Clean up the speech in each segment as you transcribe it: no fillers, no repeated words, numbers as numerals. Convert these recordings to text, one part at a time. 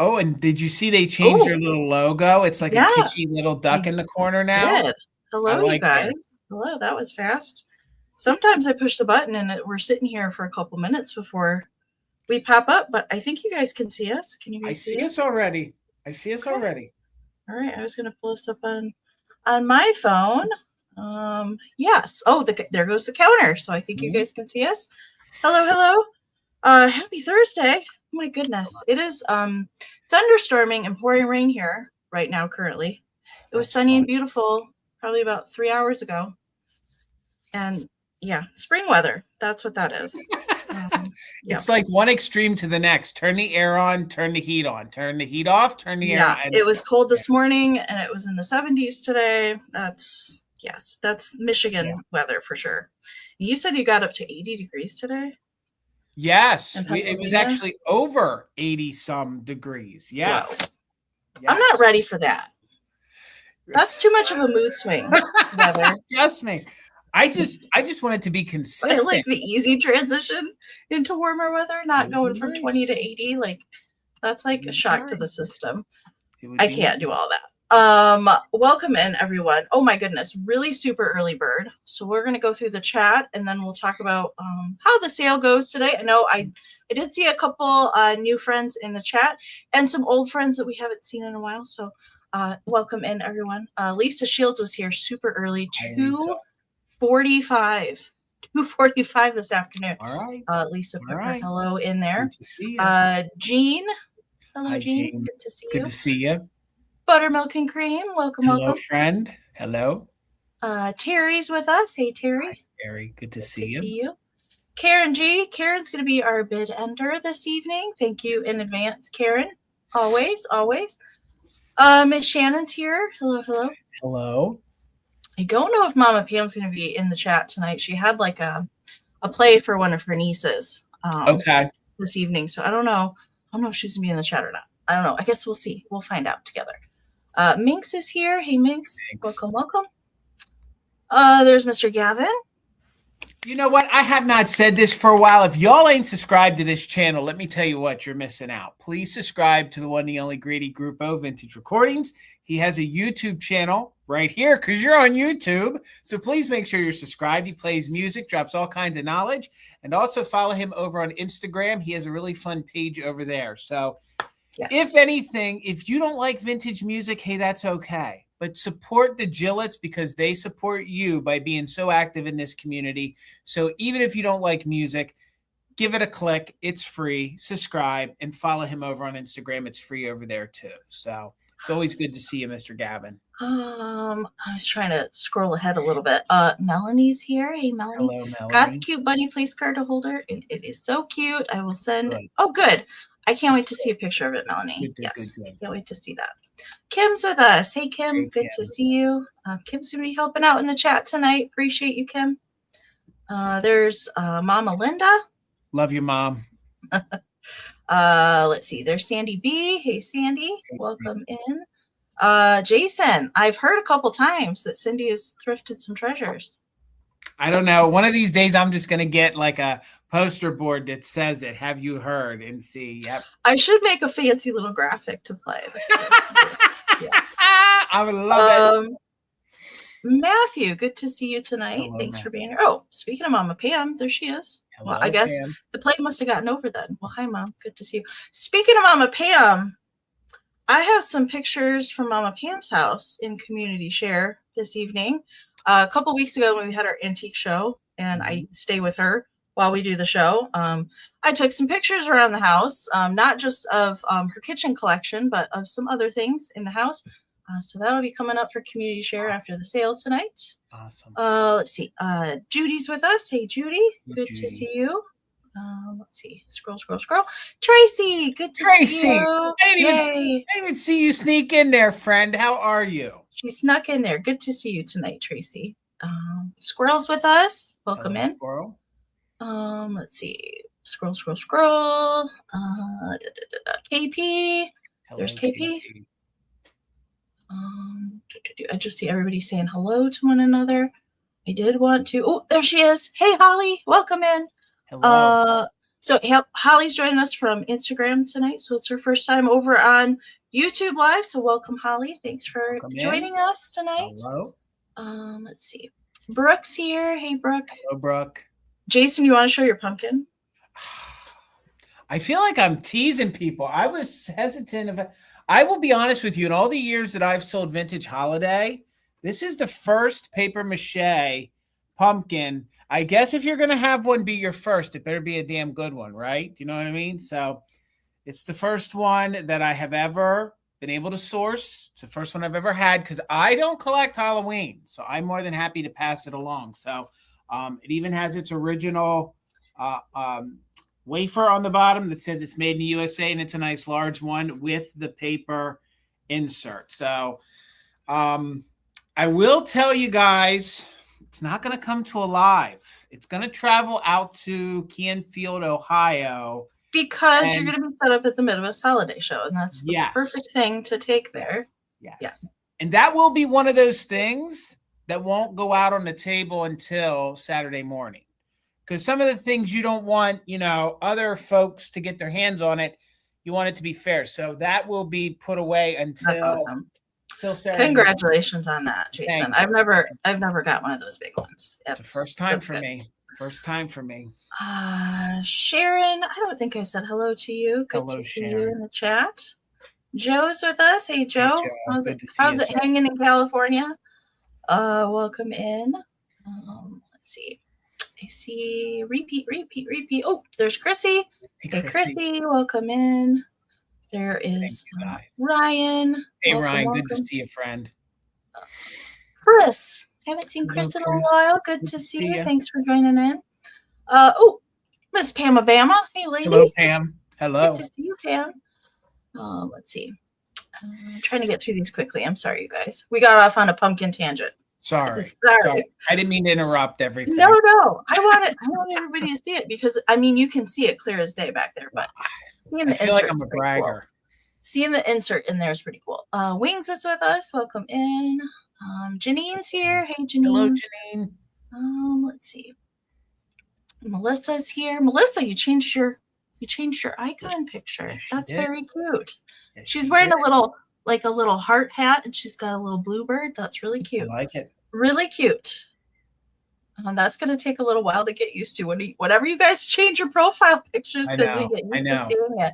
Oh, and did you see they changed Oh, their little logo? It's like a yeah, kitschy little duck I in the corner now. did. I Hello, you like guys. their. Hello, that was fast. Sometimes I push the button and we're sitting here for a couple minutes before we pop up, but I think you guys can see us. Can you I guys see see us us? already. I see us Okay. already. All right, I was going to pull this up on my phone. Yes. Oh, there goes the counter. So I think you guys can see us. Hello, hello. Happy Thursday. My goodness. It is thunderstorming and pouring rain here right now currently. It was sunny and beautiful probably about 3 hours ago. And yeah, spring weather. That's what that is. Yeah. It's like one extreme to the next. Turn the air on, turn the heat on, turn the heat off, turn the air on. It was cold this morning and it was in the 70s today. That's Michigan weather for sure. You said you got up to 80 degrees today? Yes, it was actually over 80 some degrees. Yes. Wow. I'm not ready for that. That's too much of a mood swing weather. Trust me. I just want it to be consistent. I like the easy transition into warmer weather, not going from 20 to 80. Like that's like a shock to the system. I can't do all that. Welcome in everyone. Oh my goodness, really super early bird. So we're gonna go through the chat and then we'll talk about how the sale goes today. I know I did see a couple new friends in the chat and some old friends that we haven't seen in a while. So welcome in everyone. Lisa Shields was here super early, 2:45. 2:45 this afternoon. All right. Lisa put her hello in there. Jean. Hello, Hi, Jean. Good to see you. Good to see you. Buttermilk and cream. Welcome, hello, welcome. Friend. Hello. Terry's with us. Hey, Terry. Hi, Terry. Good to see you. Karen G. Karen's going to be our bid ender this evening. Thank you in advance, Karen. Always, always. Miss Shannon's here. Hello, hello. Hello. I don't know if Mama Pam's going to be in the chat tonight. She had like a play for one of her nieces this evening. So I don't know if she's going to be in the chat or not. I don't know. I guess we'll see. We'll find out together. Minx is here. Hey, Minx. Welcome, welcome. There's Mr. Gavin. You know what? I have not said this for a while. If y'all ain't subscribed to this channel, let me tell you what, you're missing out. Please subscribe to the one and the only Grady Grupo Vintage Recordings. He has a YouTube channel right here because you're on YouTube. So please make sure you're subscribed. He plays music, drops all kinds of knowledge. And also follow him over on Instagram. He has a really fun page over there. So if anything, if you don't like vintage music, hey, that's okay. But support the Gillets because they support you by being so active in this community. So even if you don't like music, give it a click. It's free. Subscribe and follow him over on Instagram. It's free over there too. So it's always good to see you, Mr. Gavin. I was trying to scroll ahead a little bit. Melanie's here. Hey, Melanie. Hello, Melanie. Got the cute bunny place card holder. And it is so cute. I will send. Good. Oh, good. I can't wait to see a picture of it, Melanie. Yes, I can't wait to see that. Kim's with us. Hey, Kim. Good to see you. Kim's going to be helping out in the chat tonight. Appreciate you, Kim. There's Mama Linda. Love you, Mom. Let's see. There's Sandy B. Hey, Sandy. Welcome in. Jason, I've heard a couple times that Cindy has thrifted some treasures. I don't know. One of these days, I'm just going to get like a poster board that says it. Have you heard? And see. Yep. I should make a fancy little graphic to play. I would love it. Matthew, good to see you tonight. Hello, Thanks Matthew. for being here. Oh, speaking of Mama Pam, there she is. Hello, well, I guess Pam. The plane must have gotten over then. Well, hi, Mom. Good to see you. Speaking of Mama Pam, I have some pictures from Mama Pam's house in Community Share this evening. A couple weeks ago when we had our antique show, and I stay with her while we do the show. I took some pictures around the house, not just of her kitchen collection, but of some other things in the house. So that'll be coming up for Community Share after the sale tonight. Awesome. Let's see. Judy's with us. Hey, Judy. Good to see you. Let's see. Scroll. Tracy, good to see you. I didn't even see you sneak in there, friend. How are you? She snuck in there. Good to see you tonight, Tracy. Squirrel's with us. Welcome in. Squirrel. Let's see. Scroll. KP. Hello, there's KP. I just see everybody saying hello to one another. I did want to. Oh, there she is. Hey, Holly. Welcome in. Hello. So Holly's joining us from Instagram tonight. So it's her first time over on YouTube Live. So welcome, Holly. Thanks for joining us tonight. Hello. Let's see. Brooke's here. Hey, Brooke. Hello, Brooke. Jason, you want to show your pumpkin? I feel like I'm teasing people. I was hesitant. I will be honest with you. In all the years that I've sold vintage holiday, this is the first paper mache pumpkin. I guess if you're going to have one be your first, it better be a damn good one, right? You know what I mean? So it's the first one that I have ever been able to source. It's the first one I've ever had because I don't collect Halloween. So I'm more than happy to pass it along. So it even has its original wafer on the bottom that says it's made in the USA, and it's a nice large one with the paper insert. So I will tell you guys, it's not going to come to a live. It's going to travel out to Canfield, Ohio. Because you're going to be set up at the Midwest Holiday Show, and that's the perfect thing to take there. Yes. And that will be one of those things that won't go out on the table until Saturday morning. Because some of the things you don't want, other folks to get their hands on it. You want it to be fair. So that will be put away until Saturday. Congratulations on that, Jason. I've never got one of those big ones. It's the first time for me. First time for me. Sharon, I don't think I said hello to you. Good to see you in the chat. Joe's with us. Hey, Joe. How's it hanging in California? Welcome in. Let's see. I see repeat. Oh, there's Chrissy. Hey, Chrissy, welcome in. There is Ryan. Hey, Ryan, good to see you, friend. Chris. Haven't seen Chris in a while. Good to see you. Thanks for joining in. Miss Pam Obama. Hey, lady. Hello, Pam. Hello. Good to see you, Pam. Let's see. I'm trying to get through these quickly. I'm sorry, you guys. We got off on a pumpkin tangent. Sorry. I didn't mean to interrupt everything. No. I want everybody to see it because you can see it clear as day back there, but I feel like I'm a bragger. Cool. Seeing the insert in there is pretty cool. Wings is with us. Welcome in. Janine's here. Hey, Janine. Hello, Janine. Let's see. Melissa's here. Melissa, you changed your icon picture. That's very cute. Yes, she's wearing a little heart hat, and she's got a little bluebird. That's really cute. I like it. Really cute. That's going to take a little while to get used to. Whenever you guys change your profile pictures, because we get used to seeing it.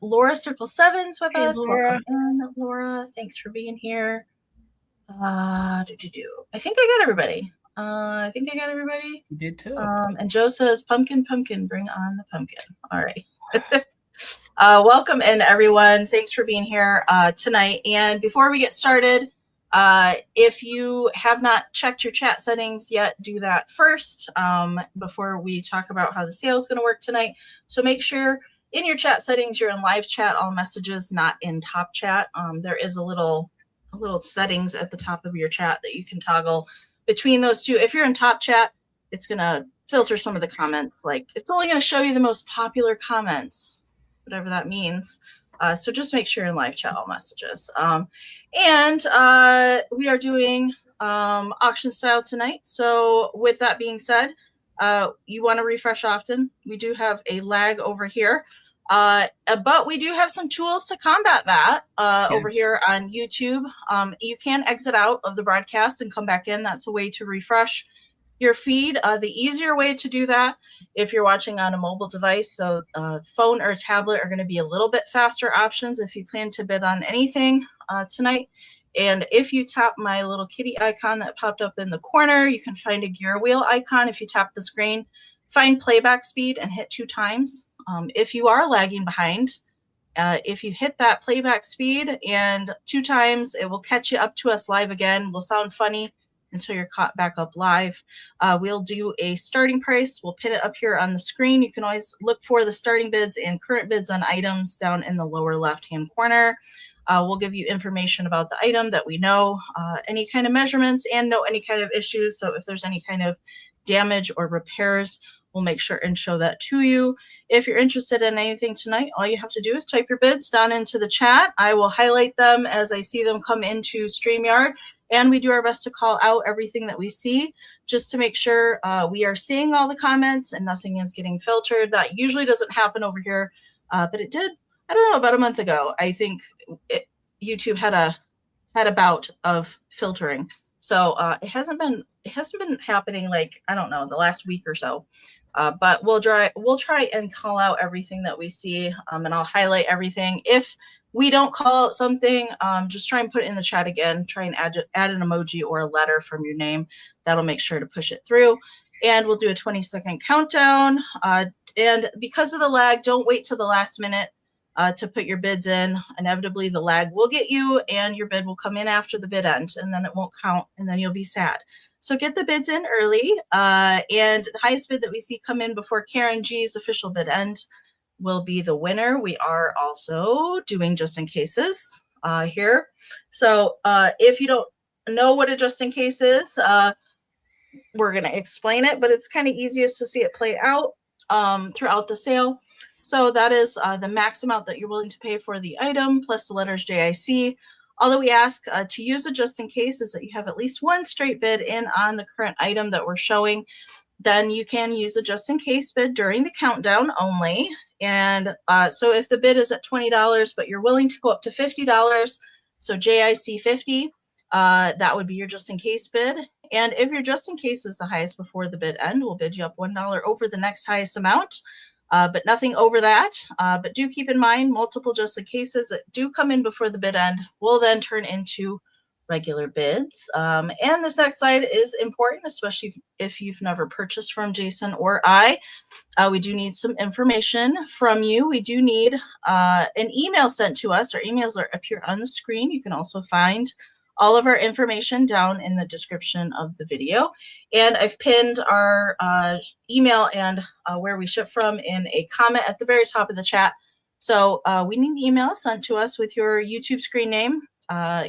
Laura Circle 7's with us. Laura. Welcome in, Laura. Thanks for being here. I think I got everybody. You did too. And Joe says, pumpkin, bring on the pumpkin. All right. Welcome in, everyone. Thanks for being here tonight. And before we get started, if you have not checked your chat settings yet, do that first before we talk about how the sale is going to work tonight. So make sure in your chat settings, you're in live chat, all messages, not in top chat. There is a little settings at the top of your chat that you can toggle between those two. If you're in top chat, it's going to filter some of the comments. Like, it's only going to show you the most popular comments, whatever that means. So just make sure you're in live chat, all messages. And we are doing auction style tonight. So with that being said, you want to refresh often. We do have a lag over here. But we do have some tools to combat that over here on YouTube. You can exit out of the broadcast and come back in. That's a way to refresh your feed. The easier way to do that, if you're watching on a mobile device, so phone or tablet are going to be a little bit faster options if you plan to bid on anything tonight. And if you tap my little kitty icon that popped up in the corner, you can find a gear wheel icon. If you tap the screen, find playback speed and hit 2 times. If you are lagging behind, if you hit that playback speed and 2 times, it will catch you up to us live again. Will sound funny until you're caught back up live. We'll do a starting price. We'll pin it up here on the screen. You can always look for the starting bids and current bids on items down in the lower left-hand corner. We'll give you information about the item that we know, any kind of measurements, and know any kind of issues. So if there's any kind of damage or repairs, we'll make sure and show that to you. If you're interested in anything tonight, all you have to do is type your bids down into the chat. I will highlight them as I see them come into StreamYard. And we do our best to call out everything that we see just to make sure we are seeing all the comments and nothing is getting filtered. That usually doesn't happen over here, but it did, I don't know, about a month ago. I think YouTube had a bout of filtering. So it hasn't been happening, like, I don't know, the last week or so. But we'll try and call out everything that we see, and I'll highlight everything. If we don't call out something, just try and put it in the chat again. Try and add an emoji or a letter from your name. That'll make sure to push it through. And we'll do a 20-second countdown. And because of the lag, don't wait till the last minute to put your bids in. Inevitably, the lag will get you, and your bid will come in after the bid end, and then it won't count, and then you'll be sad. So get the bids in early, and the highest bid that we see come in before Karen G's official bid end will be the winner. We are also doing just in cases here. So if you don't know what a just in case is, we're going to explain it, but it's kind of easiest to see it play out throughout the sale. So that is the max amount that you're willing to pay for the item plus the letters JIC. All that we ask to use a just in case is that you have at least one straight bid in on the current item that we're showing. Then you can use a just in case bid during the countdown only. And so if the bid is at $20, but you're willing to go up to $50, so JIC 50, that would be your just in case bid. And if your just in case is the highest before the bid end, we'll bid you up $1 over the next highest amount. But nothing over that. But do keep in mind, multiple just in cases that do come in before the bid end will then turn into regular bids. And this next slide is important, especially if you've never purchased from Jason or I. We do need some information from you. We do need an email sent to us. Our emails are up here on the screen. You can also find all of our information down in the description of the video. And I've pinned our email and where we ship from in a comment at the very top of the chat. So we need an email sent to us with your YouTube screen name,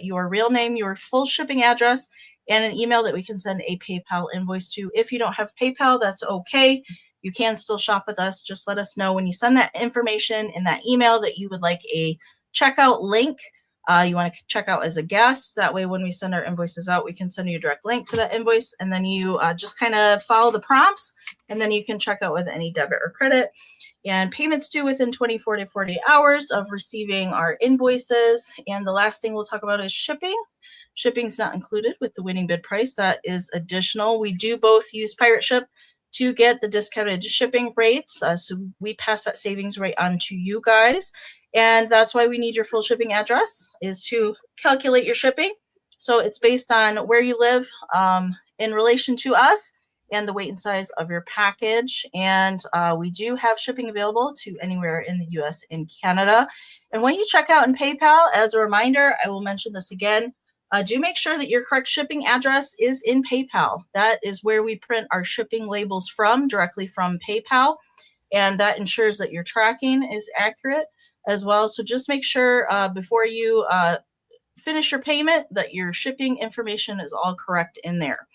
your real name, your full shipping address, and an email that we can send a PayPal invoice to. If you don't have PayPal, that's okay. You can still shop with us. Just let us know when you send that information in that email that you would like a checkout link. You want to check out as a guest. That way, when we send our invoices out, we can send you a direct link to that invoice. And then you just kind of follow the prompts, and then you can check out with any debit or credit. And payments due within 24 to 40 hours of receiving our invoices. And the last thing we'll talk about is shipping. Shipping is not included with the winning bid price. That is additional. We do both use Pirate Ship to get the discounted shipping rates. So we pass that savings rate on to you guys. And that's why we need your full shipping address, is to calculate your shipping. So it's based on where you live in relation to us and the weight and size of your package. And we do have shipping available to anywhere in the US and Canada. And when you check out in PayPal, as a reminder, I will mention this again, do make sure that your correct shipping address is in PayPal. That is where we print our shipping labels from, directly from PayPal. And that ensures that your tracking is accurate as well. So just make sure before you finish your payment that your shipping information is all correct in there.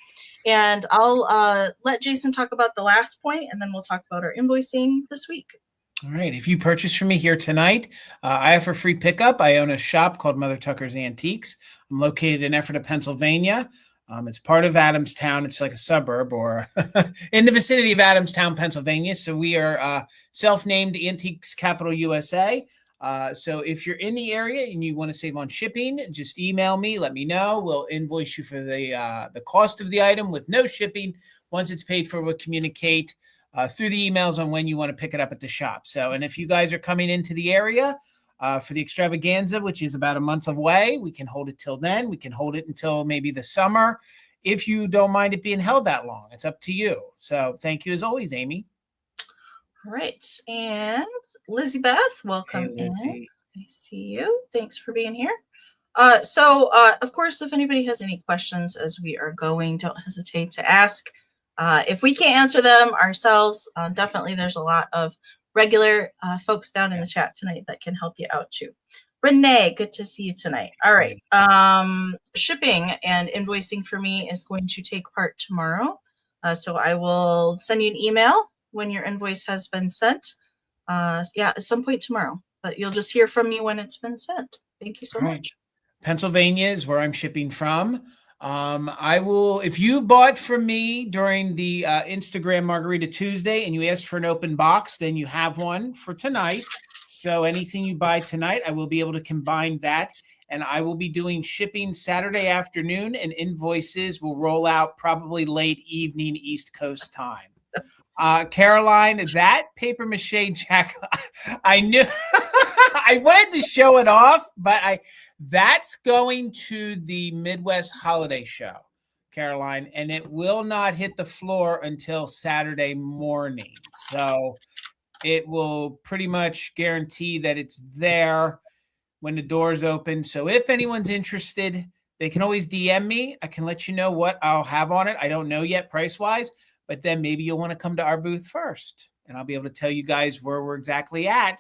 And I'll let Jason talk about the last point, and then we'll talk about our invoicing this week. All right. If you purchase from me here tonight, I offer free pickup. I own a shop called Mother Tucker's Antiques. I'm located in Ephrata, Pennsylvania. It's part of Adamstown. It's like a suburb or in the vicinity of Adamstown, Pennsylvania. So we are self-named Antiques Capital USA. So if you're in the area and you want to save on shipping, just email me, let me know. We'll invoice you for the cost of the item with no shipping. Once it's paid for, we'll communicate through the emails on when you want to pick it up at the shop. So, and if you guys are coming into the area for the extravaganza, which is about a month away, we can hold it till then. We can hold it until maybe the summer. If you don't mind it being held that long, it's up to you. So thank you as always, Amy. All right. And Lizzie Beth, welcome Hey, Lizzie. in. I see you. Thanks for being here. So of course, if anybody has any questions as we are going, don't hesitate to ask. If we can't answer them ourselves, definitely there's a lot of regular folks down in the chat tonight that can help you out too. Renee, good to see you tonight. All right. Shipping and invoicing for me is going to take part tomorrow. So I will send you an email when your invoice has been sent. At some point tomorrow, but you'll just hear from me when it's been sent. Thank you so much. Pennsylvania is where I'm shipping from. I will, if you bought from me during the Instagram Margarita Tuesday and you asked for an open box, then you have one for tonight. So anything you buy tonight, I will be able to combine that. And I will be doing shipping Saturday afternoon, and invoices will roll out probably late evening East Coast time. Caroline, that paper mache jack, I knew I wanted to show it off, but that's going to the Midwest Holiday Show, Caroline, and it will not hit the floor until Saturday morning. So it will pretty much guarantee that it's there when the doors open. So if anyone's interested, they can always DM me. I can let you know what I'll have on it. I don't know yet price-wise, but then maybe you'll want to come to our booth first, and I'll be able to tell you guys where we're exactly at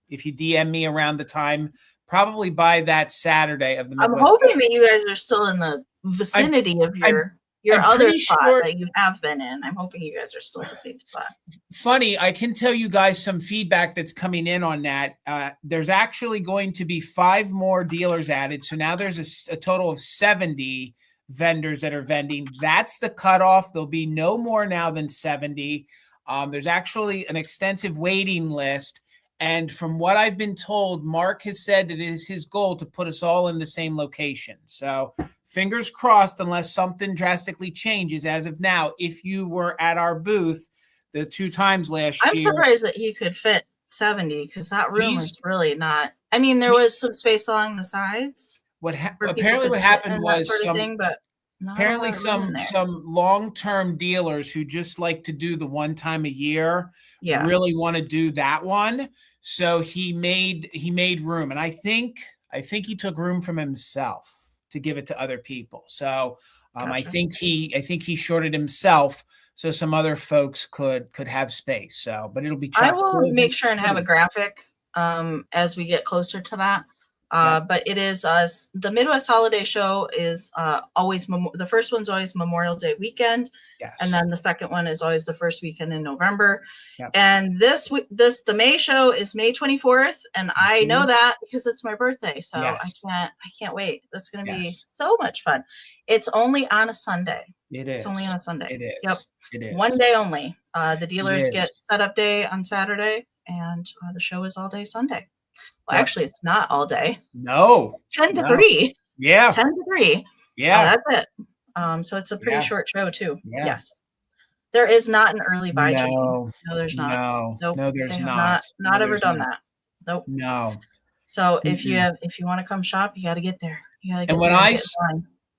if you DM me around the time, probably by that Saturday of the Midwest. I'm hoping that you guys are still in the vicinity of your other spot that you have been in. I'm hoping you guys are still in the same spot. Funny, I can tell you guys some feedback that's coming in on that. There's actually going to be 5 more dealers added. So now there's a total of 70 vendors that are vending. That's the cutoff. There'll be no more now than 70. There's actually an extensive waiting list. And from what I've been told, Mark has said that it is his goal to put us all in the same location. So fingers crossed, unless something drastically changes as of now. If you were at our booth the 2 times last year. I'm surprised that he could fit 70 because that room is really not. I mean, there was some space along the sides. Apparently what happened was apparently some long-term dealers who just like to do the one time a year really want to do that one. So he made room, and I think he took room from himself to give it to other people. So gotcha. I think he shorted himself so some other folks could have space. So, but it'll be. I will make sure and have a graphic as we get closer to that. But it is the Midwest Holiday Show is always the first one's always Memorial Day weekend, and then the second one is always the first weekend in November. And the May show is May 24th, and I know that because it's my birthday, so I can't wait. That's going to be so much fun. It's only on a Sunday. It's only on a Sunday. It is. Yep. It is. One day only. The dealers get setup day on Saturday, and the show is all day Sunday. Well, actually, it's not all day. No. 10 to 3. Yeah. 10 to 3. Yeah. That's it. So it's a pretty short show, too. Yeah. Yes. There is not an early buy chain. No, there's not. No. Nope. No, there's not. Not ever done that. Nope. No. So if you want to come shop, you got to get there. You got to get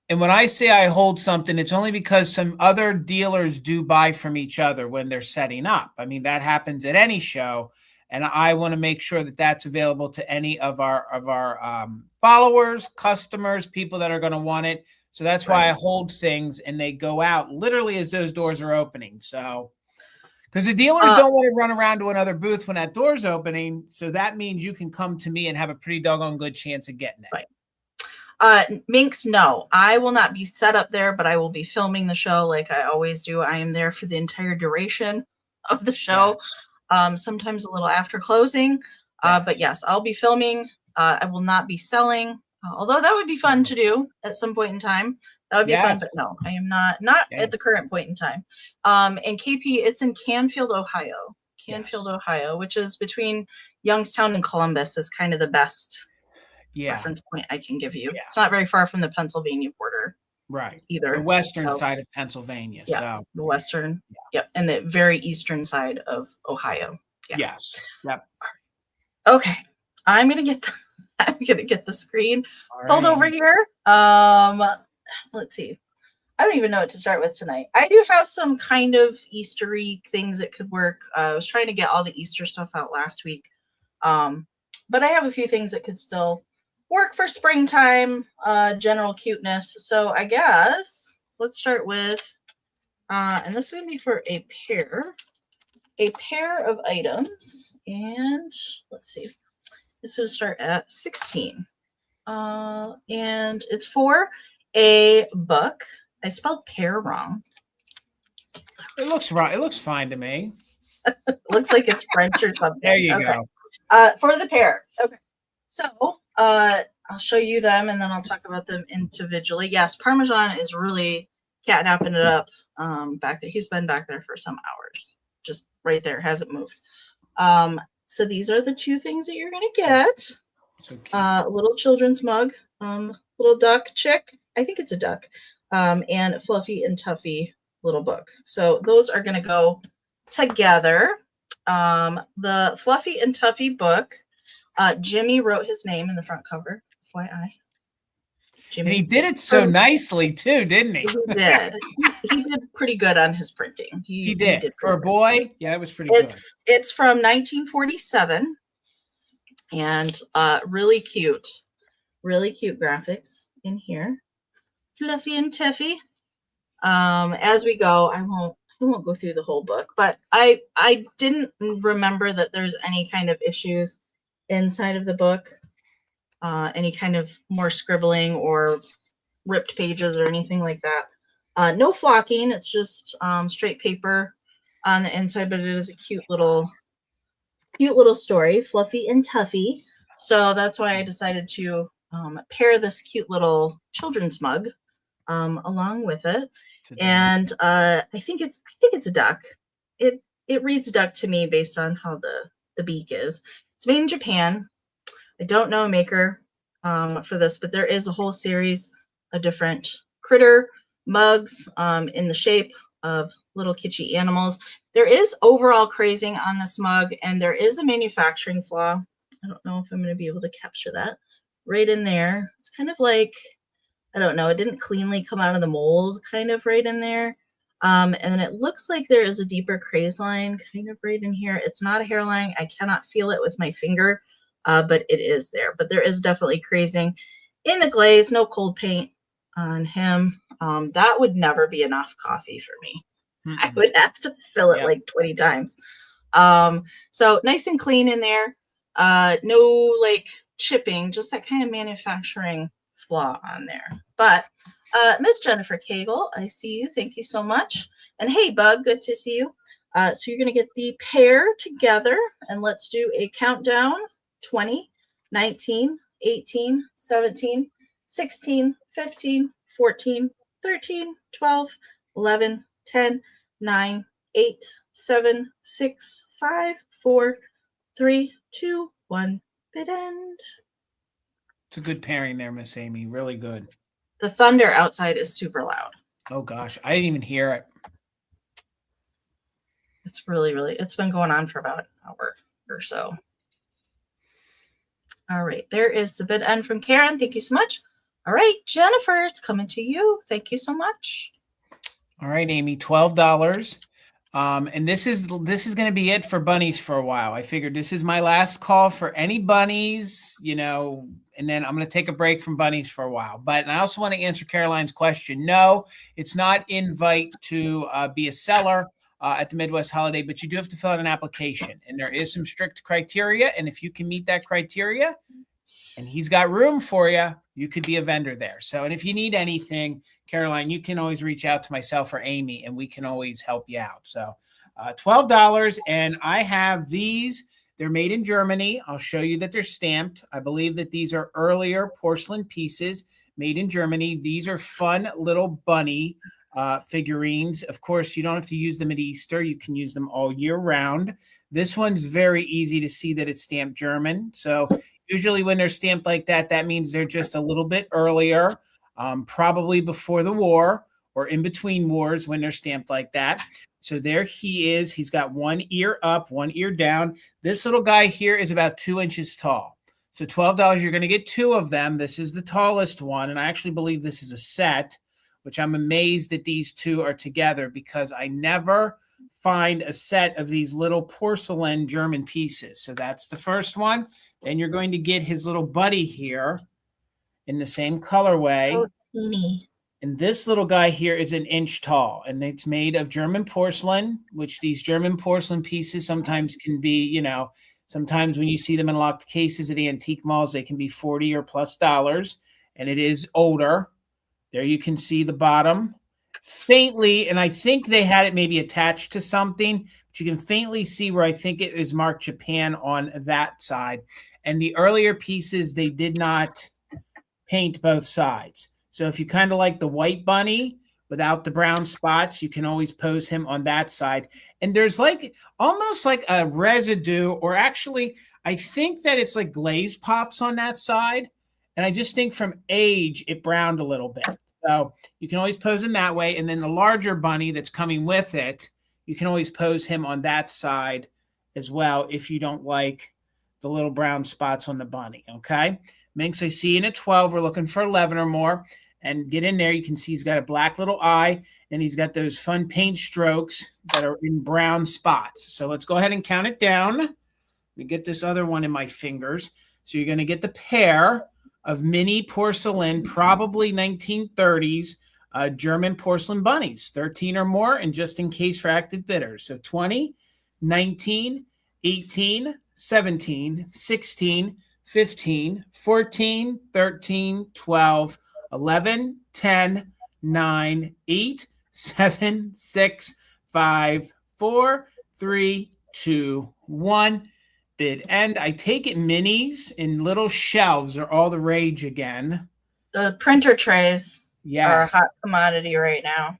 And when I say I hold something, it's only because some other dealers do buy from each other when they're setting up. I mean, that happens at any show. And I want to make sure that that's available to any of our followers, customers, people that are going to want it. So that's why I hold things, and they go out literally as those doors are opening. So, because the dealers don't want to run around to another booth when that door's opening. So that means you can come to me and have a pretty doggone good chance of getting it. Right. Minx, no, I will not be set up there, but I will be filming the show like I always do. I am there for the entire duration of the show. Yes. Sometimes a little after closing, but yes, I'll be filming. I will not be selling, although that would be fun to do at some point in time. That would be fun, but no, I am not at the current point in time. And KP, it's in Canfield, Ohio. Ohio, which is between Youngstown and Columbus, is kind of the best reference point I can give you. It's not very far from the Pennsylvania border. Right. Either the western side of Pennsylvania. Yeah. So the western. Yep. And the very eastern side of Ohio. Yeah. Yes. Yep. Okay. I'm gonna get the screen pulled over here. Let's see. I don't even know what to start with tonight. I do have some kind of Eastery things that could work. I was trying to get all the Easter stuff out last week. But I have a few things that could still work for springtime, general cuteness. So I guess let's start with, and this is going to be for a pair of items. And let's see, this will start at 16. And it's for a book. I spelled pear wrong. It looks right. It looks fine to me. It looks like it's French or something. There you go. For the pair. Okay. So, I'll show you them and then I'll talk about them individually. Yes, Parmesan is really catnapping it up back there. He's been back there for some hours. Just right there, hasn't moved. So these are the two things that you're gonna get. So cute. A little children's mug, little duck chick. I think it's a duck, and Fluffy and Tuffy little book. So those are gonna go together. The Fluffy and Tuffy book, Jimmy wrote his name in the front cover. FYI. Jimmy. And he did it so nicely too, didn't he? He did. He did pretty good on his printing. He did for a boy. Yeah, it was pretty good. It's from 1947, and really cute graphics in here. Fluffy and Tuffy. As we go, I won't go through the whole book, but I didn't remember that there's any kind of issues inside of the book, any kind of more scribbling or ripped pages or anything like that. No flocking. It's just straight paper on the inside, but it is a cute little story, Fluffy and Tuffy. So that's why I decided to pair this cute little children's mug along with it. And I think it's a duck. It reads duck to me based on how the beak is. It's made in Japan. I don't know a maker for this, but there is a whole series of different critter mugs in the shape of little kitschy animals. There is overall crazing on this mug, and there is a manufacturing flaw. I don't know if I'm going to be able to capture that right in there. It's kind of like, I don't know, it didn't cleanly come out of the mold kind of right in there. And then it looks like there is a deeper craze line kind of right in here. It's not a hairline. I cannot feel it with my finger, but it is there. But there is definitely crazing in the glaze. No cold paint on him. That would never be enough coffee for me. I would have to fill it like 20 times. So nice and clean in there. No like chipping, just that kind of manufacturing flaw on there. But Miss Jennifer Cagle, I see you. Thank you so much. And hey, Bug, good to see you. So you're going to get the pair together, and let's do a countdown. 20, 19, 18, 17, 16, 15, 14, 13, 12, 11, 10, 9, 8, 7, 6, 5, 4, 3, 2, 1. Bid end. It's a good pairing there, Miss Amy. Really good. The thunder outside is super loud. Oh gosh, I didn't even hear it. It's really, it's been going on for about an hour or so. All right, there is the bid end from Karen. Thank you so much. All right, Jennifer, it's coming to you. Thank you so much. All right, Amy, $12. And this is going to be it for bunnies for a while. I figured this is my last call for any bunnies, you know, and then I'm going to take a break from bunnies for a while. But I also want to answer Caroline's question. No, it's not invite to be a seller at the Midwest Holiday, but you do have to fill out an application, and there is some strict criteria. And if you can meet that criteria and he's got room for you, you could be a vendor there. So, and if you need anything, Caroline, you can always reach out to myself or Amy, and we can always help you out. So $12, and I have these. They're made in Germany. I'll show you that they're stamped. I believe that these are earlier porcelain pieces made in Germany. These are fun little bunny figurines. Of course, you don't have to use them at Easter. You can use them all year round. This one's very easy to see that it's stamped German. So usually when they're stamped like that, that means they're just a little bit earlier. Probably before the war or in between wars when they're stamped like that. So there he is. He's got one ear up, one ear down. This little guy here is about 2 inches tall. So $12, you're going to get two of them. This is the tallest one. And I actually believe this is a set, which I'm amazed that these two are together because I never find a set of these little porcelain German pieces. So that's the first one. Then you're going to get his little buddy here in the same colorway. So teeny. And this little guy here is 1 inch tall, and it's made of German porcelain, which these German porcelain pieces sometimes can be, you know, sometimes when you see them in locked cases at the antique malls, they can be $40 or plus, and it is older. There you can see the bottom faintly, and I think they had it maybe attached to something, but you can faintly see where I think it is marked Japan on that side. And the earlier pieces, they did not paint both sides. So if you kind of like the white bunny without the brown spots, you can always pose him on that side. And there's like almost like a residue, or actually, I think that it's like glaze pops on that side. And I just think from age, it browned a little bit. So you can always pose him that way. And then the larger bunny that's coming with it, you can always pose him on that side as well if you don't like the little brown spots on the bunny, okay? Minx, I see in at 12. We're looking for 11 or more. And get in there. You can see he's got a black little eye, and he's got those fun paint strokes that are in brown spots. So let's go ahead and count it down. Let me get this other one in my fingers. So you're going to get the pair of mini porcelain, probably 1930s German porcelain bunnies, 13 or more, and just in case for active bidders. So 20, 19, 18, 17, 16, 15, 14, 13, 12, 11, 10, 9, 8, 7, 6, 5, 4, 3, 2, 1. Bid end. I take it minis in little shelves are all the rage again. The printer trays are a Yes. hot commodity right now.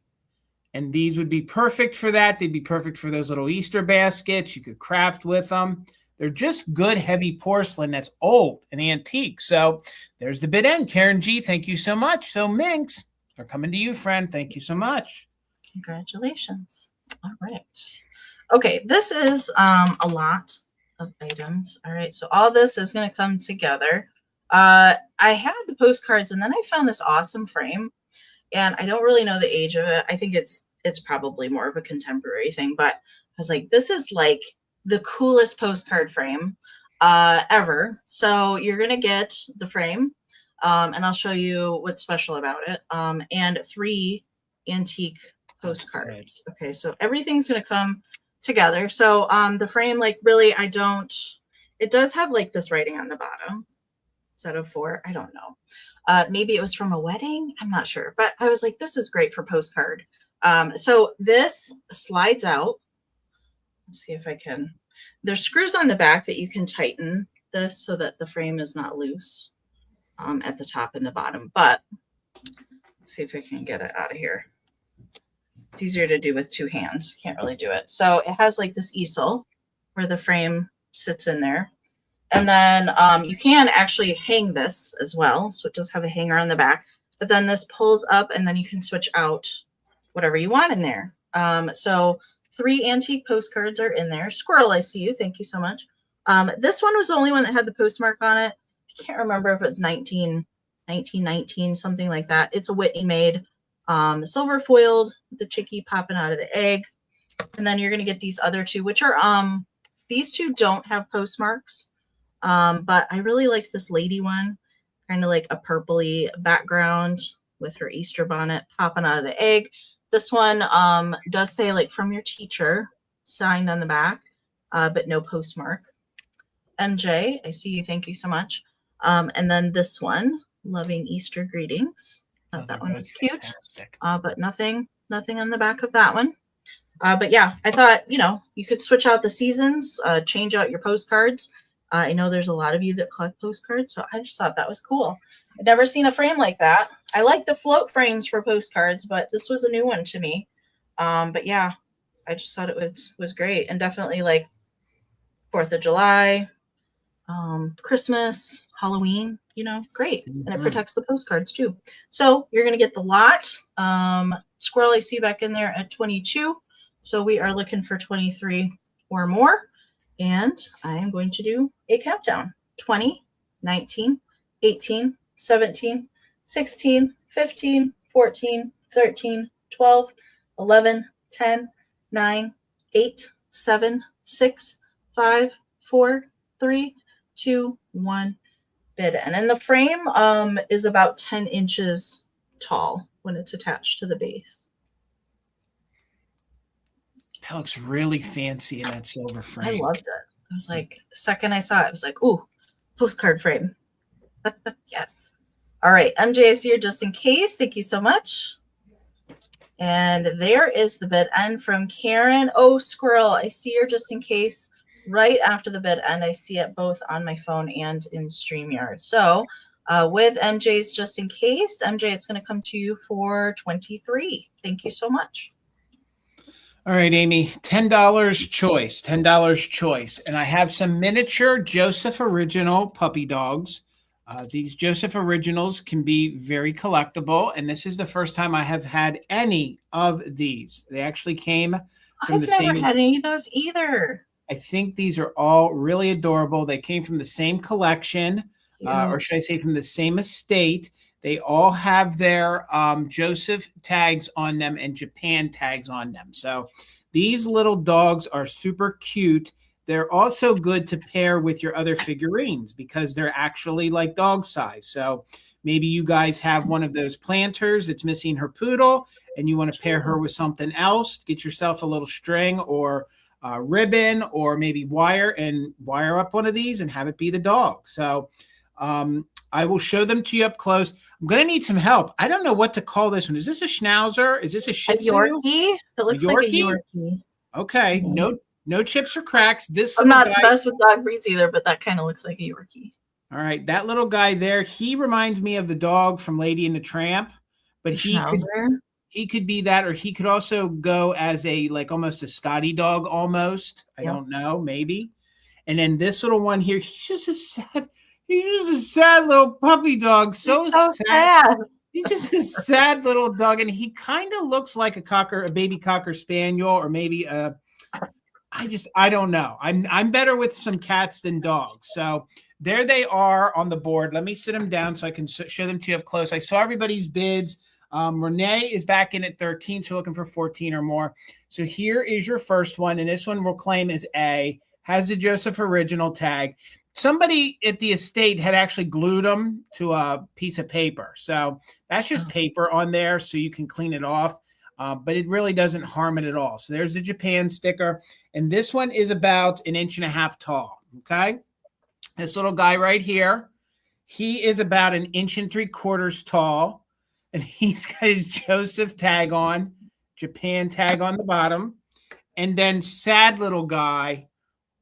And these would be perfect for that. They'd be perfect for those little Easter baskets. You could craft with them. They're just good, heavy porcelain that's old and antique. So there's the bid end. Karen G., thank you so much. So Minx, we're coming to you, friend. Thank you so much. Congratulations. All right. Okay, this is a lot of items. All right, so all this is going to come together. I had the postcards, and then I found this awesome frame, and I don't really know the age of it. I think it's probably more of a contemporary thing, but I was like, this is like the coolest postcard frame ever. So you're going to get the frame, and I'll show you what's special about it, and 3 antique postcards. Okay, so everything's going to come together. So the frame, like, really, it does have like this writing on the bottom. Is that a 4? I don't know. Maybe it was from a wedding. I'm not sure, but I was like, this is great for postcard. So this slides out. Let's see if I can. There's screws on the back that you can tighten this so that the frame is not loose at the top and the bottom. But let's see if I can get it out of here. It's easier to do with 2 hands. Can't really do it. So it has like this easel where the frame sits in there. And then you can actually hang this as well. So it does have a hanger on the back. But then this pulls up, and then you can switch out whatever you want in there. So 3 antique postcards are in there. Squirrel, I see you. Thank you so much. This one was the only one that had the postmark on it. I can't remember if it's 1919, something like that. It's a Whitney made, silver foiled, with the chickie popping out of the egg. And then you're going to get these other 2, which are, these 2 don't have postmarks. But I really liked this lady one, kind of like a purpley background with her Easter bonnet popping out of the egg. This one does say like from your teacher signed on the back, but no postmark. MJ, I see you. Thank you so much. And then this one, loving Easter greetings. That one was cute, but nothing on the back of that one. But yeah, I thought, you could switch out the seasons, change out your postcards. I know there's a lot of you that collect postcards, so I just thought that was cool. I'd never seen a frame like that. I like the float frames for postcards, but this was a new one to me. But yeah, I just thought it was great, and definitely like 4th of July, Christmas, Halloween, great. And it protects the postcards too. So you're going to get the lot. Squirrel, I see back in there at 22. So we are looking for 23 or more. And I am going to do a countdown. 20, 19, 18, 17, 16, 15, 14, 13, 12, 11, 10, 9, 8, 7, 6, 5, 4, 3, 2, 1. Bid. And then the frame is about 10 inches tall when it's attached to the base. That looks really fancy in that silver frame. I loved it. I was like, the second I saw it, I was like, ooh, postcard frame. Yes. All right. MJ, I see you're just in case. Thank you so much. And there is the bid end from Karen. Oh, Squirrel, I see you're just in case. Right after the bid end, I see it both on my phone and in StreamYard. So with MJ's just in case. MJ, it's going to come to you for $23. Thank you so much. All right, Amy, $10 choice, $10 choice. And I have some miniature Joseph Original puppy dogs. These Joseph Originals can be very collectible. And this is the first time I have had any of these. They actually came from the same. I've never had any of those either. I think these are all really adorable. They came from the same collection, or should I say from the same estate. They all have their Joseph tags on them and Japan tags on them. So these little dogs are super cute. They're also good to pair with your other figurines because they're actually like dog size. So maybe you guys have one of those planters that's missing her poodle and you want to pair her with something else. Get yourself a little string or ribbon or maybe wire and wire up one of these and have it be the dog. So I will show them to you up close. I'm going to need some help. I don't know what to call this one. Is this a Schnauzer? Is this a Shih Tzu? A Yorkie? It looks like a Yorkie. Okay. No chips or cracks. I'm not the best with dog breeds either, but that kind of looks like a Yorkie. All right. That little guy there, he reminds me of the dog from Lady and the Tramp, but he could be that, or he could also go as a, like almost a Scotty dog almost. I don't know, maybe. And then this little one here, he's just a sad little puppy dog. So sad. He's just a sad little dog. And he kind of looks like a baby Cocker Spaniel, or maybe I don't know. I'm better with some cats than dogs. So there they are on the board. Let me sit them down so I can show them to you up close. I saw everybody's bids. Renee is back in at 13, so looking for 14 or more. So here is your first one, and this one we'll claim is A, has the Joseph Original tag. Somebody at the estate had actually glued them to a piece of paper. So that's just paper on there so you can clean it off, but it really doesn't harm it at all. So there's the Japan sticker, and this one is about 1.5 inches tall, okay? This little guy right here, he is about 1.75 inches tall. And he's got his Joseph tag on, Japan tag on the bottom. And then sad little guy.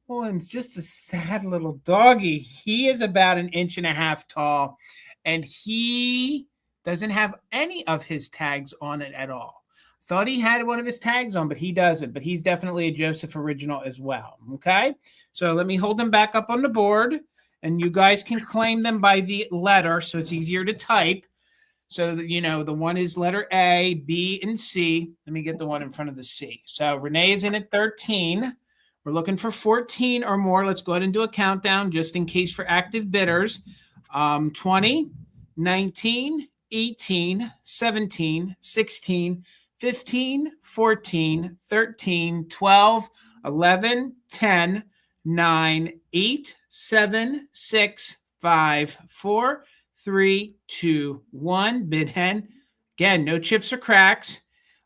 Oh, and just a sad little doggy. He is about 1.5 inches tall. And he doesn't have any of his tags on it at all. Thought he had one of his tags on, but he doesn't. But he's definitely a Joseph Original as well. Okay? So let me hold them back up on the board. And you guys can claim them by the letter so it's easier to type. So, you know, the one is letter A, B, and C. Let me get the one in front of the C. So Renee is in at 13. We're looking for 14 or more. Let's go ahead and do a countdown just in case for active bidders. 20, 19, 18, 17, 16, 15, 14, 13, 12, 11, 10, 9, 8, 7, 6, 5, 4, 3, 2, 1. Bid hen. Again, no chips or cracks.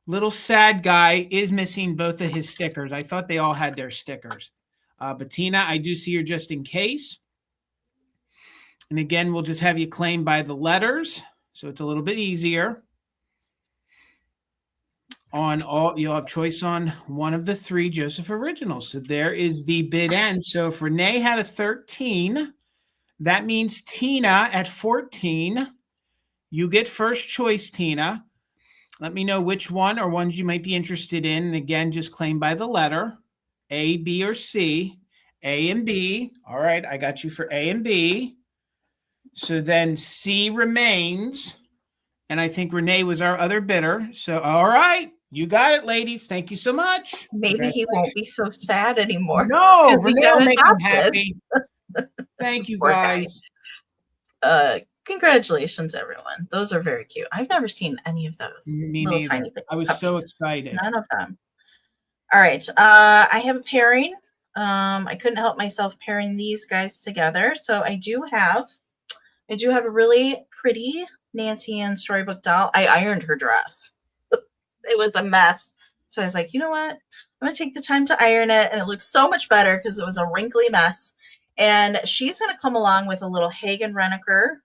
Little sad guy is missing both of his stickers. I thought they all had their stickers. Bettina, I do see you're just in case. And again, we'll just have you claim by the letters, so it's a little bit easier. On all, you'll have choice on one of the 3 Joseph Originals. So there is the bid end. So if Renee had a 13, that means Tina at 14. You get first choice, Tina. Let me know which one or ones you might be interested in. And again, just claim by the letter, A, B, or C. A and B. All right, I got you for A and B. So then C remains. And I think Renee was our other bidder. So, all right, you got it, ladies. Thank you so much. Maybe he won't be so sad anymore. No, Renee will make him happy. Thank you, guys. Congratulations, everyone. Those are very cute. I've never seen any of those. Me neither. Tiny I was puppies. So excited. None of them. All right. I have a pairing. I couldn't help myself pairing these guys together. So I do have a really pretty Nancy Ann storybook doll. I ironed her dress. It was a mess. So I was like, you know what? I'm going to take the time to iron it. And it looks so much better because it was a wrinkly mess. And she's going to come along with a little Hagen Reneker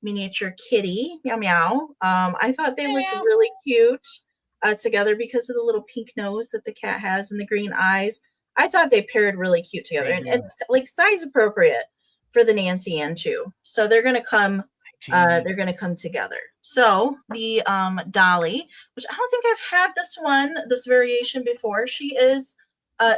miniature kitty. Meow, meow. I thought they looked really cute together because of the little pink nose that the cat has and the green eyes. I thought they paired really cute together. And it's like size appropriate for the Nancy Ann too. So they're going to come. They're going to come together. So the Dolly, which I don't think I've had this variation before. She is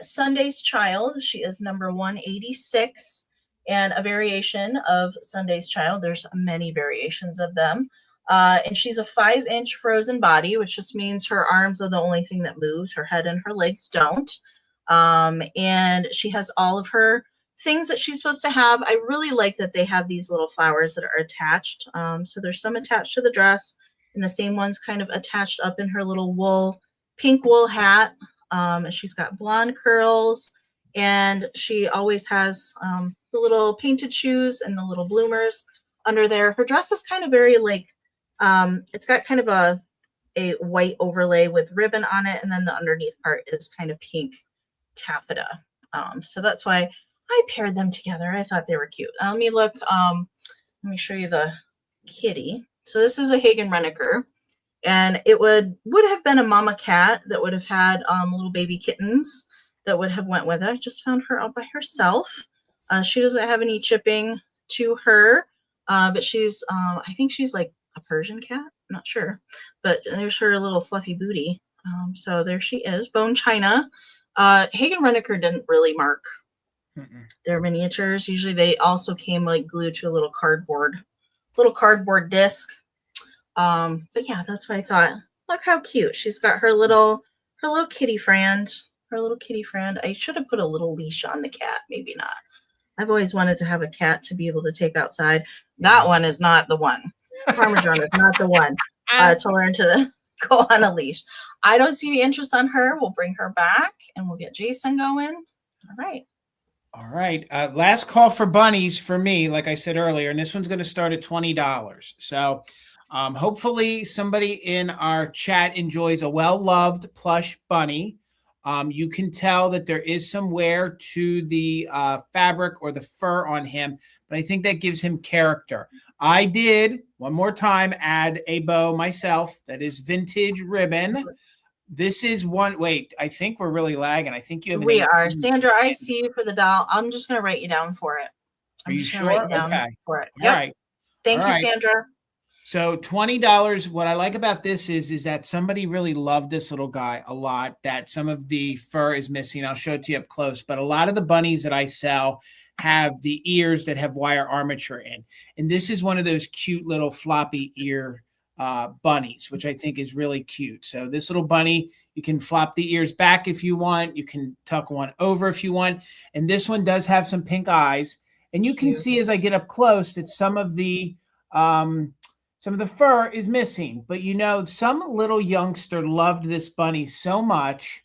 Sunday's Child. She is number 186, and a variation of Sunday's Child. There's many variations of them. And she's a 5-inch frozen body, which just means her arms are the only thing that moves. Her head and her legs don't. And she has all of her things that she's supposed to have. I really like that they have these little flowers that are attached. So there's some attached to the dress, and the same one's kind of attached up in her little pink wool hat. And she's got blonde curls, and she always has the little painted shoes and the little bloomers under there. Her dress is kind of very like, it's got kind of a white overlay with ribbon on it, and then the underneath part is kind of pink taffeta. So that's why I paired them together. I thought they were cute. Let me look. Let me show you the kitty. So this is a Hagen-Renaker, and it would have been a mama cat that would have had little baby kittens that would have went with it. I just found her out by herself. She doesn't have any chipping to her, but she's I think she's like a Persian cat. I'm not sure, but there's her little fluffy booty. So there she is, bone china. Hagen-Renaker didn't really mark their miniatures. Usually they also came like glued to a little cardboard disc. But yeah, that's why I thought, look how cute. She's got her little kitty friend. I should have put a little leash on the cat. Maybe not. I've always wanted to have a cat to be able to take outside. That one is not the one. Parmesan is not the one to learn to go on a leash. I don't see any interest on her. We'll bring her back and we'll get Jason going. All right. Last call for bunnies for me, like I said earlier, and this one's going to start at $20. So hopefully somebody in our chat enjoys a well-loved plush bunny. You can tell that there is some wear to the fabric or the fur on him, but I think that gives him character. I did, one more time, add a bow myself that is vintage ribbon. This is one. Wait, I think we're really lagging. I think you have. We are, Sandra. I see you for the doll. I'm just going to write you down for it. Are you sure? Okay. For it. All right. Thank you, Sandra. So $20. What I like about this is that somebody really loved this little guy a lot. That some of the fur is missing. I'll show it to you up close. But a lot of the bunnies that I sell have the ears that have wire armature in, and this is one of those cute little floppy ear bunnies, which I think is really cute. So this little bunny, you can flop the ears back if you want. You can tuck one over if you want. And this one does have some pink eyes. And you can see as I get up close that some of the fur is missing. But you know, some little youngster loved this bunny so much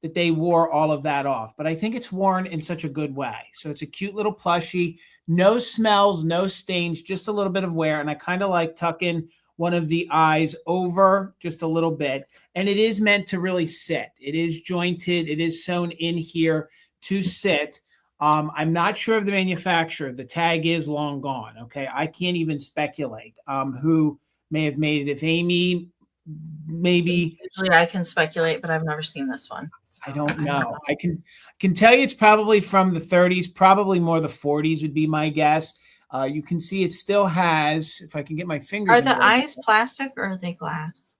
that they wore all of that off. But I think it's worn in such a good way. So it's a cute little plushie. No smells, no stains, just a little bit of wear. And I kind of like tucking one of the eyes over just a little bit. And it is meant to really sit. It is jointed. It is sewn in here to sit. I'm not sure of the manufacturer. The tag is long gone. Okay. I can't even speculate who may have made it. If Amy, maybe. Usually I can speculate, but I've never seen this one. So I don't know. I can tell you it's probably from the 30s, probably more the 40s would be my guess. You can see it still has, if I can get my fingers. Are the eyes plastic or are they glass?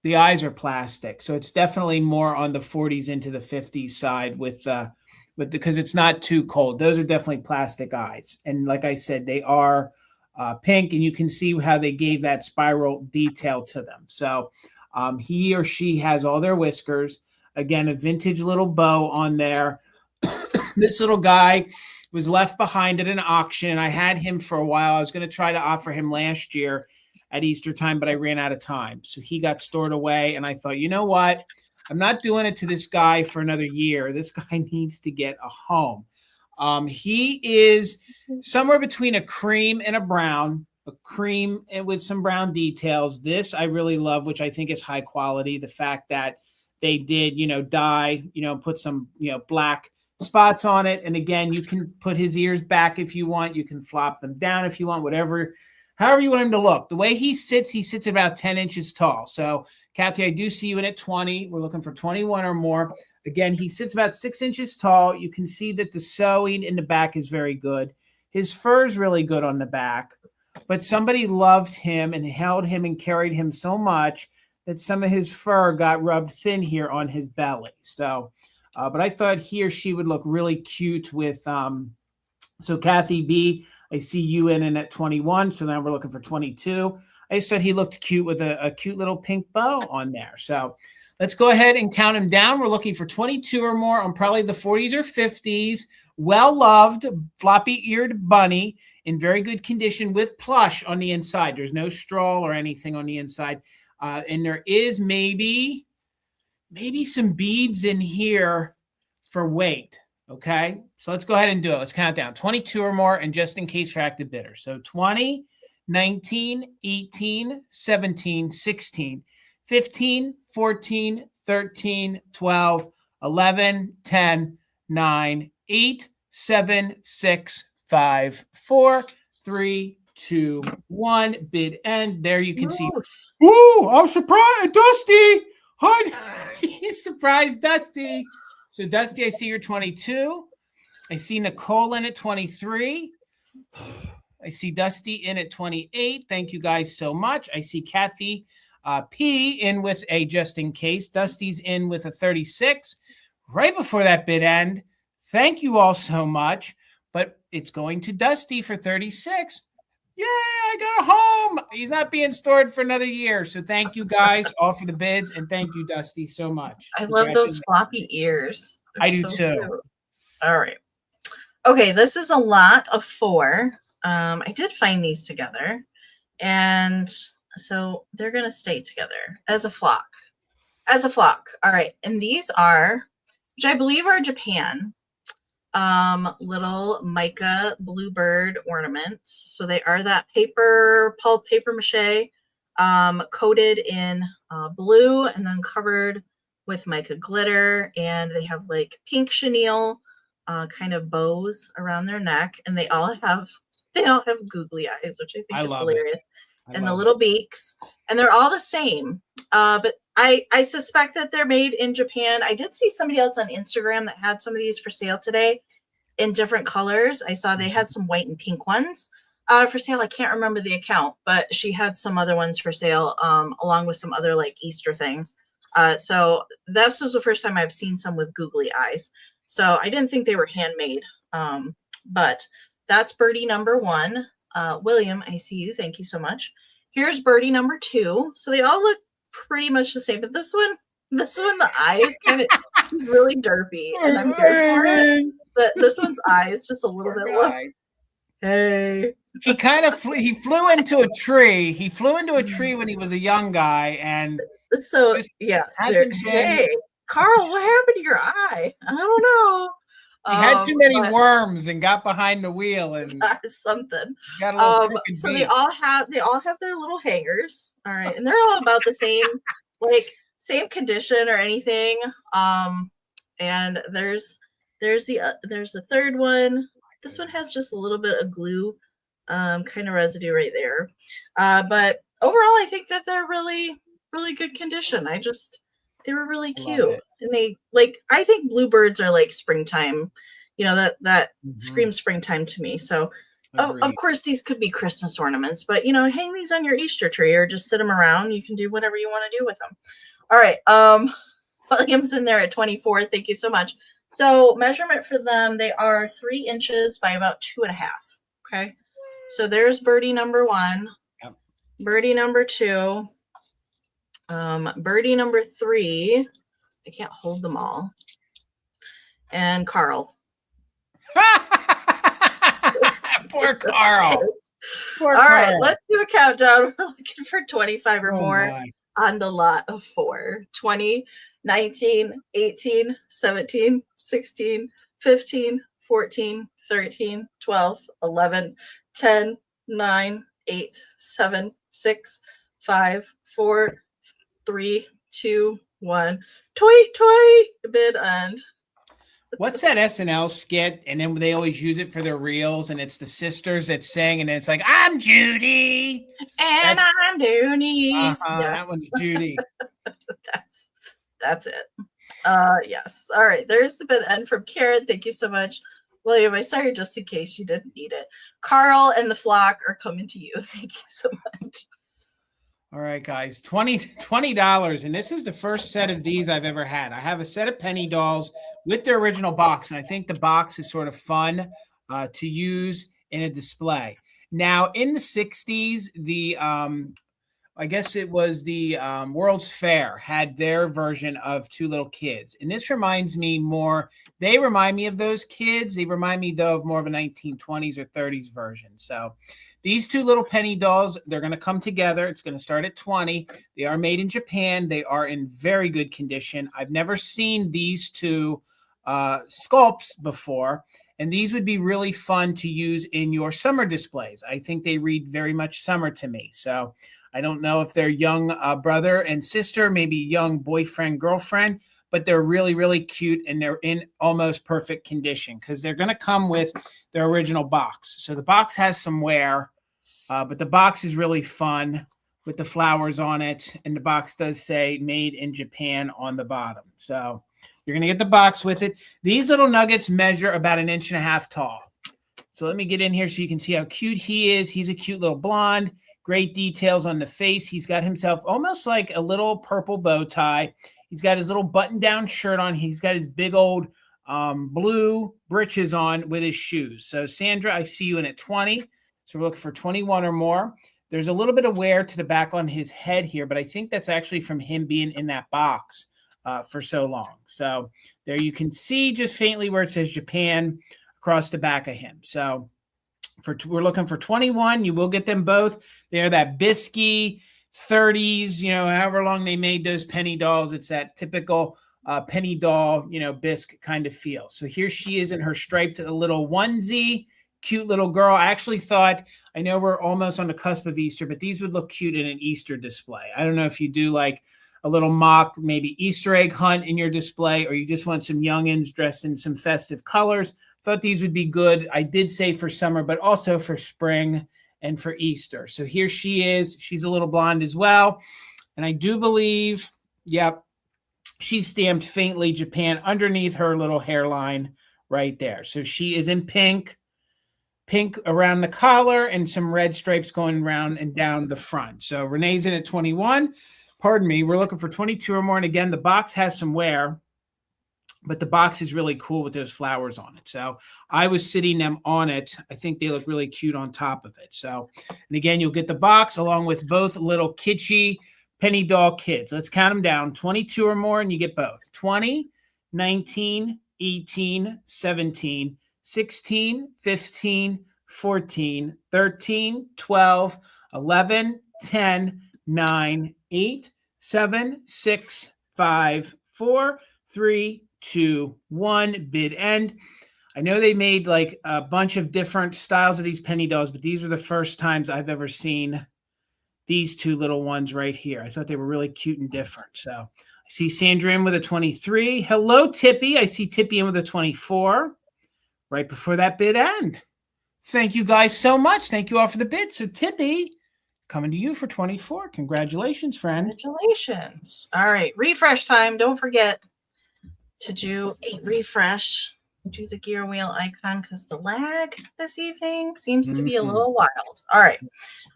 The eyes are plastic. So it's definitely more on the 40s into the 50s side because it's not too cold. Those are definitely plastic eyes. And like I said, they are pink, and you can see how they gave that spiral detail to them. So he or she has all their whiskers. Again, a vintage little bow on there. This little guy was left behind at an auction. I had him for a while. I was going to try to offer him last year at Easter time, but I ran out of time. So he got stored away, and I thought, you know what? I'm not doing it to this guy for another year. This guy needs to get a home. He is somewhere between a cream and a brown, a cream and with some brown details. This I really love, which I think is high quality. The fact that they did, dye, put some, black spots on it. And again, you can put his ears back if you want. You can flop them down if you want, however you want him to look. The way he sits about 10 inches tall. So Kathy, I do see you in at 20. We're looking for 21 or more. Again, he sits about 6 inches tall. You can see that the sewing in the back is very good. His fur is really good on the back, but somebody loved him and held him and carried him so much that some of his fur got rubbed thin here on his belly. So, but I thought he or she would look really cute with, so Kathy B, I see you in at 21. So now we're looking for 22. I just thought he looked cute with a cute little pink bow on there. So let's go ahead and count him down. We're looking for 22 or more on probably the 40s or 50s. Well-loved, floppy-eared bunny in very good condition with plush on the inside. There's no straw or anything on the inside. And there is maybe some beads in here for weight. Okay, so let's go ahead and do it. Let's count down 22 or more, and just in case for active bidders. So 20, 19, 18, 17, 16, 15, 14, 13, 12, 11, 10, 9, 8, 7, 6, 5, 4, 3, 2, 1. Bid end. There you can see. Ooh, I'm surprised, Dusty. Hi. He's surprised, Dusty. So, Dusty, I see you're 22. I see Nicole in at 23. I see Dusty in at 28. Thank you guys so much. I see Kathy P in with a just in case. Dusty's in with a 36. Right before that bid end. Thank you all so much. But it's going to Dusty for 36. Yay, I got a home. He's not being stored for another year. So thank you guys all for the bids. And thank you, Dusty, so much. I love those floppy ears. They're I do so too. Cute. All right. Okay, this is a lot of 4. I did find these together. And so they're going to stay together as a flock. As a flock. All right. And these are, which I believe are Japan. Little mica bluebird ornaments. So they are that pulp paper mache, coated in blue and then covered with mica glitter. And they have like pink chenille kind of bows around their neck, and they all have googly eyes, which I think is hilarious. And the little beaks, and they're all the same. But I suspect that they're made in Japan. I did see somebody else on Instagram that had some of these for sale today in different colors. I saw they had some white and pink ones for sale. I can't remember the account, but she had some other ones for sale along with some other like Easter things. So this was the first time I've seen some with googly eyes. So I didn't think they were handmade. But that's birdie number 1. William, I see you. Thank you so much. Here's birdie number 2. So they all look pretty much the same, but this one, the eyes kind of really derpy, and I'm here for it. But this one's eyes just a little bit. Look, hey. He kind of he flew into a tree. He flew into a tree when he was a young guy, and so yeah. Hey, Carl, what happened to your eye? I don't know. He had too many worms and got behind the wheel and something. Got a little so beat. they all have their little hangers. All right, and they're all about the same, like same condition or anything. And there's a third one. This one has just a little bit of glue, kind of residue right there. But overall, I think that they're really, really good condition. They were really cute, and they I think bluebirds are like springtime, that screams springtime to me. So of course these could be Christmas ornaments, but hang these on your Easter tree or just sit them around. You can do whatever you want to do with them. All right. William's in there at 24. Thank you so much. So measurement for them, they are 3 inches by about 2.5. Okay. So there's birdie number 1, birdie number 2. Birdie number 3, I can't hold them all, and Carl. Poor Carl. All right, let's do a countdown. We're looking for 25 or more on the lot of 4. 20, 19, 18, 17, 16, 15, 14, 13, 12, 11, 10, 9, 8, 7, 6, 5, 4, 3, 2, 1. Tweet. Bid end. What's that SNL skit? And then they always use it for their reels, and it's the sisters that sing, and it's like, I'm Judy. And I'm Dooney. That one's Judy. That's it. Yes. All right. There's the bid end from Karen. Thank you so much. William, I saw you just in case you didn't need it. Carl and the flock are coming to you. Thank you so much. All right, guys, $20, and this is the first set of these I've ever had. I have a set of penny dolls with their original box, and I think the box is sort of fun to use in a display. Now, in the 60s, the I guess it was the World's Fair had their version of Two Little Kids. And this reminds me more, they remind me of those kids. They remind me, though, of more of a 1920s or 30s version. So these two little penny dolls, they're going to come together. It's going to start at 20. They are made in Japan. They are in very good condition. I've never seen these two sculpts before. And these would be really fun to use in your summer displays. I think they read very much summer to me. So I don't know if they're young brother and sister, maybe young boyfriend, girlfriend, but they're really, really cute and they're in almost perfect condition because they're going to come with their original box. So the box has some wear, but the box is really fun with the flowers on it. And the box does say made in Japan on the bottom. So you're going to get the box with it. These little nuggets measure about 1.5 inches tall. So let me get in here so you can see how cute he is. He's a cute little blonde. Great details on the face. He's got himself almost like a little purple bow tie. He's got his little button-down shirt on. He's got his big old blue breeches on with his shoes. So, Sandra, I see you in at 20. So we're looking for 21 or more. There's a little bit of wear to the back on his head here, but I think that's actually from him being in that box for so long. So there you can see just faintly where it says Japan across the back of him. So we're looking for 21. You will get them both. They're that bisky 30s, however long they made those penny dolls. It's that typical penny doll, bisque kind of feel. So here she is in her striped little onesie. Cute little girl. I actually thought, I know we're almost on the cusp of Easter, but these would look cute in an Easter display. I don't know if you do like a little mock, maybe Easter egg hunt in your display, or you just want some youngins dressed in some festive colors. Thought these would be good. I did say for summer, but also for spring and for Easter. So here she is. She's a little blonde as well. And I do believe, yep, she's stamped faintly Japan underneath her little hairline right there. So she is in pink around the collar and some red stripes going around and down the front. So Renee's in at 21. Pardon me. We're looking for 22 or more. And again, the box has some wear, but the box is really cool with those flowers on it. So I was sitting them on it. I think they look really cute on top of it. So, and again, you'll get the box along with both little kitschy penny doll kids. Let's count them down. 22 or more, and you get both. 20, 19, 18, 17, 16, 15, 14, 13, 12, 11, 10, 9, 8, 7, 6, 5, 4, 3, 2, 1, bid end. I know they made like a bunch of different styles of these penny dolls, but these were the first times I've ever seen these two little ones right here. I thought they were really cute and different. So I see Sandra in with a 23. Hello, Tippy. I see Tippy in with a 24 right before that bid end. Thank you guys so much. Thank you all for the bid. So Tippy, coming to you for 24. Congratulations, friend. Congratulations. All right. Refresh time. Don't forget to do a refresh. Do the gear wheel icon because the lag this evening seems to be a little wild. All right.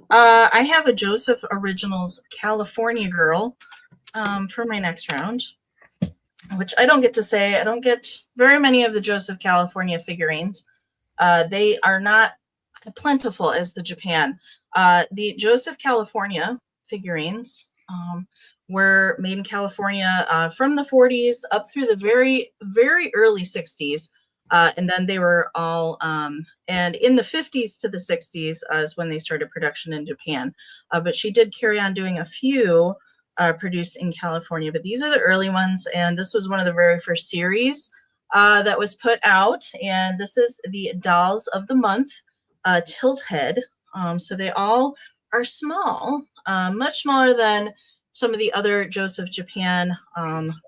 I have a Joseph Originals California Girl for my next round, which I don't get to say. I don't get very many of the Joseph California figurines. They are not plentiful as the Japan. The Joseph California figurines were made in California from the 40s up through the very, very early 60s. And then they were all, and in the 50s to the 60s is when they started production in Japan. But she did carry on doing a few produced in California. But these are the early ones. And this was one of the very first series that was put out. And this is the Dolls of the Month tilt head. So they all are small, much smaller than some of the other Joseph Japan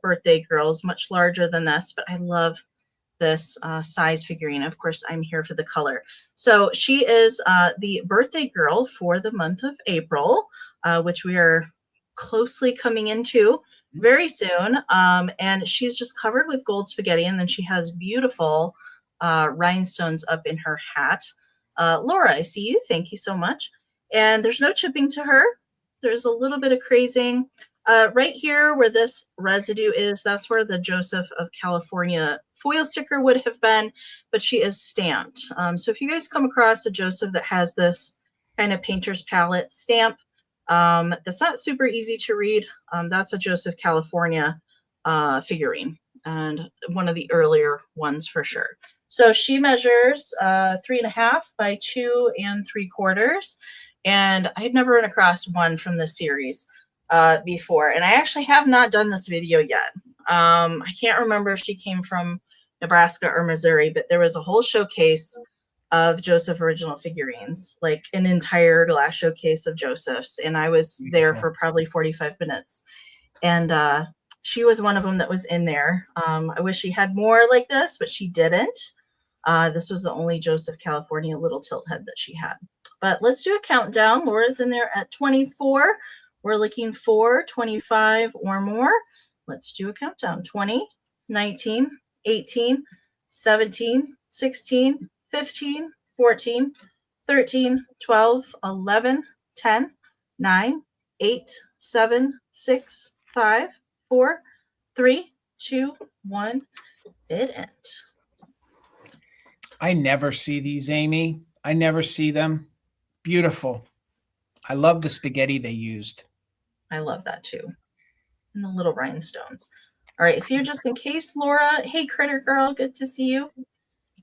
birthday girls, much larger than this, but I love this size figurine. Of course, I'm here for the color. So she is the birthday girl for the month of April, which we are closely coming into. very soon. And she's just covered with gold spaghetti, and then she has beautiful rhinestones up in her hat. Laura, I see you. Thank you so much. And there's no chipping to her. There's a little bit of crazing. Right here where this residue is, that's where the Joseph of California foil sticker would have been, but she is stamped. So if you guys come across a Joseph that has this kind of painter's palette stamp, that's not super easy to read. That's a Joseph California figurine, and one of the earlier ones for sure. So she measures 3.5 by 2 3/4. And I had never run across one from this series before. And I actually have not done this video yet. I can't remember if she came from Nebraska or Missouri, but there was a whole showcase of Joseph original figurines, like an entire glass showcase of Joseph's. And I was there for probably 45 minutes. And she was one of them that was in there. I wish she had more like this, but she didn't. This was the only Joseph California little tilt head that she had. But let's do a countdown. Laura's in there at 24. We're looking for 25 or more. Let's do a countdown. 20, 19, 18, 17, 16, 15, 14, 13, 12, 11, 10, 9, 8, 7, 6, 5, 4, 3, 2, 1. Bid end. I never see these, Amy. I never see them. Beautiful. I love the spaghetti they used. I love that too. And the little rhinestones. All right, so you're just in case, Laura. Hey, Critter Girl, good to see you.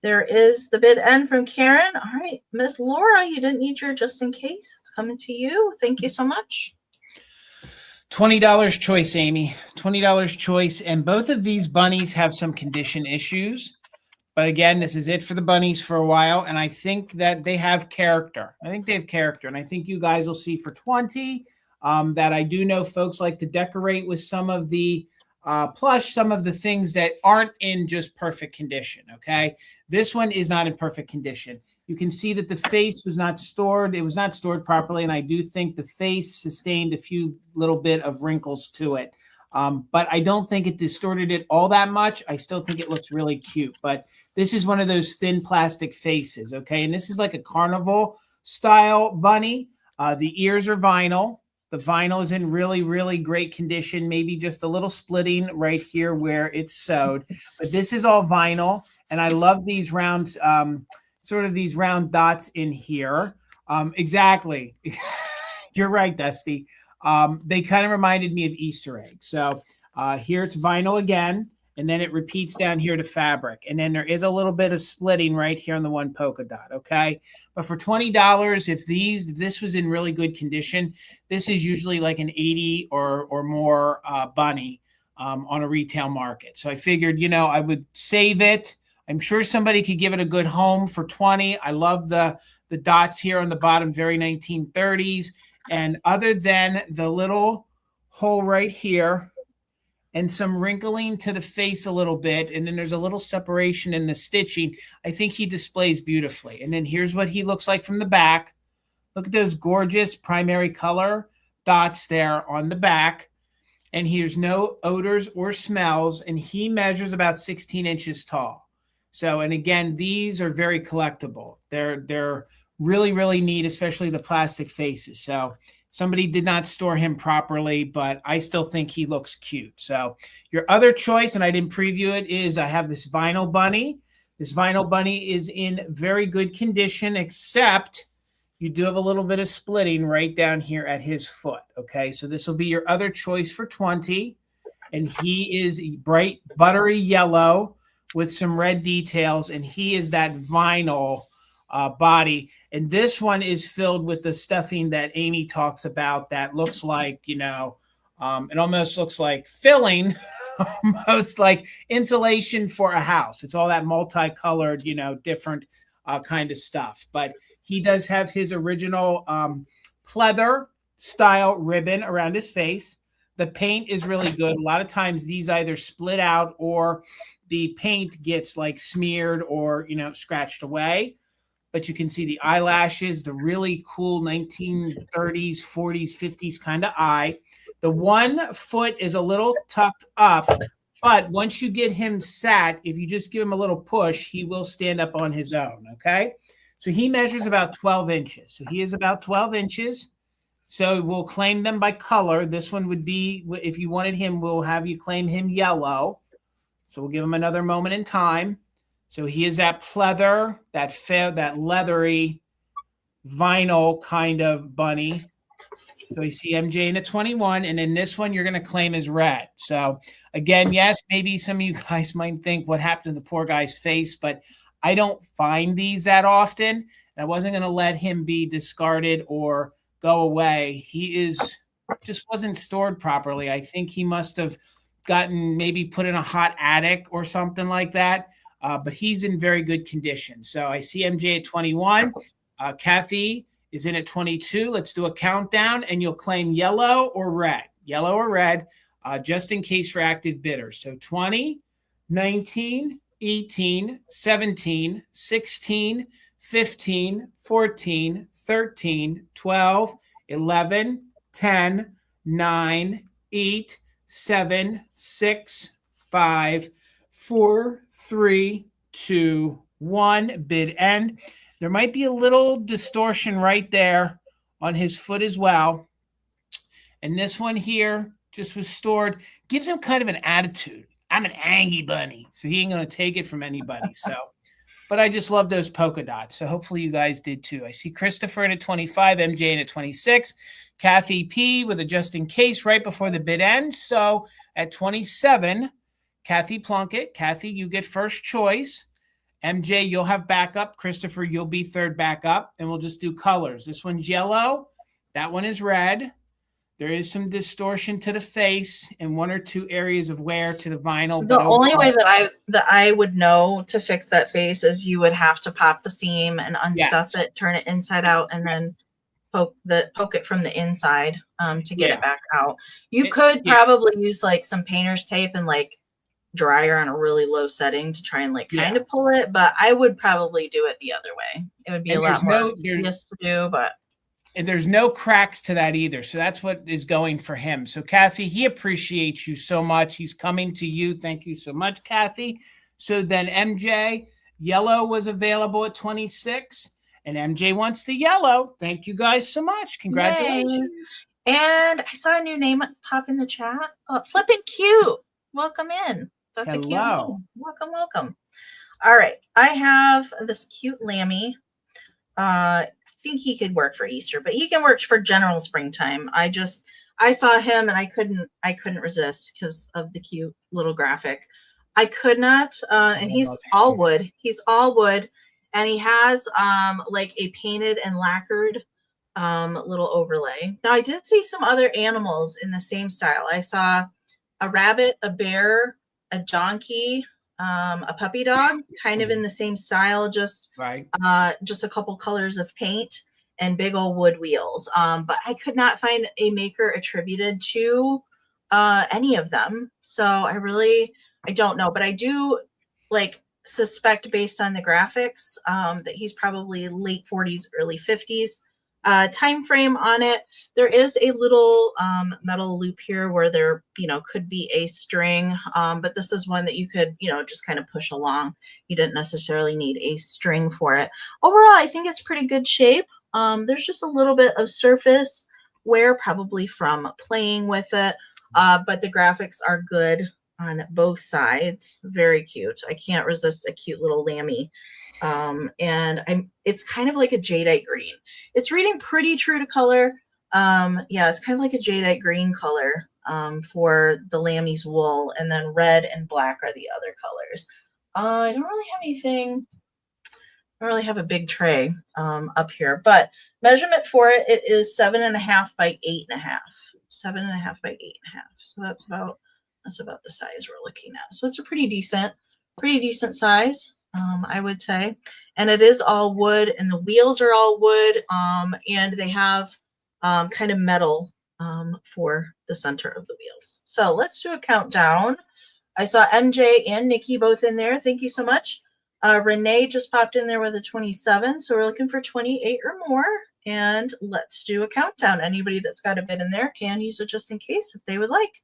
There is the bid end from Karen. All right, Miss Laura, you didn't need your just in case. It's coming to you. Thank you so much. $20 choice, Amy. $20 choice. And both of these bunnies have some condition issues. But again, this is it for the bunnies for a while. And I think that they have character. And I think you guys will see for 20 that I do know folks like to decorate with some of the plush, some of the things that aren't in just perfect condition. Okay. This one is not in perfect condition. You can see that the face was not stored. It was not stored properly. And I do think the face sustained a few little bit of wrinkles to it. But I don't think it distorted it all that much. I still think it looks really cute. But this is one of those thin plastic faces, okay? And this is like a carnival style bunny. The ears are vinyl. The vinyl is in really, really great condition. Maybe just a little splitting right here where it's sewed. But this is all vinyl. And I love these round, sort of these round dots in here. Exactly. You're right, Dusty. They kind of reminded me of Easter eggs. So here it's vinyl again, and then it repeats down here to fabric. And then there is a little bit of splitting right here on the one polka dot, okay? But for $20, if this was in really good condition, this is usually like an 80 or more bunny on a retail market. So I figured, I would save it. I'm sure somebody could give it a good home for 20. I love the dots here on the bottom, very 1930s. And other than the little hole right here and some wrinkling to the face a little bit, and then there's a little separation in the stitching, I think he displays beautifully. And then here's what he looks like from the back. Look at those gorgeous primary color dots there on the back. And here's no odors or smells. And he measures about 16 inches tall. So, and again, these are very collectible. They're really, really neat, especially the plastic faces. So somebody did not store him properly, but I still think he looks cute. So your other choice, and I didn't preview it, is I have this vinyl bunny. This vinyl bunny is in very good condition, except you do have a little bit of splitting right down here at his foot. Okay, so this will be your other choice for 20. And he is bright buttery yellow with some red details, and he is that vinyl body. And this one is filled with the stuffing that Amy talks about that looks like, it almost looks like filling, almost like insulation for a house. It's all that multicolored, different kind of stuff. But he does have his original pleather style ribbon around his face. The paint is really good. A lot of times these either split out or the paint gets like smeared or, scratched away. But you can see the eyelashes, the really cool 1930s, 40s, 50s kind of eye. The 1 foot is a little tucked up, but once you get him sat, if you just give him a little push, he will stand up on his own, okay? So he measures about 12 inches. So he is about 12 inches. So we'll claim them by color. This one would be, if you wanted him, we'll have you claim him yellow. So we'll give him another moment in time. So he is that pleather, that leathery vinyl kind of bunny. So you see MJ in a 21, and in this one, you're going to claim as red. So again, yes, maybe some of you guys might think what happened to the poor guy's face, but I don't find these that often. And I wasn't going to let him be discarded or go away. He just wasn't stored properly. I think he must have gotten maybe put in a hot attic or something like that. But he's in very good condition. So I see MJ at 21. Kathy is in at 22. Let's do a countdown, and you'll claim yellow or red. Yellow or red, just in case for active bidders. So 20, 19, 18, 17, 16, 15, 14, 13, 12, 11, 10, 9, 8, 7, 6, 5, 4, 3, 2, 1. Bid end. There might be a little distortion right there on his foot as well. And this one here just was stored. Gives him kind of an attitude. I'm an angry bunny. So he ain't going to take it from anybody. So, but I just love those polka dots. So hopefully you guys did too. I see Christopher in at 25, MJ in at 26, Kathy P with a just in case right before the bid ends. So at 27, Kathy Plunkett. Kathy, you get first choice. MJ, you'll have backup. Christopher, you'll be third backup. And we'll just do colors. This one's yellow. That one is red. There is some distortion to the face and 1 or 2 areas of wear to the vinyl. The only way that I would know to fix that face is you would have to pop the seam and unstuff it, turn it inside out, and then poke it from the inside to get it back out. You could probably use like some painter's tape and like dryer on a really low setting to try and like kind of pull it, but I would probably do it the other way. It would be a lot more easiest to do, but and there's no cracks to that either. So that's what is going for him. So Kathy, he appreciates you so much. He's coming to you. Thank you so much, Kathy. So then MJ, yellow was available at 26, and MJ wants the yellow. Thank you guys so much. Congratulations. Yay. And I saw a new name pop in the chat. Flippin' Cute. Welcome in. That's a cute name. Welcome, welcome. All right. I have this cute lammy. I think he could work for Easter, but he can work for general springtime. I saw him and I couldn't resist because of the cute little graphic. I could not. And he's all wood. He's all wood. And he has like a painted and lacquered little overlay. Now I did see some other animals in the same style. I saw a rabbit, a bear, a donkey, a puppy dog, kind of in the same style, just a couple colors of paint and big old wood wheels. But I could not find a maker attributed to any of them. So I don't know, but I do like suspect based on the graphics that he's probably late 40s, early 50s. Time frame on it. There is a little metal loop here where there, could be a string, but this is one that you could, just kind of push along. You didn't necessarily need a string for it. Overall, I think it's pretty good shape. There's just a little bit of surface wear, probably from playing with it, but the graphics are good on both sides. Very cute. I can't resist a cute little lammy. And it's kind of like a jadeite green. It's reading pretty true to color. Yeah, it's kind of like a jadeite green color for the lammy's wool, and then red and black are the other colors. I don't really have anything. I don't really have a big tray up here, but measurement for it, it is 7.5 by 8.5. 7.5 by 8.5. So that's about the size we're looking at. So it's a pretty decent size. I would say, and it is all wood, and the wheels are all wood, and they have kind of metal for the center of the wheels. So let's do a countdown. I saw MJ and Nikki both in there. Thank you so much. Renee just popped in there with a 27, so we're looking for 28 or more. and let's do a countdown. Anybody that's got a bid in there can use it just in case if they would like.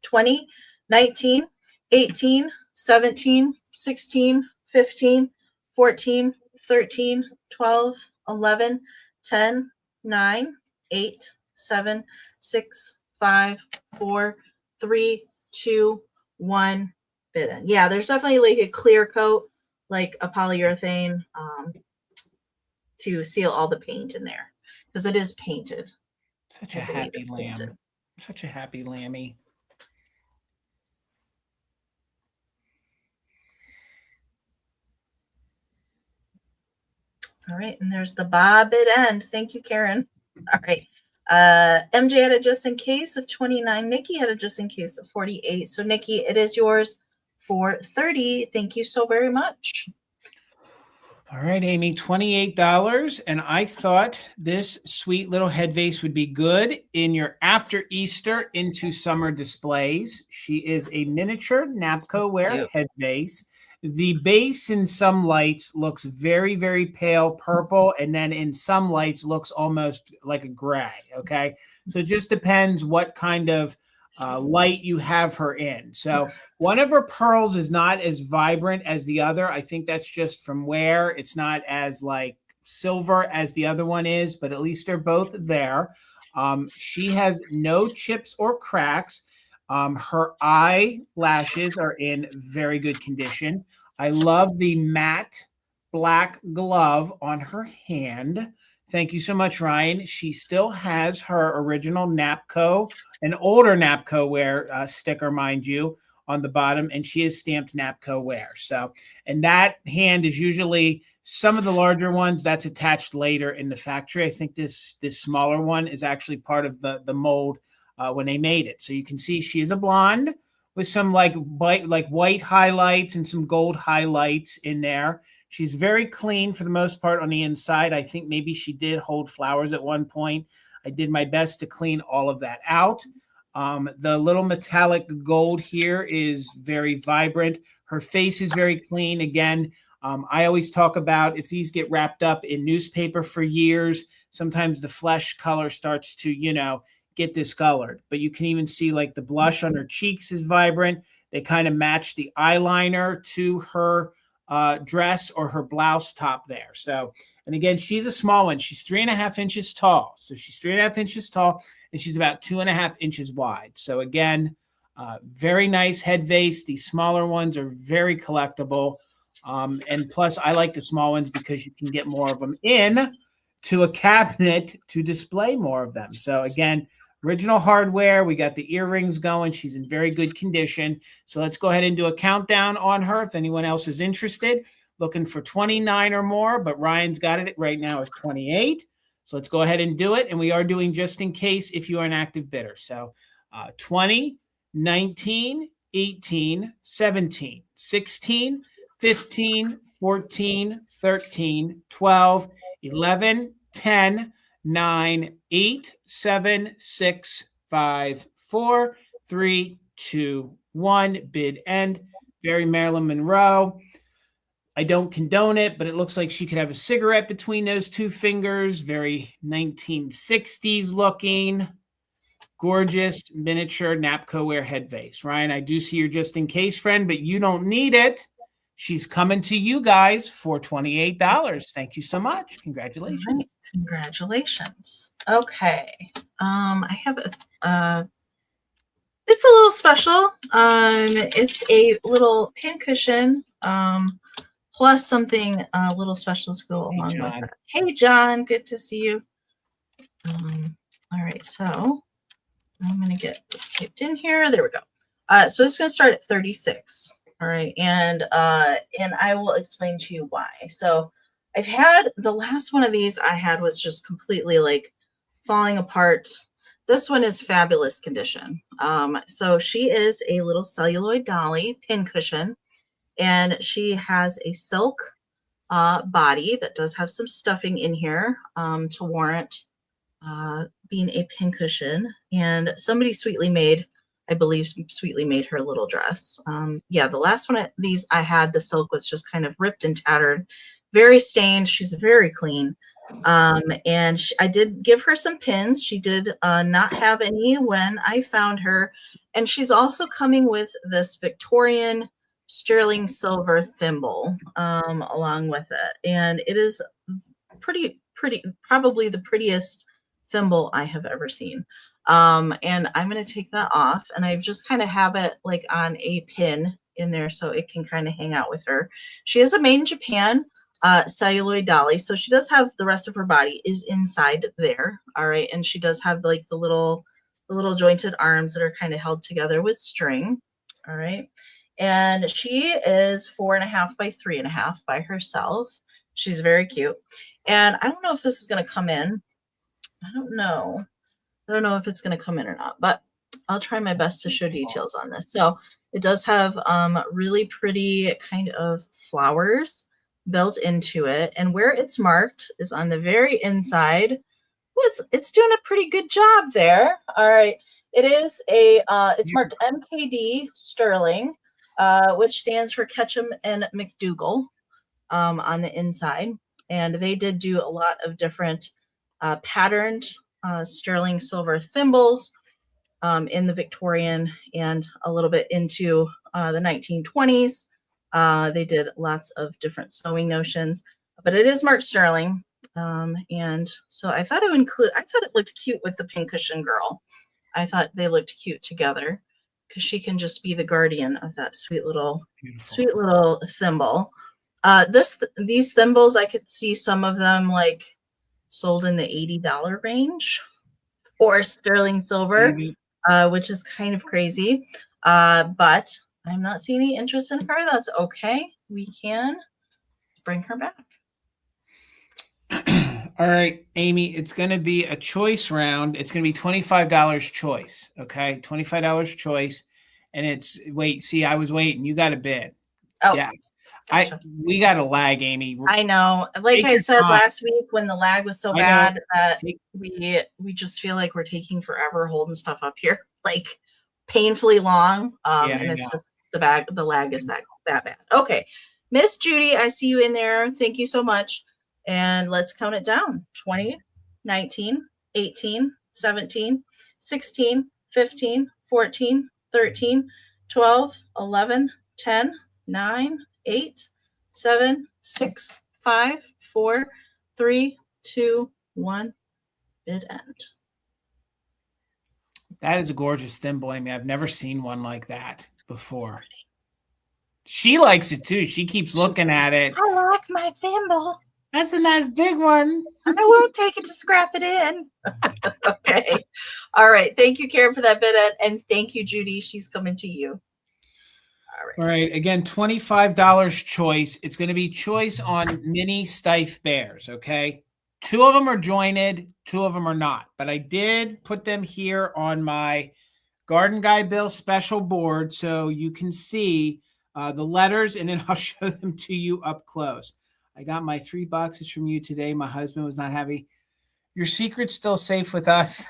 20, 19, 18, 17, 16, 15, 14, 13, 12, 11, 10, 9, 8, 7, 6, 5, 4, 3, 2, 1. Bid in. Yeah, there's definitely like a clear coat, like a polyurethane, to seal all the paint in there because it is painted. Such a happy lamb. Such a happy lammy. All right, and there's the bob bid end. Thank you, Karen. All right. MJ had a just in case of 29. Nikki had a just in case of 48. So Nikki, it is yours for 30. Thank you so very much. All right, Amy, $28. And I thought this sweet little head vase would be good in your after Easter into summer displays. She is a miniature Napco-ware head vase. The base in some lights looks very, very pale purple, and then in some lights looks almost like a gray, okay? So it just depends what kind of light you have her in. So one of her pearls is not as vibrant as the other. I think that's just from wear. It's not as like silver as the other one is, but at least they're both there. She has no chips or cracks. Her eyelashes are in very good condition. I love the matte black glove on her hand. Thank you so much, Ryan. She still has her original Napco, an older Napco-ware sticker, mind you, on the bottom, and she is stamped Napco-ware. So, and that hand is usually some of the larger ones that's attached later in the factory. I think this smaller one is actually part of the mold when they made it. So you can see she is a blonde with some like white highlights and some gold highlights in there. She's very clean for the most part on the inside. I think maybe she did hold flowers at one point. I did my best to clean all of that out. The little metallic gold here is very vibrant. Her face is very clean. Again, I always talk about if these get wrapped up in newspaper for years, sometimes the flesh color starts to, get discolored. But you can even see like the blush on her cheeks is vibrant. They kind of match the eyeliner to her dress or her blouse top there. So, and again, she's a small one. She's 3.5 inches tall. So she's 3.5 inches tall and she's about 2.5 inches wide. So again, very nice head vase. These smaller ones are very collectible. And plus I like the small ones because you can get more of them in to a cabinet to display more of them. So again, original hardware. We got the earrings going. She's in very good condition. So let's go ahead and do a countdown on her. If anyone else is interested, looking for 29 or more, but Ryan's got it right now at 28. So let's go ahead and do it. And we are doing just in case if you are an active bidder. So 20, 19, 18, 17, 16, 15, 14, 13, 12, 11, 10, 9, 8, 7, 6, 5, 4, 3, 2, 1. Bid end. Very Marilyn Monroe. I don't condone it, but it looks like she could have a cigarette between those two fingers. Very 1960s looking. Gorgeous miniature Napco-ware head vase. Ryan, I do see your just in case friend, but you don't need it. She's coming to you guys for $28. Thank you so much. Congratulations. Right. Congratulations. Okay. I have it's a little special. It's a little pin cushion, plus something a little special to go along with it. Hey, John, good to see you. All right, so I'm going to get this taped in here. There we go. So it's going to start at 36. All right, and I will explain to you why. So I've had the last one of these I had was just completely like falling apart. This one is fabulous condition. So she is a little celluloid dolly pin cushion, and she has a silk body that does have some stuffing in here to warrant being a pin cushion. And somebody sweetly made, I believe, sweetly made her little dress. Yeah, the last one of these I had, the silk was just kind of ripped and tattered, very stained. She's very clean. And I did give her some pins. She did not have any when I found her. And she's also coming with this Victorian sterling silver thimble along with it. And it is pretty, probably the prettiest thimble I have ever seen. And I'm going to take that off, and I've just kind of have it like on a pin in there so it can kind of hang out with her. She is a made in Japan celluloid dolly, so she does have the rest of her body is inside there. All right, and she does have like the little jointed arms that are kind of held together with string. All right, and she is 4.5 by 3.5 by herself. She's very cute, and I don't know if this is going to come in. I don't know if it's going to come in or not, but I'll try my best to show details on this. So it does have really pretty kind of flowers built into it, and where it's marked is on the very inside. It's doing a pretty good job there. All right, it is a it's marked MKD Sterling, which stands for Ketchum and McDougall on the inside, and they did do a lot of different patterned sterling silver thimbles in the Victorian and a little bit into the 1920s. They did lots of different sewing notions, but it is marked sterling. And so I thought it looked cute with the pincushion girl. I thought they looked cute together because she can just be the guardian of that sweet little thimble. These thimbles, I could see some of them like sold in the $80 range or sterling silver, which is kind of crazy. But I'm not seeing any interest in her. That's okay. We can bring her back. All right, Amy, it's going to be a choice round. It's going to be $25 choice. Okay. $25 choice. And it's I was waiting. You got a bid. Oh, yeah. Gotcha. We got a lag, Amy. I know. Like I said last week, when the lag was so bad that we just feel like we're taking forever holding stuff up here, like painfully long. And it's just the lag is that bad. Okay. Miss Judy, I see you in there. Thank you so much. And let's count it down. 20, 19, 18, 17, 16, 15, 14, 13, 12, 11, 10, 9, 8, 7, 6, 5, 4, 3, 2, 1. Bid end. That is a gorgeous thimble, Amy. I've never seen one like that before. She likes it too. She keeps looking at it. I like my thimble. That's a nice big one. I won't take it to scrap it in. Okay. All right. Thank you, Karen, for that bid end. And thank you, Judy. She's coming to you. All right. Again, $25 choice. It's going to be choice on mini Stiff bears. Okay. 2 of them are jointed. 2 of them are not. But I did put them here on my Garden Guy Bill special board so you can see the letters, and then I'll show them to you up close. I got my 3 boxes from you today. My husband was not happy. Your secret's still safe with us.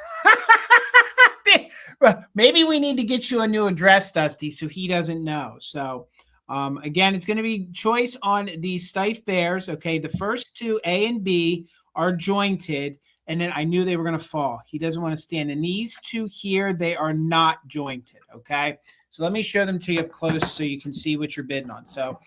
Maybe we need to get you a new address, Dusty, so he doesn't know. So, again, it's going to be choice on these Stiff bears. Okay, the first 2, A and B, are jointed, and then I knew they were going to fall. He doesn't want to stand. And these 2 here, they are not jointed. Okay, so let me show them to you up close so you can see what you're bidding on. So,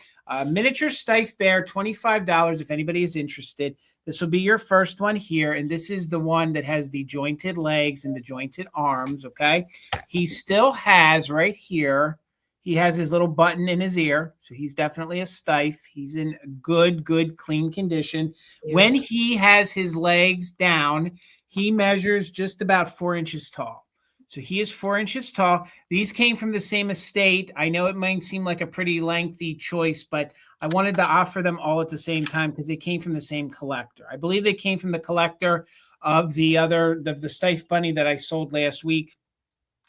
miniature Stiff bear, $25 if anybody is interested. This will be your first one here, and this is the one that has the jointed legs and the jointed arms, okay? He still has right here, he has his little button in his ear, so he's definitely a Stiff. He's in good, clean condition. Yeah. When he has his legs down, he measures just about 4 inches tall. So he is 4 inches tall. These came from the same estate. I know it might seem like a pretty lengthy choice, but I wanted to offer them all at the same time because they came from the same collector. I believe they came from the collector of the Stiff bunny that I sold last week.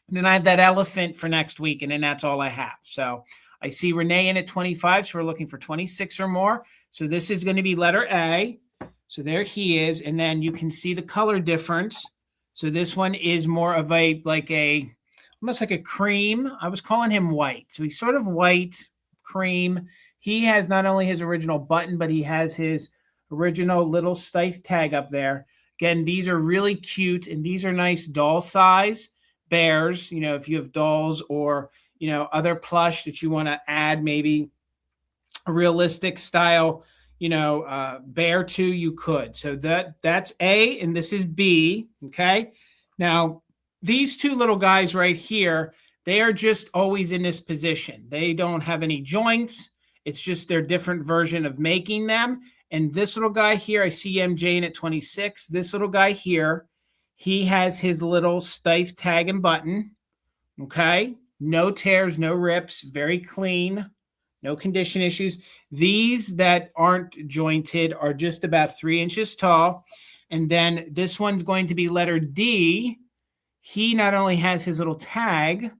And then I have that elephant for next week, and then that's all I have. So I see Renee in at 25, so we're looking for 26 or more. So this is going to be letter A. So there he is, and then you can see the color difference. So this one is more of almost like a cream. I was calling him white. So he's sort of white, cream. He has not only his original button, but he has his original little Steiff tag up there. Again, these are really cute, and these are nice doll size bears. You know, if you have dolls or, you know, other plush that you want to add maybe a realistic style, you know, bear to, you could. So that's A, and this is B. Okay. Now, these two little guys right here, they are just always in this position. They don't have any joints. It's just their different version of making them. And this little guy here, I see MJ in at 26. This little guy here, he has his little Steiff tag and button. Okay. No tears, no rips, very clean. No condition issues. These that aren't jointed are just about 3 inches tall. And then this one's going to be letter D. He not only has his little tag,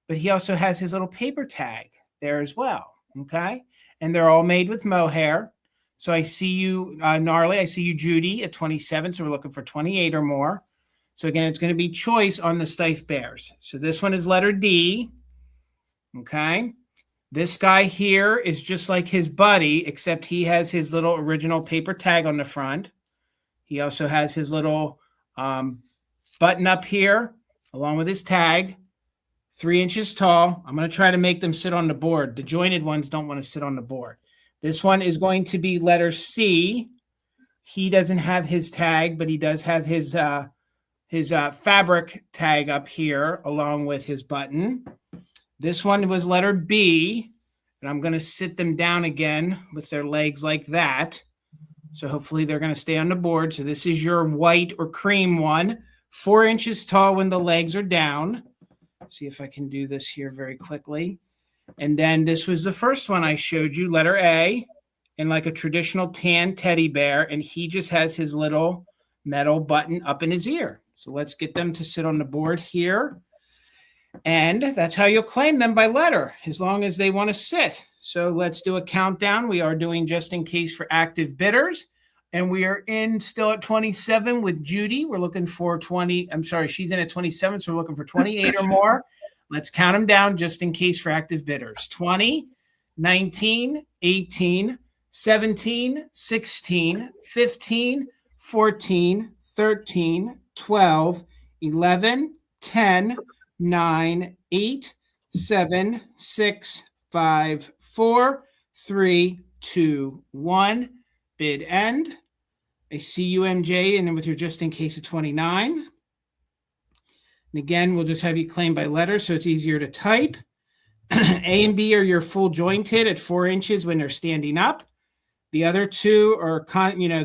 but he also has his little paper tag there as well. Okay. And they're all made with mohair. So I see you, Gnarly. I see you, Judy, at 27. So we're looking for 28 or more. So again, it's going to be choice on the Steiff bears. So this one is letter D. Okay. This guy here is just like his buddy, except he has his little original paper tag on the front. He also has his little button up here, along with his tag, 3 inches tall. I'm going to try to make them sit on the board. The jointed ones don't want to sit on the board. This one is going to be letter C. He doesn't have his tag, but he does have his fabric tag up here, along with his button. This one was letter B, and I'm going to sit them down again with their legs like that. So hopefully they're going to stay on the board. So this is your white or cream one, 4 inches tall when the legs are down. See if I can do this here very quickly. And then this was the first one I showed you, letter A, and like a traditional tan teddy bear, and he just has his little metal button up in his ear. So let's get them to sit on the board here. And that's how you'll claim them by letter, as long as they want to sit. So let's do a countdown. We are doing just in case for active bidders. And we are in still at 27 with Judy. We're looking for 20. I'm sorry, she's in at 27, so we're looking for 28 or more. Let's count them down just in case for active bidders. 20, 19, 18, 17, 16, 15, 14, 13, 12, 11, 10, 9, 8, 7, 6, 5, 4, 3, 2, 1. Bid end. I see you, MJ, and then with your just in case of 29. And again, we'll just have you claim by letter so it's easier to type. A and B are your full jointed at 4 inches when they're standing up. The other two are,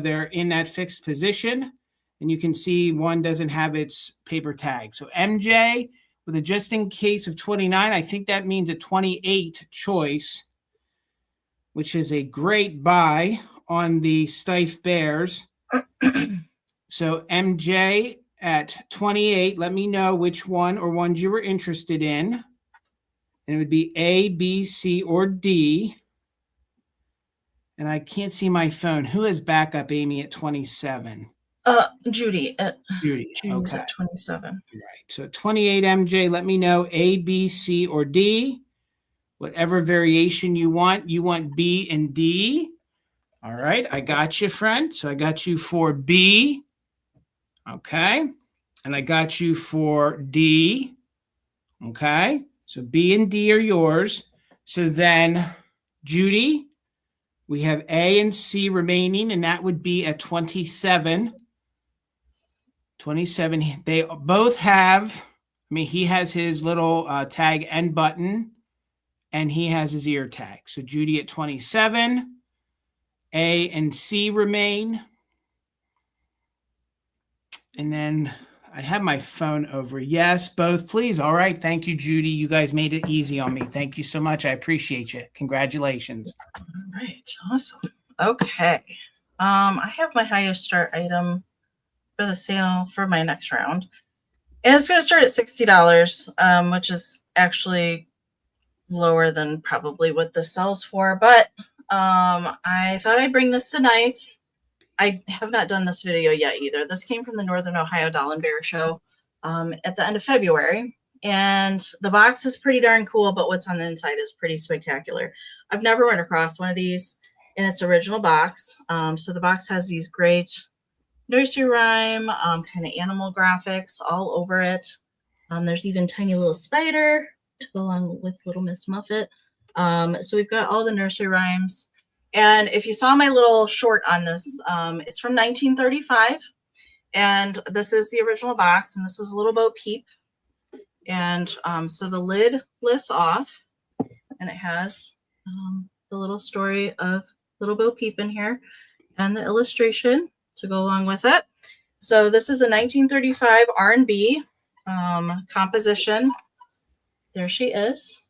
they're in that fixed position. And you can see one doesn't have its paper tag. So MJ, with a just in case of 29, I think that means a 28 choice, which is a great buy on the Steiff bears. So MJ at 28, let me know which one or ones you were interested in. And it would be A, B, C, or D. And I can't see my phone. Who has backup, Amy, at 27? Judy. Judy's okay. At 27. Right. So 28, MJ, let me know A, B, C, or D. Whatever variation you want. You want B and D. All right. I got you, friend. So I got you for B. Okay. And I got you for D. Okay. So B and D are yours. So then, Judy, we have A and C remaining, and that would be at 27. 27. They both have, he has his little tag and button, and he has his ear tag. So Judy at 27. A and C remain. And then I have my phone over. Yes, both, please. All right. Thank you, Judy. You guys made it easy on me. Thank you so much. I appreciate you. Congratulations. All right. Awesome. Okay. I have my highest start item for the sale for my next round. And it's going to start at $60, which is actually lower than probably what this sells for. But I thought I'd bring this tonight. I have not done this video yet either. This came from the Northern Ohio Doll and Bear Show at the end of February. And the box is pretty darn cool, but what's on the inside is pretty spectacular. I've never run across one of these. in its original box. So the box has these great nursery rhyme, kind of animal graphics all over it. There's even tiny little spider to go along with little Miss Muffet. So we've got all the nursery rhymes. And if you saw my little short on this, it's from 1935. And this is the original box. And this is Little Bo Peep. And so the lid lifts off. And it has the little story of Little Bo Peep in here. And the illustration to go along with it. So this is a 1935 R&B composition. There she is.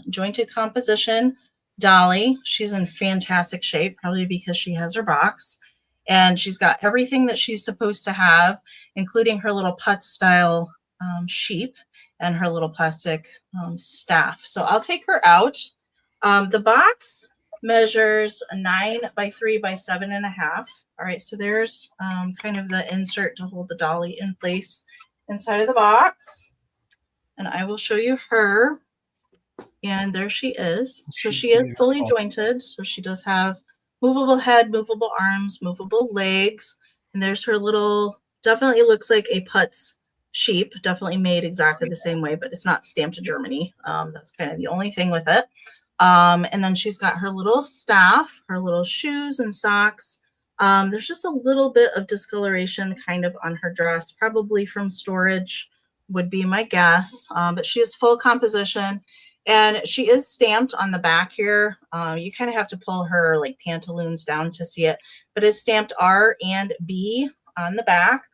Jointed composition. Dolly. She's in fantastic shape, probably because she has her box. And she's got everything that she's supposed to have, including her little Putz style sheep and her little plastic staff. So I'll take her out. The box measures 9 by 3 by 7.5. All right, so there's kind of the insert to hold the dolly in place inside of the box. And I will show you her. And there she is. So she is fully jointed. So she does have movable head, movable arms, movable legs. And there's her little, definitely looks like a Putz sheep, definitely made exactly the same way, but it's not stamped to Germany. That's kind of the only thing with it. And then she's got her little staff, her little shoes and socks. There's just a little bit of discoloration kind of on her dress, probably from storage would be my guess. But she is full composition and she is stamped on the back here. You kind of have to pull her like pantaloons down to see it, but it's stamped R and B on the back.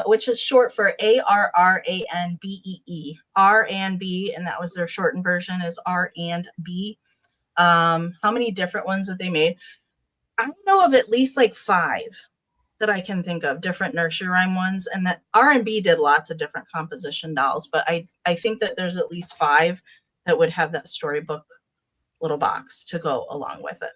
Which is short for ARRANBEE, R and B, and that was their shortened version is R and B. How many different ones that they made? I know of at least like 5 that I can think of, different nursery rhyme ones, and that R and B did lots of different composition dolls, but I think that there's at least 5 that would have that storybook little box to go along with it.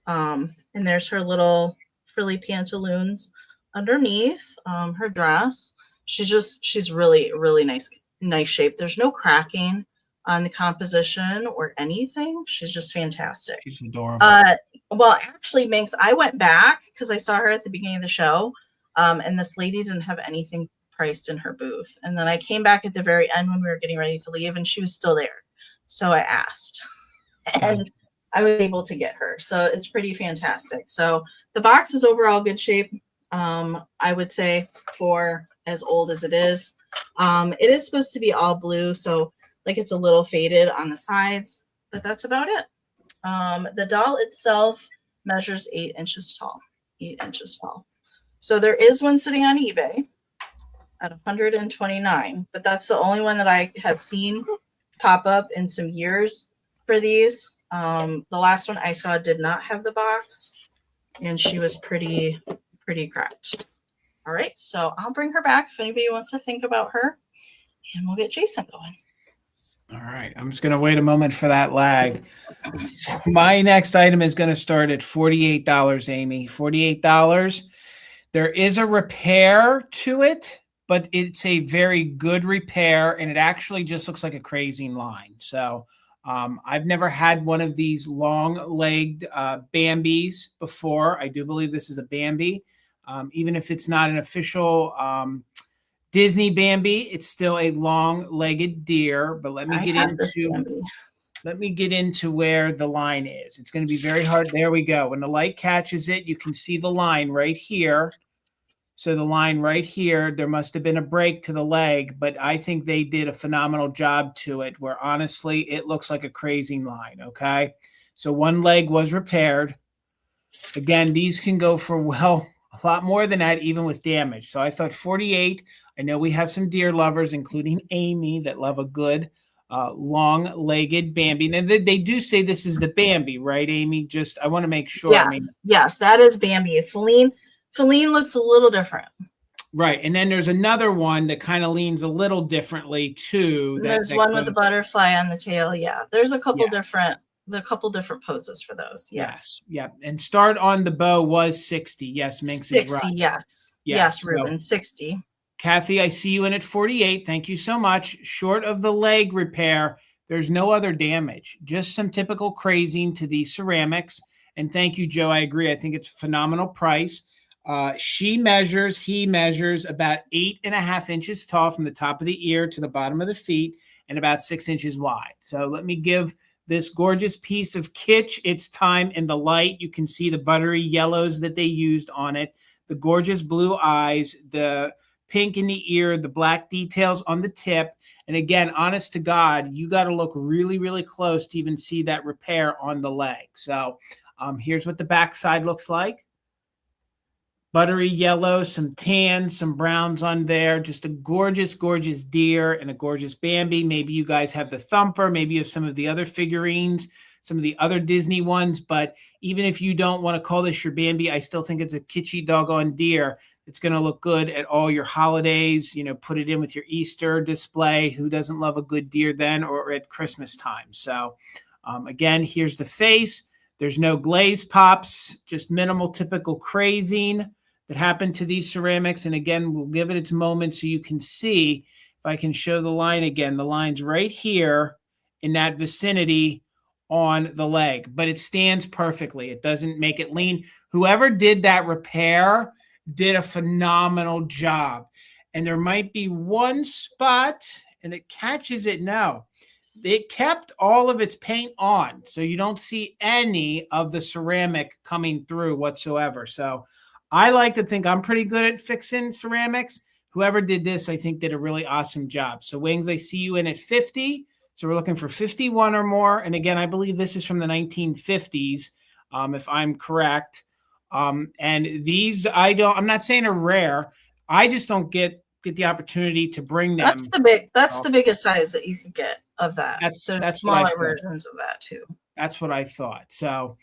And there's her little frilly pantaloons underneath her dress. She's really, really nice shape. There's no cracking on the composition or anything. She's just fantastic. She's adorable. Well, actually, Minx, I went back because I saw her at the beginning of the show, and this lady didn't have anything priced in her booth. And then I came back at the very end when we were getting ready to leave, and she was still there. So I asked, and I was able to get her. So it's pretty fantastic. So the box is overall good shape. I would say for as old as it is. It is supposed to be all blue, so like it's a little faded on the sides, but that's about it. The doll itself measures 8 inches tall. 8 inches tall. So there is one sitting on eBay at $129, but that's the only one that I have seen pop up in some years for these. The last one I saw did not have the box, and she was pretty cracked. All right, so I'll bring her back if anybody wants to think about her, and we'll get Jason going. All right, I'm just going to wait a moment for that lag. My next item is going to start at $48, Amy. $48. There is a repair to it, but it's a very good repair, and it actually just looks like a crazing line. So I've never had one of these long-legged Bambis before. I do believe this is a Bambi. Even if it's not an official Disney Bambi, it's still a long-legged deer. But let me get into where the line is. It's going to be very hard. There we go. When the light catches it, you can see the line right here. So the line right here, there must have been a break to the leg, but I think they did a phenomenal job to it, where honestly, it looks like a crazing line, okay? So one leg was repaired. Again, these can go for, well, a lot more than that, even with damage. So I thought 48. I know we have some deer lovers, including Amy, that love a good long-legged Bambi. Now, they do say this is the Bambi, right, Amy? Just, I want to make sure. Yes, yes, that is Bambi. Feline looks a little different. Right. And then there's another one that kind of leans a little differently too. There's one with the butterfly on the tail. Yeah. There's a couple different poses for those. Yes. Yeah. And start on the bow was 60. Yes, Minx is right. 60, yes. Yes, Ruben, 60. Kathy, I see you in at 48. Thank you so much. Short of the leg repair, there's no other damage. Just some typical crazing to these ceramics. And thank you, Joe. I agree. I think it's a phenomenal price. He measures about 8.5 inches tall from the top of the ear to the bottom of the feet and about 6 inches wide. So let me give this gorgeous piece of kitsch its time in the light. You can see the buttery yellows that they used on it, the gorgeous blue eyes, the pink in the ear, the black details on the tip. And again, honest to God, you got to look really, really close to even see that repair on the leg. So here's what the backside looks like. Buttery yellow, some tans, some browns on there. Just a gorgeous, gorgeous deer and a gorgeous Bambi. Maybe you guys have the Thumper. Maybe you have some of the other figurines, some of the other Disney ones. But even if you don't want to call this your Bambi, I still think it's a kitschy doggone deer. It's going to look good at all your holidays. You know, put it in with your Easter display. Who doesn't love a good deer then, or at Christmas time? So again, here's the face. There's no glaze pops, just minimal typical crazing that happened to these ceramics. And again, we'll give it its moment so you can see. If I can show the line again, the line's right here in that vicinity on the leg, but it stands perfectly. It doesn't make it lean. Whoever did that repair did a phenomenal job. And there might be one spot, and it catches it now. It kept all of its paint on, so you don't see any of the ceramic coming through whatsoever. So I like to think I'm pretty good at fixing ceramics. Whoever did this, I think, did a really awesome job. So Wings, I see you in at 50. So we're looking for 51 or more. And again, I believe this is from the 1950s, if I'm correct. And these, I'm not saying are rare. I just don't get the opportunity to bring them. That's the biggest size that you could get of that. There's smaller versions of that too. That's what I thought. So,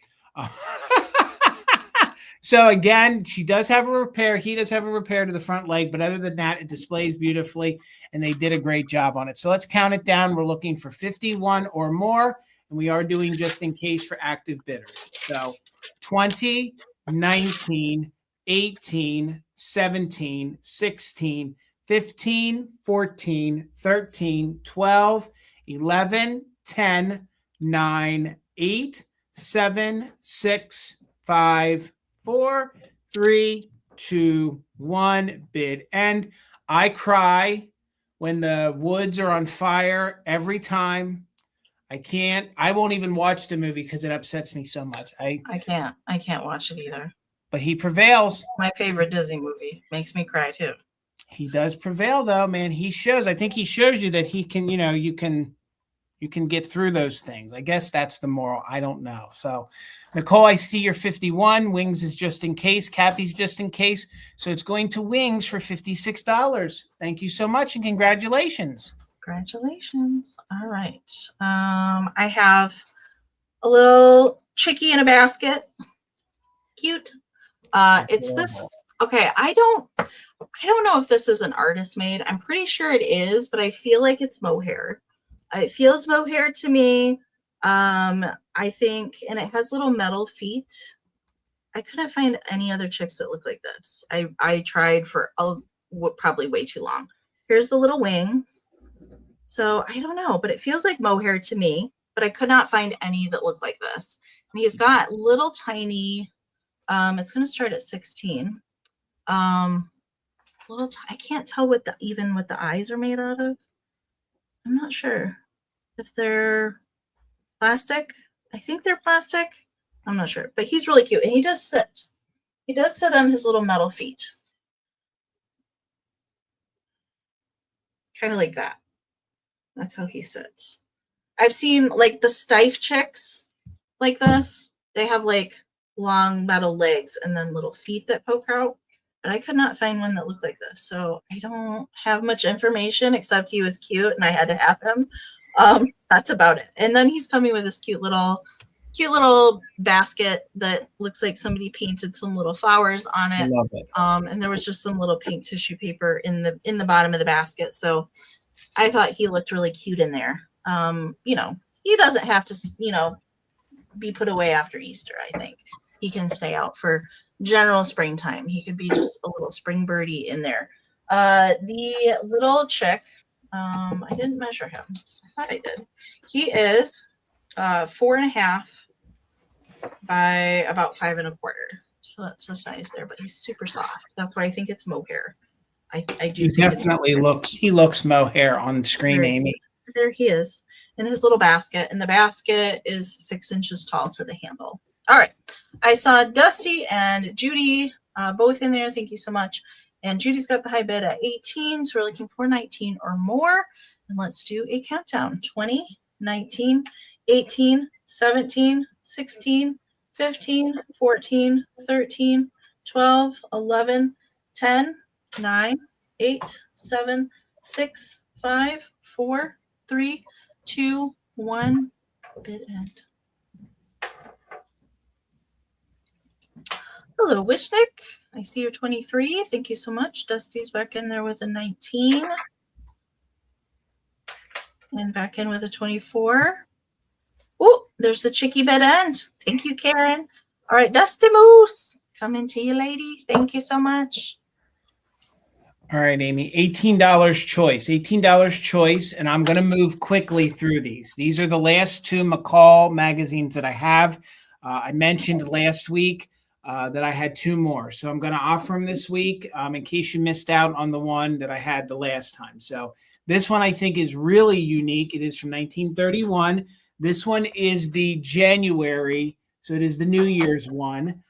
so again, she does have a repair. He does have a repair to the front leg, but other than that, it displays beautifully, and they did a great job on it. So let's count it down. We're looking for 51 or more, and we are doing just in case for active bidders. So 20, 19, 18, 17, 16, 15, 14, 13, 12, 11, 10, 9, 8, 7, 6, 5, 4, 3, 2, 1. Bid end. I cry when the woods are on fire every time. I won't even watch the movie because it upsets me so much. I can't watch it either. But he prevails. My favorite Disney movie. Makes me cry too. He does prevail though, man. I think he shows you that he can, you can get through those things. I guess that's the moral. I don't know. So Nicole, I see you're 51. Wings is just in case. Kathy's just in case. So it's going to Wings for $56. Thank you so much and congratulations. Congratulations. All right. I have a little chickie in a basket. Cute. It's this. Okay. I don't know if this is an artist made. I'm pretty sure it is, but I feel like it's mohair. It feels mohair to me. I think, and it has little metal feet. I couldn't find any other chicks that look like this. I tried for probably way too long. Here's the little wings. So I don't know, but it feels like mohair to me, but I could not find any that look like this. And he's got little tiny, it's going to start at 16. I can't tell even what the eyes are made out of. I'm not sure if they're plastic. I think they're plastic. I'm not sure, but he's really cute. And he does sit. He does sit on his little metal feet. Kind of like that. That's how he sits. I've seen like the Stife chicks like this. They have like long metal legs and then little feet that poke out. But I could not find one that looked like this. So I don't have much information except he was cute and I had to have him. That's about it. And then he's coming with this cute little basket that looks like somebody painted some little flowers on it. I love it. And there was just some little pink tissue paper in the bottom of the basket. So I thought he looked really cute in there. He doesn't have to, be put away after Easter. I think he can stay out for general springtime. He could be just a little spring birdie in there. The little chick, I didn't measure him. I thought I did. He is 4.5. by about 5 1/4. So that's the size there, but he's super soft. That's why I think it's mohair. I do. He definitely looks mohair on screen, Amy. There he is in his little basket, and the basket is 6 inches tall to the handle. All right. I saw Dusty and Judy both in there. Thank you so much. And Judy's got the high bid at 18, so we're looking for 19 or more. And let's do a countdown. 20, 19, 18, 17, 16, 15, 14, 13, 12, 11, 10, 9, 8, 7, 6, 5, 4, 3, 2, 1. Bid end. Hello, Wishnick. I see you're 23. Thank you so much. Dusty's back in there with a 19. And back in with a 24. Oh, there's the Chicky bid end. Thank you, Karen. All right, Dusty Moose. Coming to you, lady. Thank you so much. All right, Amy, $18 choice, $18 choice, and I'm going to move quickly through these. These are the last 2 McCall magazines that I have. I mentioned last week that I had 2 more, so I'm going to offer them this week in case you missed out on the one that I had the last time. So this one I think is really unique. It is from 1931. This one is the January, so it is the New Year's one.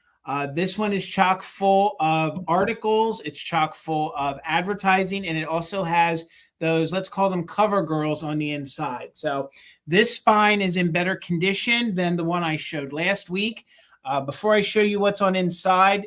This one is chock full of articles. It's chock full of advertising, and it also has those, let's call them cover girls on the inside. So this spine is in better condition than the one I showed last week. Before I show you what's on inside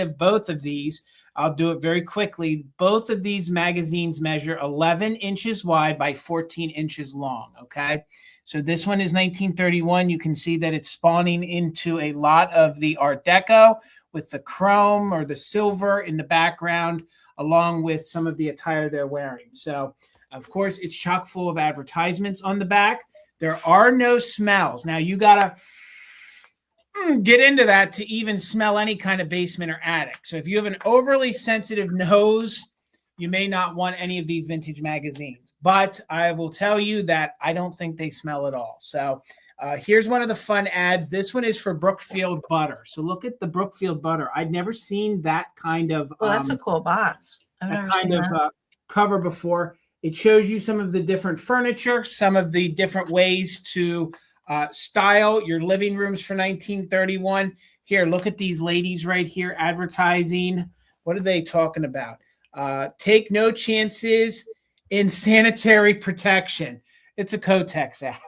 of both of these, I'll do it very quickly. Both of these magazines measure 11 inches wide by 14 inches long, okay? So this one is 1931. You can see that it's spawning into a lot of the Art Deco with the chrome or the silver in the background, along with some of the attire they're wearing. So, of course, it's chock full of advertisements on the back. There are no smells. Now, you got to get into that to even smell any kind of basement or attic. So if you have an overly sensitive nose, you may not want any of these vintage magazines. But I will tell you that I don't think they smell at all. So here's one of the fun ads. This one is for Brookfield butter. So look at the Brookfield butter. I'd never seen that kind of that's a cool box. I've never seen that cover before. It shows you some of the different furniture, some of the different ways to style your living rooms for 1931. Here, look at these ladies right here advertising. What are they talking about? Take no chances in sanitary protection. It's a Kotex ad.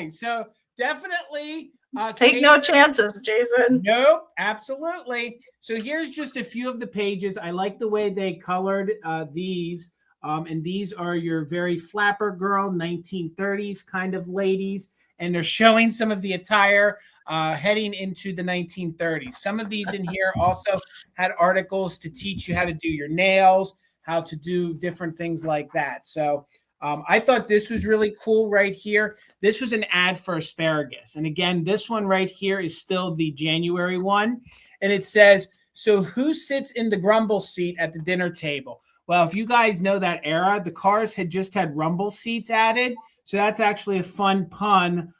So definitely take no chances, Jason. Nope, absolutely. So here's just a few of the pages. I like the way they colored these. And these are your very flapper girl, 1930s kind of ladies. And they're showing some of the attire heading into the 1930s. Some of these in here also had articles to teach you how to do your nails, how to do different things like that. So I thought this was really cool right here. This was an ad for asparagus. And again, this one right here is still the January one. And it says, so who sits in the grumble seat at the dinner table? Well, if you guys know that era, the cars had just had rumble seats added. So that's actually a fun pun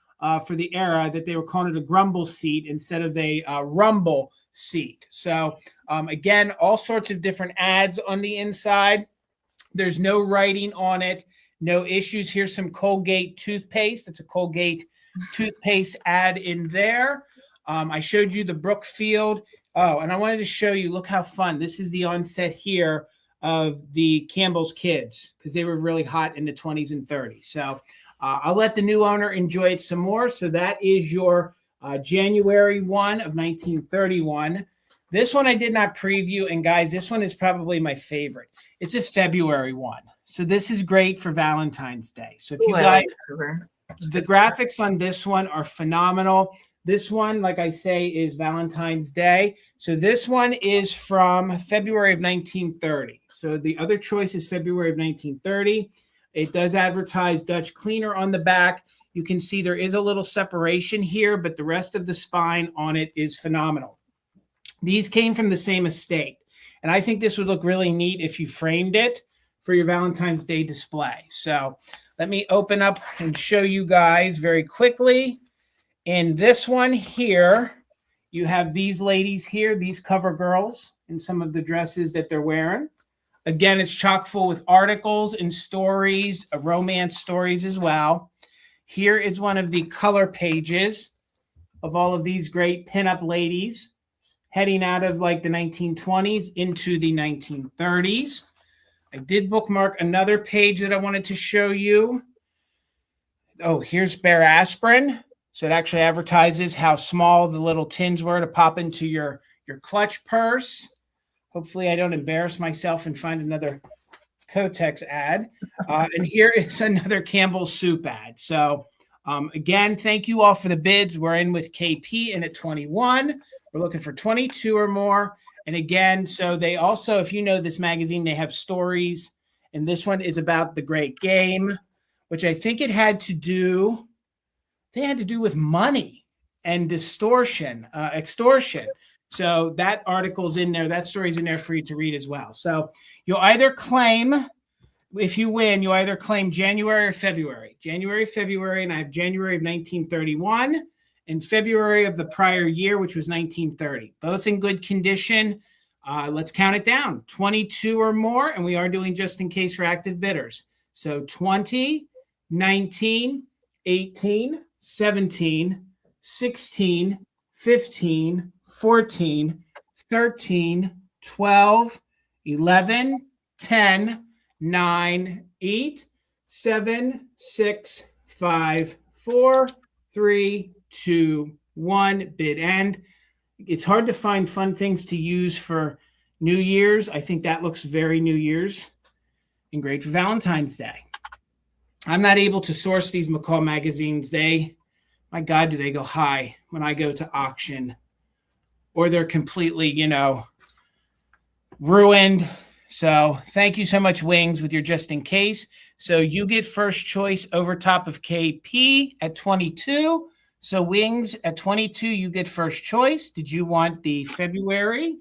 for the era that they were calling it a grumble seat instead of a rumble seat. So again, all sorts of different ads on the inside. There's no writing on it, no issues. Here's some Colgate toothpaste. It's a Colgate toothpaste ad in there. I showed you the Brookfield. Oh, and I wanted to show you, look how fun. This is the onset here of the Campbell's kids because they were really hot in the 20s and 30s. So I'll let the new owner enjoy it some more. So that is your January one of 1931. This one I did not preview. And guys, this one is probably my favorite. It's a February one. So this is great for Valentine's Day. So if you guys, the graphics on this one are phenomenal. This one, like I say, is Valentine's Day. So this one is from February of 1930. So the other choice is February of 1930. It does advertise Dutch Cleaner on the back. You can see there is a little separation here, but the rest of the spine on it is phenomenal. These came from the same estate. And I think this would look really neat if you framed it for your Valentine's Day display. So Let me open up and show you guys very quickly. In this one here, you have these ladies here, these cover girls, and some of the dresses that they're wearing. Again, it's chock full with articles and stories, romance stories as well. Here is one of the color pages of all of these great pinup ladies heading out of like the 1920s into the 1930s. I did bookmark another page that I wanted to show you. Oh, here's Bear Aspirin. So it actually advertises how small the little tins were to pop into your clutch purse. Hopefully I don't embarrass myself and find another Kotex ad. And here is another Campbell's soup ad. So again, thank you all for the bids. We're in with KP and at 21. We're looking for 22 or more. And again, so they also, if you know this magazine, they have stories. And this one is about the great game, which I think it had to do, with money and extortion. So that article's in there. That story's in there for you to read as well. So you'll either claim, if you win, you either claim January or February. January, February, and I have January of 1931 and February of the prior year, which was 1930. Both in good condition. Let's count it down. 22 or more, and we are doing just in case for active bidders. So 20, 19, 18, 17, 16, 15, 14, 13, 12, 11, 10, 9, 8, 7, 6, 5, 4, 3, 2, 1. Bid end. It's hard to find fun things to use for New Year's. I think that looks very New Year's and great for Valentine's Day. I'm not able to source these McCall magazines. My God, do they go high when I go to auction, or they're completely, ruined. So thank you so much, Wings, with your just in case. So you get first choice over top of KP at 22. So Wings at 22, you get first choice. Did you want the February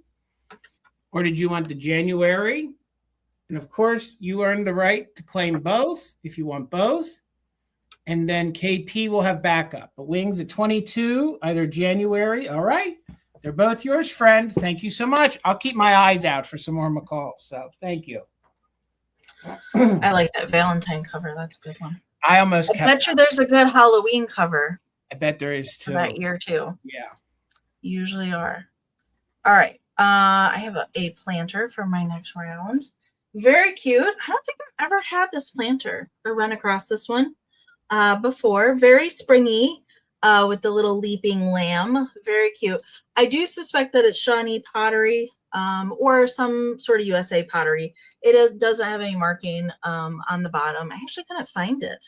or did you want the January? And of course, you earn the right to claim both if you want both. And then KP will have backup. But Wings at 22, either January. All right. They're both yours, friend. Thank you so much. I'll keep my eyes out for some more McCall. So thank you. I like that Valentine cover. That's a good one. I bet you there's a good Halloween cover. I bet there is too. That year too. Yeah. Usually are. All right. I have a planter for my next round. Very cute. I don't think I've ever had this planter or run across this one before. Very springy with the little leaping lamb. Very cute. I do suspect that it's Shawnee pottery or some sort of USA pottery. It doesn't have any marking on the bottom. I actually couldn't find it.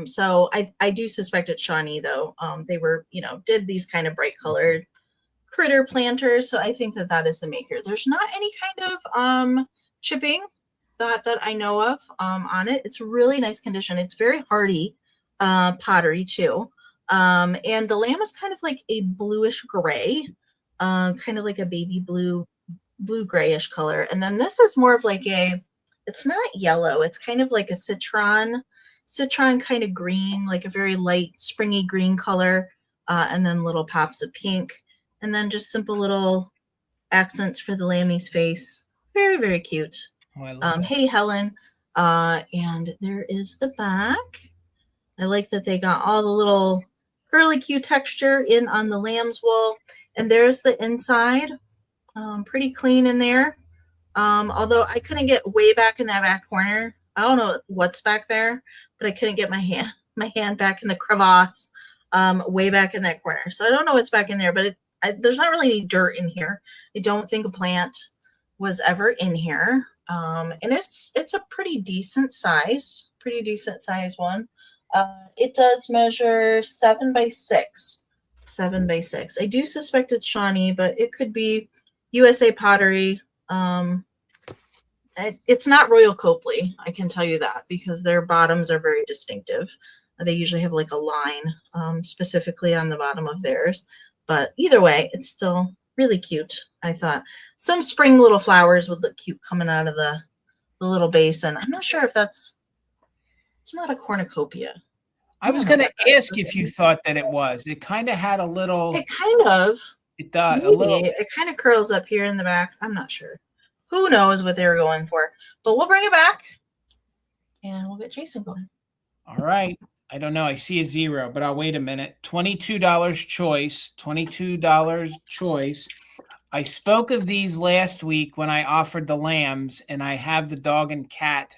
So I do suspect it's Shawnee though. They were, did these kind of bright colored critter planters. So I think that is the maker. There's not any kind of chipping that I know of on it. It's really nice condition. It's very hardy pottery too. And the lamb is kind of like a bluish gray, kind of like a baby blue grayish color. And then this is more of like it's not yellow. It's kind of like a citron kind of green, like a very light springy green color. And then little pops of pink, and then just simple little accents for the lammy's face. Very, very cute. Oh, hey, Helen. And there is the back. I like that they got all the little curly Q texture in on the lamb's wool. And there's the inside. Pretty clean in there. Although I couldn't get way back in that back corner. I don't know what's back there, but I couldn't get my hand back in the crevasse way back in that corner. So I don't know what's back in there, but there's not really any dirt in here. I don't think a plant was ever in here. And it's a pretty decent size one. It does measure 7 by 6. 7 by 6. I do suspect it's Shawnee, but it could be USA pottery. It's not Royal Copley, I can tell you that, because their bottoms are very distinctive. They usually have like a line specifically on the bottom of theirs. But either way, it's still really cute, I thought. Some spring little flowers would look cute coming out of the little basin. I'm not sure if that's It's not a cornucopia. I was going to ask if you thought that it was. It kind of had a little. It kind of. It does. Maybe. A little. It kind of curls up here in the back. I'm not sure. Who knows what they were going for? But we'll bring it back, and we'll get Jason going. All right. I don't know. I see a 0, but I'll wait a minute. $22 choice. $22 choice. I spoke of these last week when I offered the lambs, and I have the dog and cat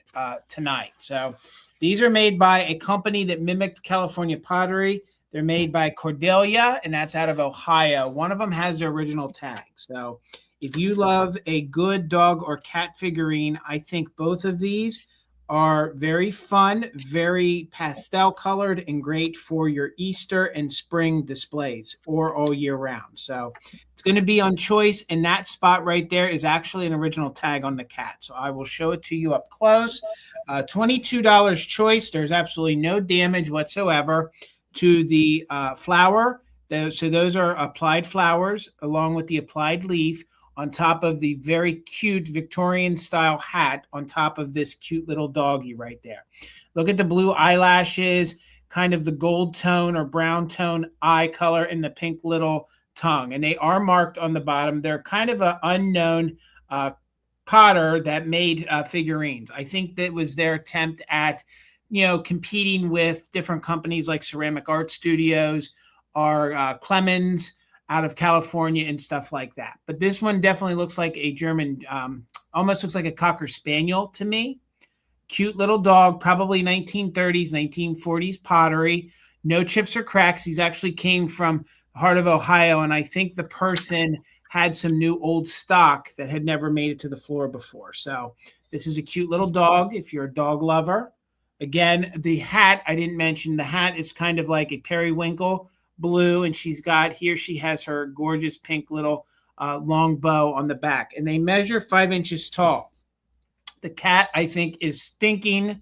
tonight. So these are made by a company that mimicked California pottery. They're made by Cordelia, and that's out of Ohio. One of them has the original tag. So if you love a good dog or cat figurine, I think both of these are very fun, very pastel colored, and great for your Easter and spring displays or all year round. So it's going to be on choice, and that spot right there is actually an original tag on the cat. So I will show it to you up close. $22 choice. There's absolutely no damage whatsoever to the flower. So those are applied flowers along with the applied leaf on top of the very cute Victorian style hat on top of this cute little doggy right there. Look at the blue eyelashes, kind of the gold tone or brown tone eye color, and the pink little tongue. And they are marked on the bottom. They're kind of an unknown potter that made figurines. I think that was their attempt at, competing with different companies like Ceramic Art Studios or Clemens out of California and stuff like that. But this one definitely looks like a German, almost looks like a Cocker Spaniel to me. Cute little dog, probably 1930s, 1940s pottery. No chips or cracks. These actually came from the heart of Ohio, and I think the person had some new old stock that had never made it to the floor before. So this is a cute little dog if you're a dog lover. Again, the hat, I didn't mention, the hat is kind of like a periwinkle blue, and she has her gorgeous pink little long bow on the back, and they measure 5 inches tall. The cat, I think, is stinking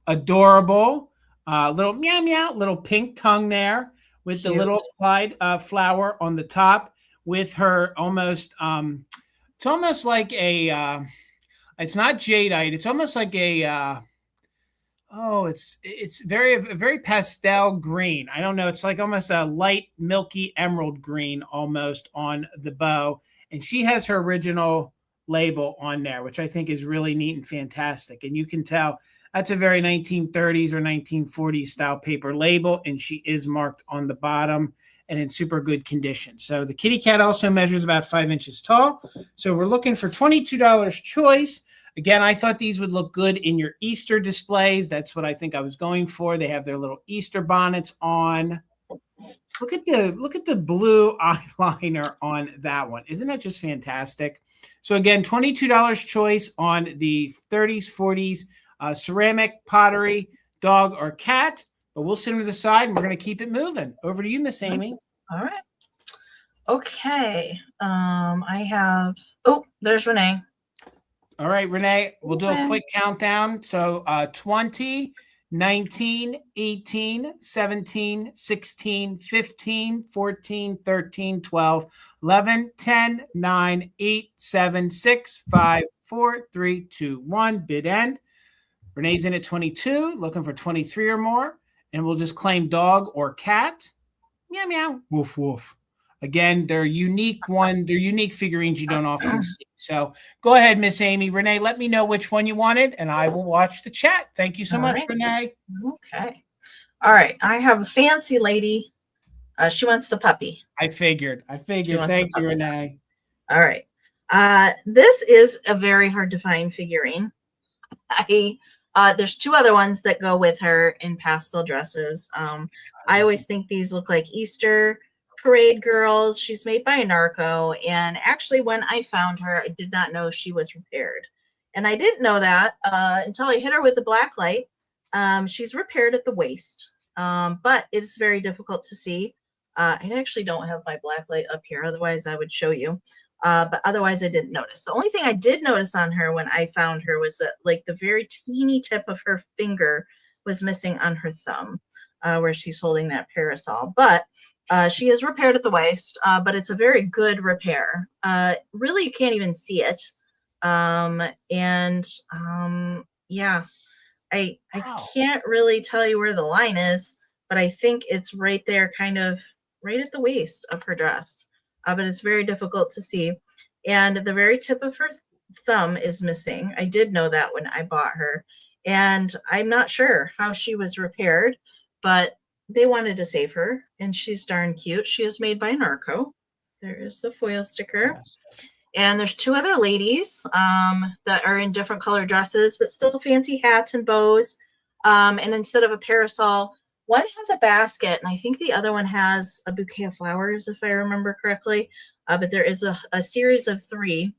adorable. Little meow meow, little pink tongue there with the little applied flower on the top with her almost it's almost like a it's not jadeite, it's almost like a it's very pastel green. I don't know. It's like almost a light milky emerald green almost on the bow. And she has her original label on there, which I think is really neat and fantastic. And you can tell that's a very 1930s or 1940s style paper label. And she is marked on the bottom and in super good condition. So the kitty cat also measures about 5 inches tall. So we're looking for $22 choice. Again, I thought these would look good in your Easter displays. That's what I think I was going for. They have their little Easter bonnets on. Look at the blue eyeliner on that one. Isn't that just fantastic? So again, $22 choice on the 30s, 40s ceramic pottery, dog or cat. But we'll sit them to the side and we're going to keep it moving. Over to you, Miss Amy. All right. Okay. I have. There's Renee. All right, Renee, we'll do a quick countdown. So 20, 19, 18, 17, 16, 15, 14, 13, 12, 11, 10, 9, 8, 7, 6, 5, 4, 3, 2, 1. Bid end. Renee's in at 22, looking for 23 or more. And we'll just claim dog or cat. Meow, meow. Woof, woof. Again, they're unique figurines you don't often see. So go ahead, Miss Amy. Renee, let me know which one you wanted, and I will watch the chat. Thank you so much, Renee. Okay. All right. I have a fancy lady. She wants the puppy. I figured. Thank you, Renee. All right. This is a very hard to find figurine. There's two other ones that go with her in pastel dresses. I always think these look like Easter parade girls. She's made by a narco, and actually when I found her, I did not know she was repaired, and I didn't know that until I hit her with the black light. She's repaired at the waist, but it's very difficult to see. I actually don't have my black light up here, otherwise I would show you, but otherwise I didn't notice. The only thing I did notice on her when I found her was that like the very teeny tip of her finger was missing on her thumb, where she's holding that parasol. But she is repaired at the waist, but it's a very good repair. Really, you can't even see it. Yeah, I Wow. can't really tell you where the line is, but I think it's right there, kind of right at the waist of her dress. But it's very difficult to see. And the very tip of her thumb is missing. I did know that when I bought her. And I'm not sure how she was repaired, but they wanted to save her. And she's darn cute. She is made by Narco. There is the foil sticker. Yes. And there's two other ladies that are in different color dresses, but still fancy hats and bows. And instead of a parasol, one has a basket, and I think the other one has a bouquet of flowers, if I remember correctly. But there is a series of 3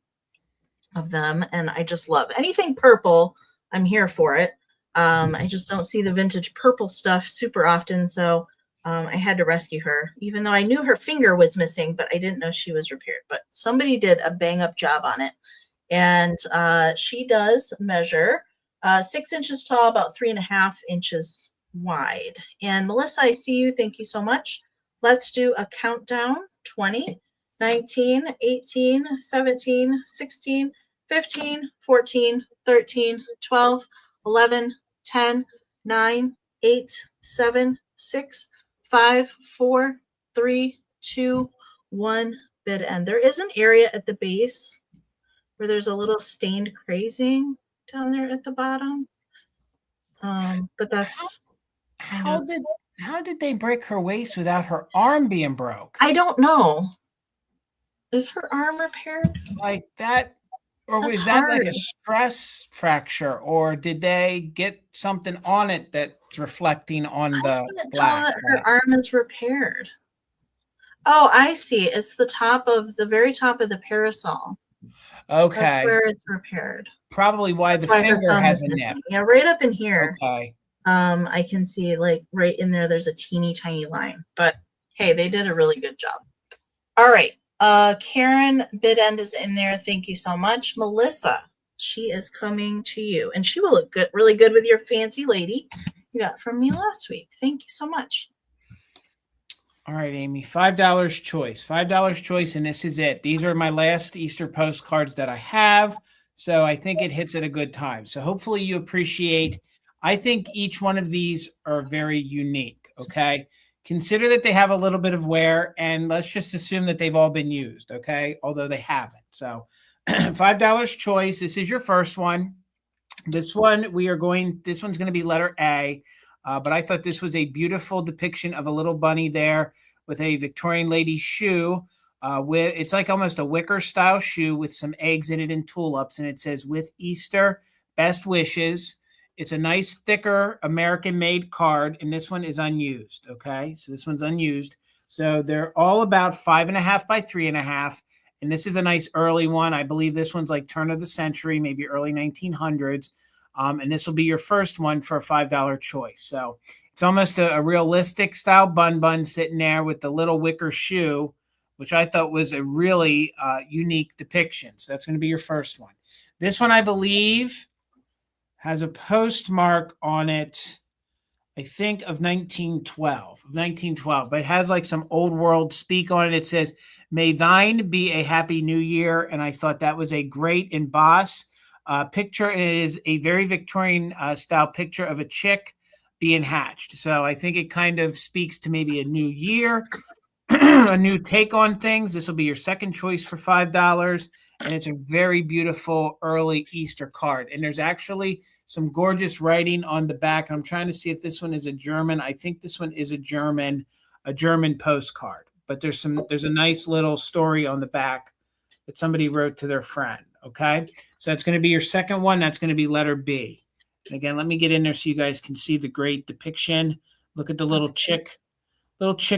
of them, and I just love anything purple. I'm here for it. I just don't see the vintage purple stuff super often, so I had to rescue her, even though I knew her finger was missing, but I didn't know she was repaired. But somebody did a bang-up job on it. And she does measure 6 inches tall, about 3.5 inches wide. And Melissa, I see you. Thank you so much. Let's do a countdown. 20, 19, 18, 17, 16, 15, 14, 13, 12, 11, 10, 9, 8, 7, 6, 5, 4, 3, 2, 1. Bid end. There is an area at the base where there's a little stained crazing down there at the bottom. But that's how did they break her waist without her arm being broke? I don't know. Is her arm repaired? Like that, or was that like a stress fracture, or did they get something on it that's reflecting on the black? Her arm is repaired. Oh, I see. It's the very top of the parasol. Okay. That's where it's repaired. Probably why the finger has a nip. Yeah, right up in here. Okay. I can see like right in there, there's a teeny tiny line. But hey, they did a really good job. All right. Karen, bid end is in there. Thank you so much. Melissa, she is coming to you. And she will look good, really good with your fancy lady you got from me last week. Thank you so much. All right, Amy, $5 choice. $5 choice, and this is it. These are my last Easter postcards that I have, so I think it hits at a good time. So hopefully you appreciate. I think each one of these are very unique, okay? Consider that they have a little bit of wear, and let's just assume that they've all been used, okay? Although they haven't. So $5 choice. This is your first one. This one's going to be letter A. But I thought this was a beautiful depiction of a little bunny there with a Victorian lady's shoe. It's like almost a wicker style shoe with some eggs in it and tulips. And it says, "With Easter, best wishes." It's a nice thicker American made card. And this one is unused. Okay. So this one's unused. So they're all about 5.5 by 3.5. And this is a nice early one. I believe this one's like turn of the century, maybe early 1900s. And this will be your first one for a $5 choice. So it's almost a realistic style bun sitting there with the little wicker shoe, which I thought was a really unique depiction. So that's going to be your first one. This one, I believe, has a postmark on it, I think, of 1912. But it has like some old world speak on it. It says, "May thine be a happy new year." And I thought that was a great emboss picture, and it is a very Victorian style picture of a chick being hatched. So I think it kind of speaks to maybe a new year, a new take on things. This will be your second choice for $5, and it's a very beautiful early Easter card. And there's actually some gorgeous writing on the back. I'm trying to see if this one is a German. I think this one is a German postcard. But there's a nice little story on the back that somebody wrote to their friend. Okay, so that's going to be your second one. That's going to be letter B. And again, let me get in there so you guys can see the great depiction. Look at the little chick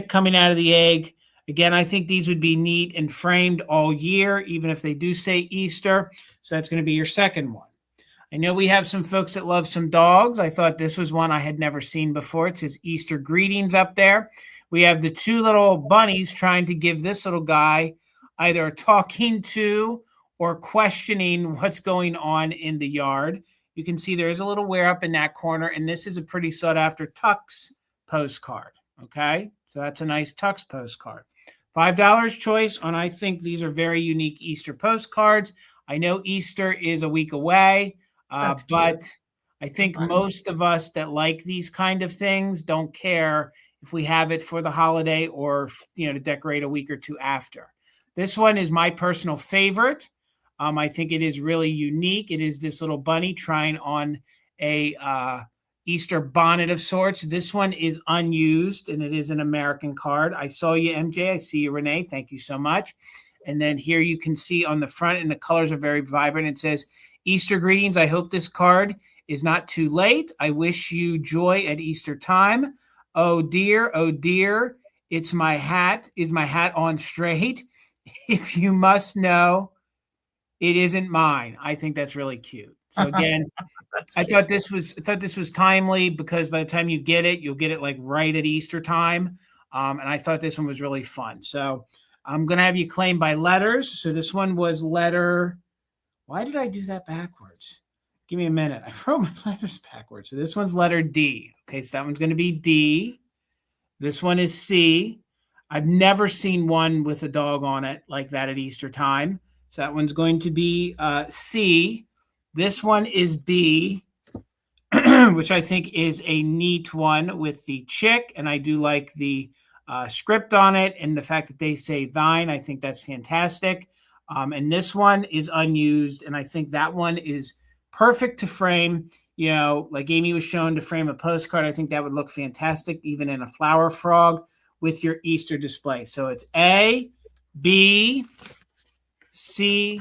coming out of the egg. Again, I think these would be neat and framed all year, even if they do say Easter. So that's going to be your second one. I know we have some folks that love some dogs. I thought this was one I had never seen before. It says Easter greetings up there. We have the two little bunnies trying to give this little guy either a talking to or questioning what's going on in the yard. You can see there is a little wear up in that corner, and this is a pretty sought after Tux postcard. Okay, so that's a nice Tux postcard. $5 choice on, I think these are very unique Easter postcards. I know Easter is a week away, but I think Fun. most of us that like these kind of things don't care if we have it for the holiday or, to decorate a week or two after. This one is my personal favorite. I think it is really unique. It is this little bunny trying on a Easter bonnet of sorts. This one is unused, and it is an American card. I saw you, MJ. I see you, Renee. Thank you so much. And then here you can see on the front, and the colors are very vibrant. It says, Easter greetings. I hope this card is not too late. I wish you joy at Easter time. Oh dear, it's my hat. Is my hat on straight? If you must know, it isn't mine. I think that's really cute. So again, I thought this was timely because by the time you get it, you'll get it like right at Easter time. And I thought this one was really fun. So I'm going to have you claim by letters. So this one was letter. Why did I do that backwards? Give me a minute. I wrote my letters backwards. So this one's letter D. Okay, so that one's going to be D. This one is C. I've never seen one with a dog on it like that at Easter time. So that one's going to be C. This one is B, which I think is a neat one with the chick. And I do like the script on it and the fact that they say thine. I think that's fantastic. And this one is unused. And I think that one is perfect to frame, like Amy was shown to frame a postcard. I think that would look fantastic, even in a flower frog with your Easter display. So it's A, B, C,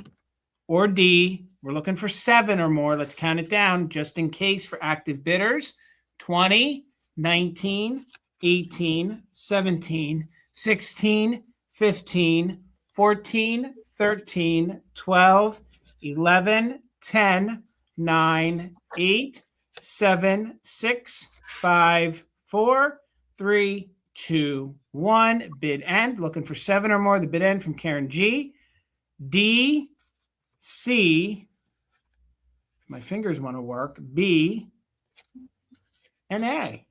or D. We're looking for 7 or more. Let's count it down just in case for active bidders. 20, 19, 18, 17, 16, 15, 14, 13, 12, 11, 10, 9, 8, 7, 6, 5, 4, 3, 2, 1. Bid end. Looking for 7 or more. The bid end from Karen G. D, C, my fingers want to work, B, and A.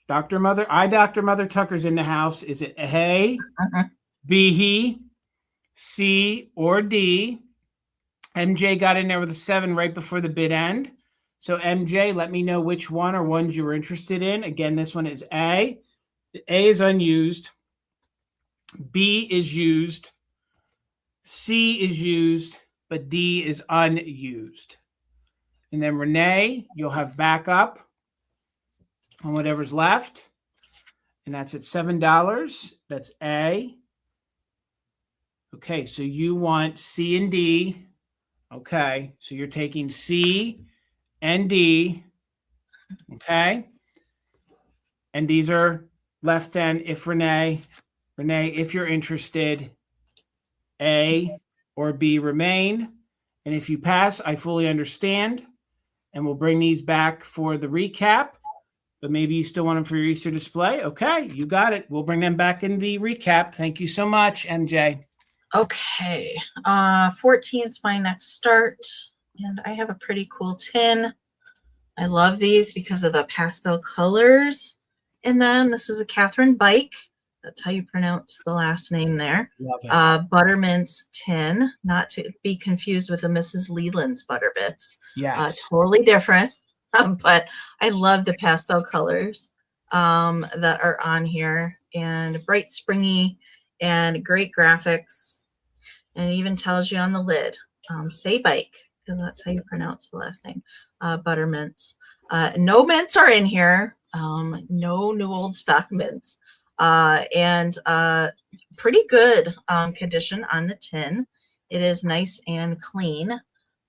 Dr. Mother Tucker's in the house. Is it A, B, C, or D? MJ got in there with a 7 right before the bid end. So MJ, let me know which one or ones you were interested in. Again, this one is A. A is unused. B is used. C is used, but D is unused. And then Renee, you'll have backup on whatever's left. And that's at $7. That's A. Okay, so you want C and D. Okay, so you're taking C and D. Okay. And these are left end if Renee, if you're interested, A or B remain. And if you pass, I fully understand. And we'll bring these back for the recap. But maybe you still want them for your Easter display. Okay, you got it. We'll bring them back in the recap. Thank you so much, MJ. Okay, 14 is my next start. And I have a pretty cool tin. I love these because of the pastel colors in them. This is a Catherine Bike. That's how you pronounce the last name there. Love it. Buttermints tin, not to be confused with the Mrs. Leland's Butterbits. Yes. Totally different, but I love the pastel colors that are on here, and bright, springy, and great graphics. And it even tells you on the lid, say bike, because that's how you pronounce the last name. Buttermints. No mints are in here. No new old stock mints. And pretty good condition on the tin. It is nice and clean.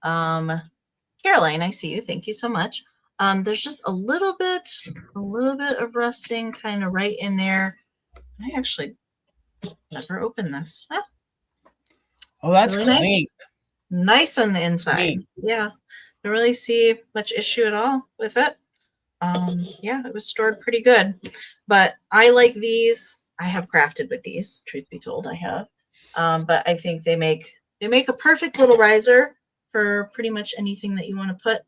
Caroline, I see you. Thank you so much. There's just a little bit of rusting kind of right in there. I actually never opened this. Ah, oh, that's really clean. Nice on the inside. Clean. Yeah. Don't really see much issue at all with it. Yeah, it was stored pretty good. But I like these. I have crafted with these, truth be told, I have. But I think they make a perfect little riser for pretty much anything that you want to put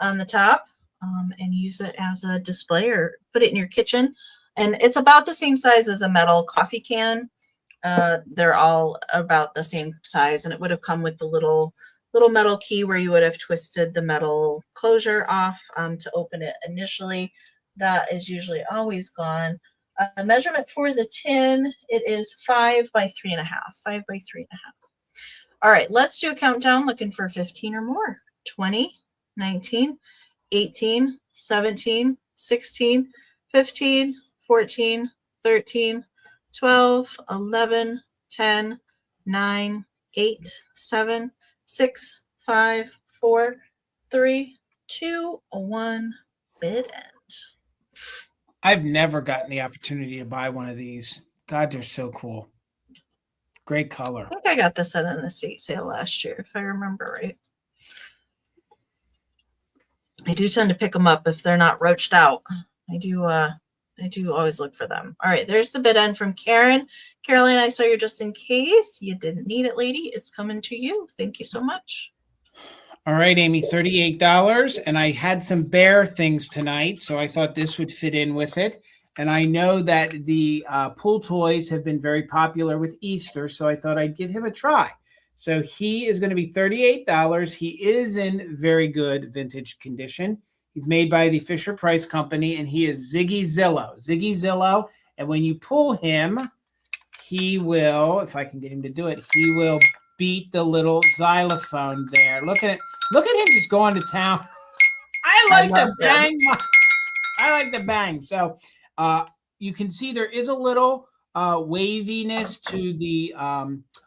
on the top, and use it as a display or put it in your kitchen. And it's about the same size as a metal coffee can. They're all about the same size, and it would have come with the little little metal key where you would have twisted the metal closure off to open it initially. That is usually always gone. The measurement for the tin, it is 5 by 3.5. 5 by 3.5. All right, let's do a countdown looking for 15 or more. 20, 19, 18, 17, 16, 15, 14, 13, 12, 11, 10, 9, 8, 7, 6, 5, 4, 3, 2, 1, bid end. I've never gotten the opportunity to buy one of these. God, they're so cool. Great color. I think I got this at an estate sale last year, if I remember right. I do tend to pick them up if they're not roached out. I do always look for them. All right, there's the bid end from Karen. Caroline, I saw you just in case. You didn't need it, lady. It's coming to you. Thank you so much. All right, Amy, $38. And I had some bear things tonight, so I thought this would fit in with it. And I know that the pool toys have been very popular with Easter, so I thought I'd give him a try. So he is going to be $38. He is in very good vintage condition. He's made by the Fisher-Price Company, and he is Ziggy Zillow. Ziggy Zillow. And when you pull him, he will, if I can get him to do it, he will beat the little xylophone there. Look at it. Look at him just going to town. I like the bang. I like the bang. So you can see there is a little waviness to the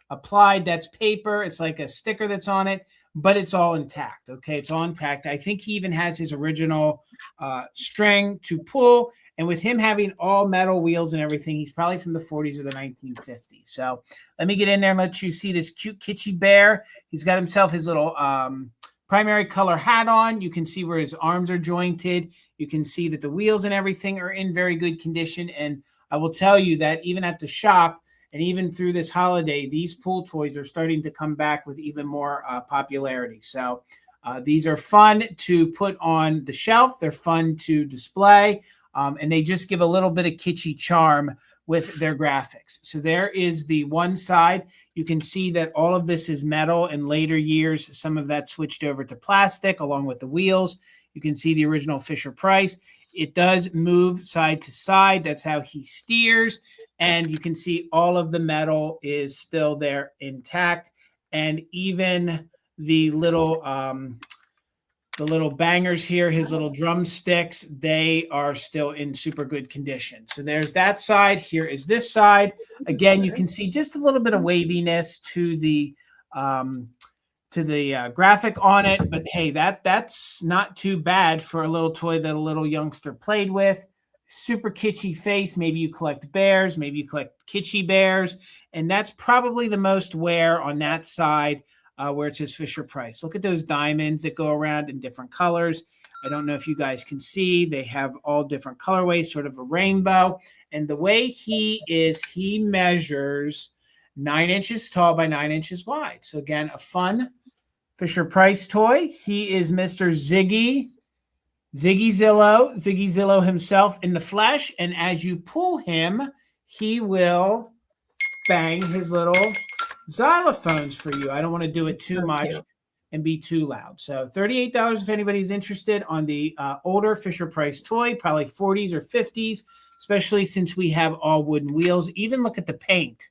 applied. That's paper. It's like a sticker that's on it, but it's all intact. Okay, it's all intact. I think he even has his original string to pull. And with him having all metal wheels and everything, he's probably from the 40s or the 1950s. So let me get in there and let you see this cute kitschy bear. He's got himself his little primary color hat on. You can see where his arms are jointed. You can see that the wheels and everything are in very good condition. And I will tell you that even at the shop and even through this holiday, these pool toys are starting to come back with even more popularity. So these are fun to put on the shelf. They're fun to display. And they just give a little bit of kitschy charm with their graphics. So there is the one side. You can see that all of this is metal. In later years, some of that switched over to plastic along with the wheels. You can see the original Fisher-Price. It does move side to side. That's how he steers. And you can see all of the metal is still there intact. And even the little bangers here, his little drumsticks, they are still in super good condition. So there's that side. Here is this side. Again, you can see just a little bit of waviness to the graphic on it. But hey, that's not too bad for a little toy that a little youngster played with. Super kitschy face. Maybe you collect bears. Maybe you collect kitschy bears. And that's probably the most wear on that side. Where it says Fisher-Price. Look at those diamonds that go around in different colors. I don't know if you guys can see. They have all different colorways, sort of a rainbow. And the way he is, he measures 9 inches tall by 9 inches wide. So again, a fun Fisher-Price toy. He is Mr. Ziggy Zillow himself in the flesh. And as you pull him, he will bang his little xylophones for you. I don't want to do it too much and be too loud. So $38 if anybody's interested on the older Fisher-Price toy, probably 40s or 50s, especially since we have all wooden wheels. Even look at the paint.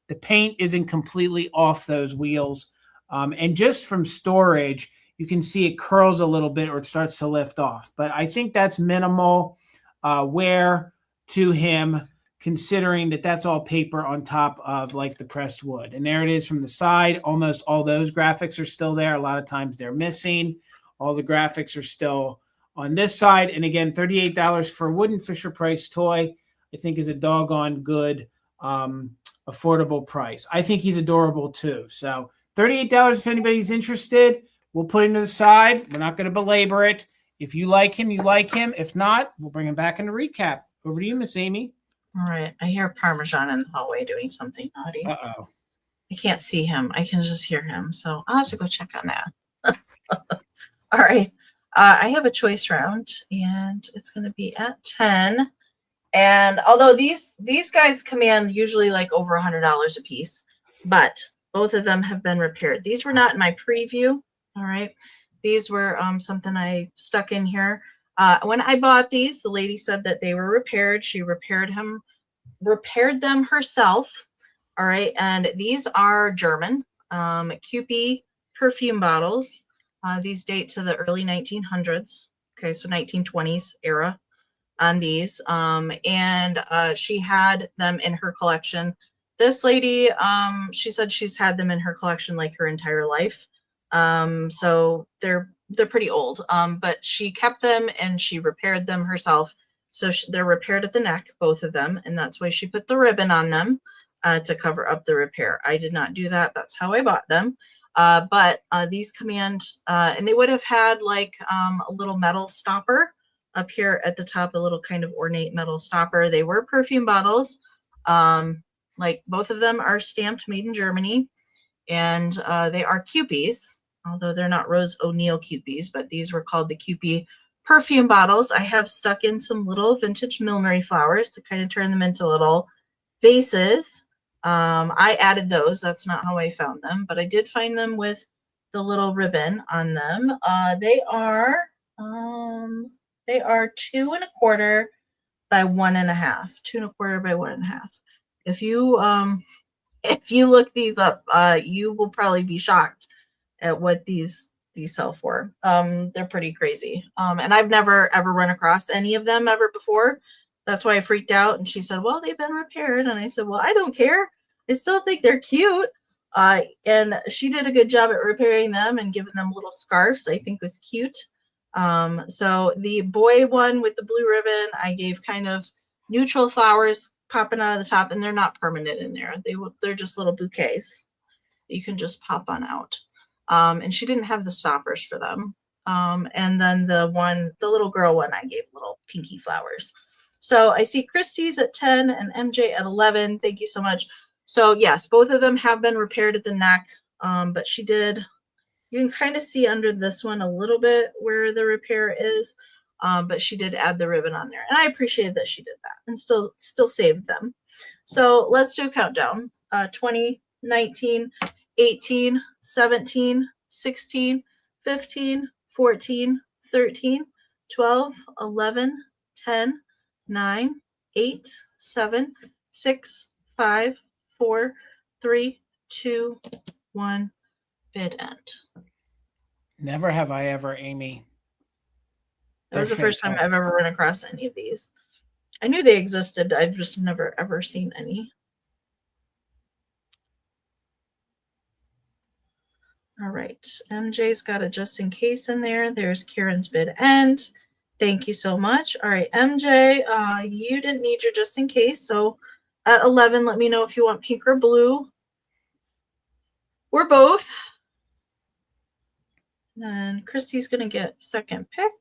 The paint isn't completely off those wheels. And just from storage, you can see it curls a little bit or it starts to lift off. But I think that's minimal wear to him, considering that that's all paper on top of like the pressed wood. And there it is from the side. Almost all those graphics are still there. A lot of times they're missing. All the graphics are still on this side. And again, $38 for a wooden Fisher-Price toy, I think is a doggone good, affordable price. I think he's adorable too. So $38 if anybody's interested. We'll put him to the side. We're not going to belabor it. If you like him, you like him. If not, we'll bring him back in the recap. Over to you, Miss Amy. All right. I hear Parmesan in the hallway doing something naughty. Uh-oh. I can't see him. I can just hear him. So I'll have to go check on that. All right. I have a choice round, and it's going to be at 10. And although these guys command usually like over $100 a piece, but both of them have been repaired. These were not in my preview. All right. These were something I stuck in here. When I bought these, the lady said that they were repaired. She repaired them herself. All right. And these are German Kewpie perfume bottles. These date to the early 1900s. Okay. So 1920s era on these. And she had them in her collection. This lady, she said she's had them in her collection like her entire life. So they're pretty old. But she kept them and she repaired them herself. So they're repaired at the neck, both of them, and that's why she put the ribbon on them to cover up the repair. I did not do that. That's how I bought them. But these command, and they would have had like a little metal stopper up here at the top, a little kind of ornate metal stopper. They were perfume bottles. Like both of them are stamped made in Germany, and they are Kewpies, although they're not Rose O'Neill Kewpies, but these were called the Kewpie perfume bottles. I have stuck in some little vintage millinery flowers to kind of turn them into little vases. I added those. That's not how I found them, but I did find them with the little ribbon on them. They are 2 1/4 by 1.5. 2 1/4 by 1.5. If you look these up, you will probably be shocked at what these sell for. They're pretty crazy. And I've never ever run across any of them ever before. That's why I freaked out. And she said, well, they've been repaired. And I said, well, I don't care. I still think they're cute. And she did a good job at repairing them and giving them little scarves. I think was cute. So the boy one with the blue ribbon, I gave kind of neutral flowers popping out of the top, and they're not permanent in there. They're just little bouquets that you can just pop on out. And she didn't have the stoppers for them. And then the little girl one, I gave little pinky flowers. So I see Christie's at 10 and MJ at 11. Thank you so much. So yes, both of them have been repaired at the neck. But she did, you can kind of see under this one a little bit where the repair is. But she did add the ribbon on there. And I appreciate that she did that and still saved them. So let's do a countdown. 20, 19, 18, 17, 16, 15, 14, 13, 12, 11, 10, 9, 8, 7, 6, 5, 4, 3, 2, 1, bid end. Never have I ever, Amy. That was the first time I've ever run across any of these. I knew they existed. I've just never, ever seen any. All right. MJ's got a just in case in there. There's Karen's bid end. Thank you so much. All right, MJ, you didn't need your just in case. So at 11, let me know if you want pink or blue. Or both. And Christy's going to get second pick.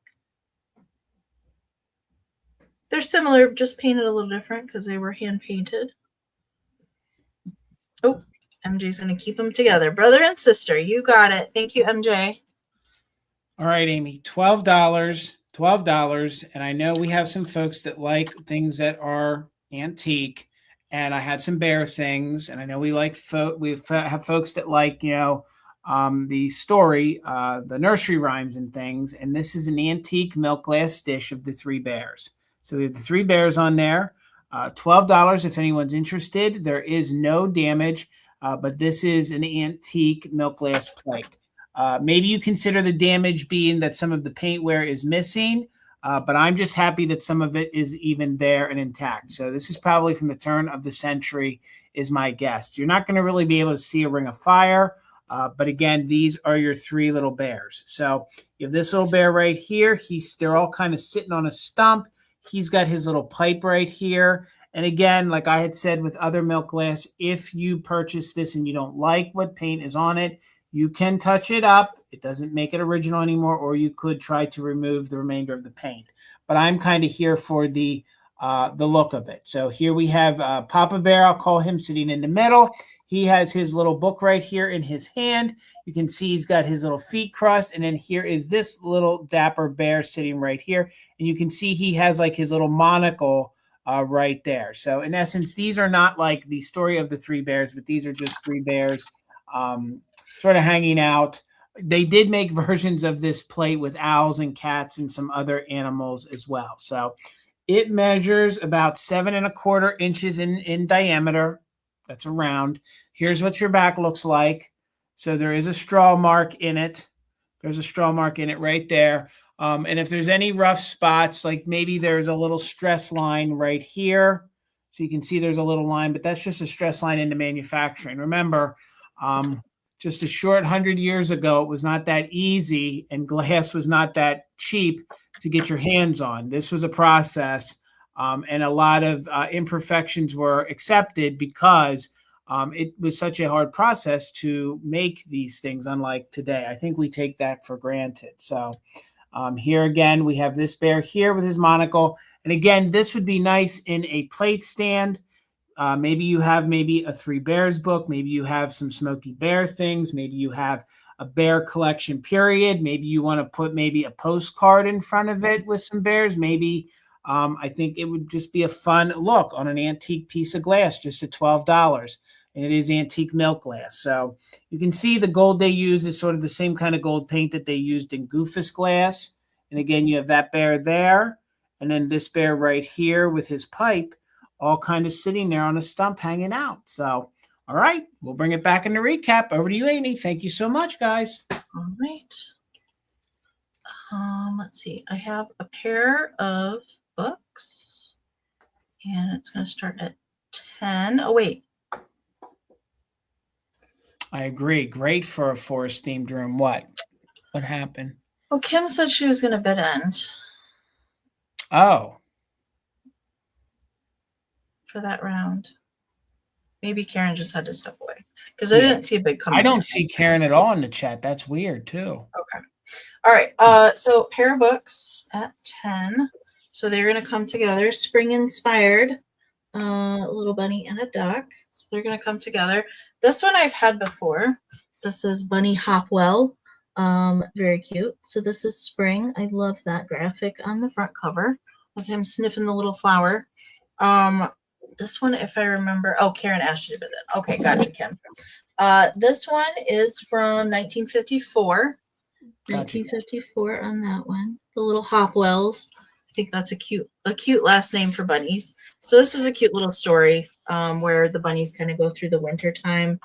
They're similar, just painted a little different because they were hand painted. Oh, MJ's going to keep them together. Brother and sister, you got it. Thank you, MJ. All right, Amy, $12. And I know we have some folks that like things that are antique. And I had some bear things. And I know we like we have folks that like, the story, the nursery rhymes and things. And this is an antique milk glass dish of the 3 bears. So we have the 3 bears on there, $12 if anyone's interested. There is no damage, but this is an antique milk glass plate. Maybe you consider the damage being that some of the paintware is missing, but I'm just happy that some of it is even there and intact. So this is probably from the turn of the century is my guess. You're not going to really be able to see a ring of fire, but again, these are your 3 little bears. So you have this little bear right here. They're all kind of sitting on a stump. He's got his little pipe right here. And again, like I had said with other milk glass, if you purchase this and you don't like what paint is on it, you can touch it up. It doesn't make it original anymore, or you could try to remove the remainder of the paint. But I'm kind of here for the look of it. So here we have Papa Bear. I'll call him sitting in the middle. He has his little book right here in his hand. You can see he's got his little feet crossed. And then here is this little dapper bear sitting right here. And you can see he has like his little monocle right there. So in essence, these are not like the story of the 3 bears, but these are just 3 bears sort of hanging out. they did make versions of this plate with owls and cats and some other animals as well. So it measures about 7¼ inches in diameter. That's a round. Here's what your back looks like. So there is a straw mark in it. There's a straw mark in it right there. And if there's any rough spots, like maybe there's a little stress line right here. So you can see there's a little line, but that's just a stress line into manufacturing. Remember, just a short 100 years ago, it was not that easy, and glass was not that cheap to get your hands on. This was a process, and a lot of imperfections were accepted because it was such a hard process to make these things, unlike today. I think we take that for granted. So here again, we have this bear here with his monocle. And again, this would be nice in a plate stand. Maybe you have a Three Bears book. Maybe you have some Smokey Bear things. Maybe you have a bear collection period. Maybe you want to put maybe a postcard in front of it with some bears. Maybe I think it would just be a fun look on an antique piece of glass, just at $12. And it is antique milk glass. So you can see the gold they use is sort of the same kind of gold paint that they used in Goofus glass. And again, you have that bear there. And then this bear right here with his pipe, all kind of sitting there on a stump hanging out. So, all right, we'll bring it back in the recap. Over to you, Amy. Thank you so much, guys. All right. Let's see. I have a pair of books, and it's going to start at 10. Oh, wait. I agree. Great for a forest-themed room. What happened? Well, Kim said she was going to bid end. Oh. For that round. Maybe Karen just had to step away because I didn't see a big comment. I don't see Karen at all in the chat. That's weird too. Okay. All right. So pair of books at 10. So they're going to come together. Spring inspired. A little bunny and a duck. So they're going to come together. This one I've had before. This is Bunny Hopwell. Very cute. So this is spring. I love that graphic on the front cover of him sniffing the little flower. This one, if I remember, oh, Karen asked you to bid it. Okay, gotcha, Kim. This one is from 1954. Gotcha. 1954 on that one. The little Hopwells. I think that's a cute last name for bunnies. So this is a cute little story where the bunnies kind of go through the winter time,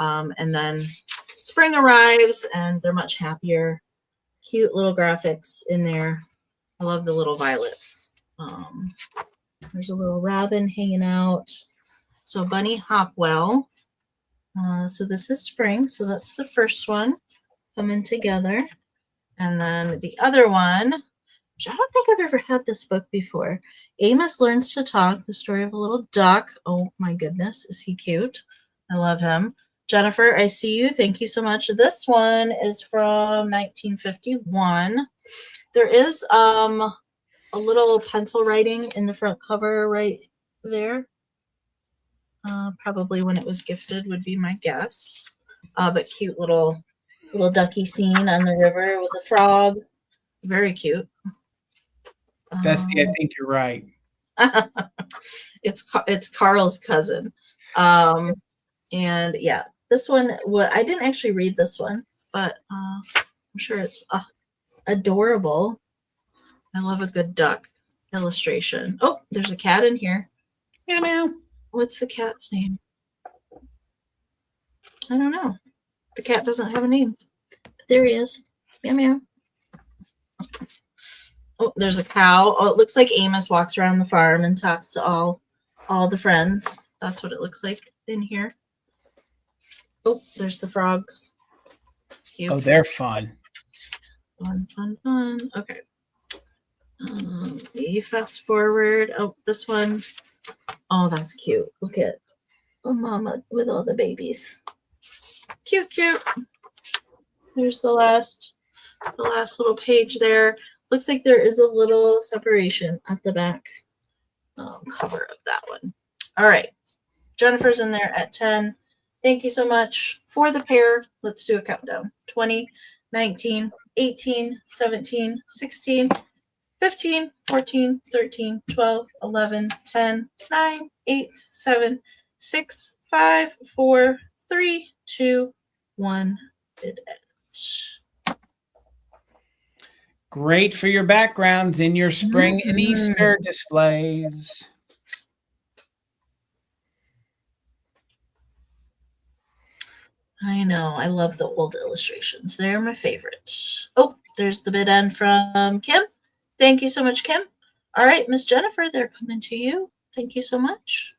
and then spring arrives and they're much happier. Cute little graphics in there. I love the little violets. There's a little robin hanging out. So Bunny Hopwell. So this is spring. So that's the first one coming together. And then the other one, which I don't think I've ever had this book before. Amos Learns to Talk, the story of a little duck. Oh my goodness, is he cute? I love him. Jennifer, I see you. Thank you so much. This one is from 1951. There is a little pencil writing in the front cover right there. Probably when it was gifted would be my guess. But cute little ducky scene on the river with a frog. Very cute. Dusty, I think you're right. It's Carl's cousin. And yeah, this one, I didn't actually read this one, but I'm sure it's adorable. I love a good duck illustration. Oh, there's a cat in here. Meow, meow. What's the cat's name? I don't know. The cat doesn't have a name. There he is. Meow, meow. Oh, there's a cow. Oh, it looks like Amos walks around the farm and talks to all the friends. That's what it looks like in here. Oh, there's the frogs. Cute. Oh, they're fun. Fun, fun, fun. Okay. You fast forward. Oh, this one. Oh, that's cute. Look at mama with all the babies. Cute, cute. There's the last little page there. Looks like there is a little separation at the back cover of that one. All right. Jennifer's in there at 10. Thank you so much for the pair. Let's do a countdown. 20, 19, 18, 17, 16, 15, 14, 13, 12, 11, 10, 9, 8, 7, 6, 5, 4, 3, 2, 1. Bid end. Great for your backgrounds in your spring and Easter displays. I know. I love the old illustrations. They're my favorite. Oh, there's the bid end from Kim. Thank you so much, Kim. All right, Miss Jennifer, they're coming to you. Thank you so much.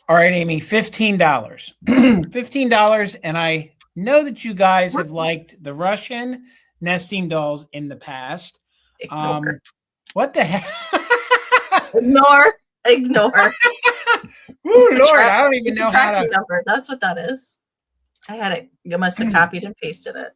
All right, Amy, $15. $15, and I know that you guys have liked the Russian nesting dolls in the past. Ignore. What the heck? Ignore. Ooh, Lord, I don't even know how to. Number. That's what that is. I had it. You must have copied and pasted it.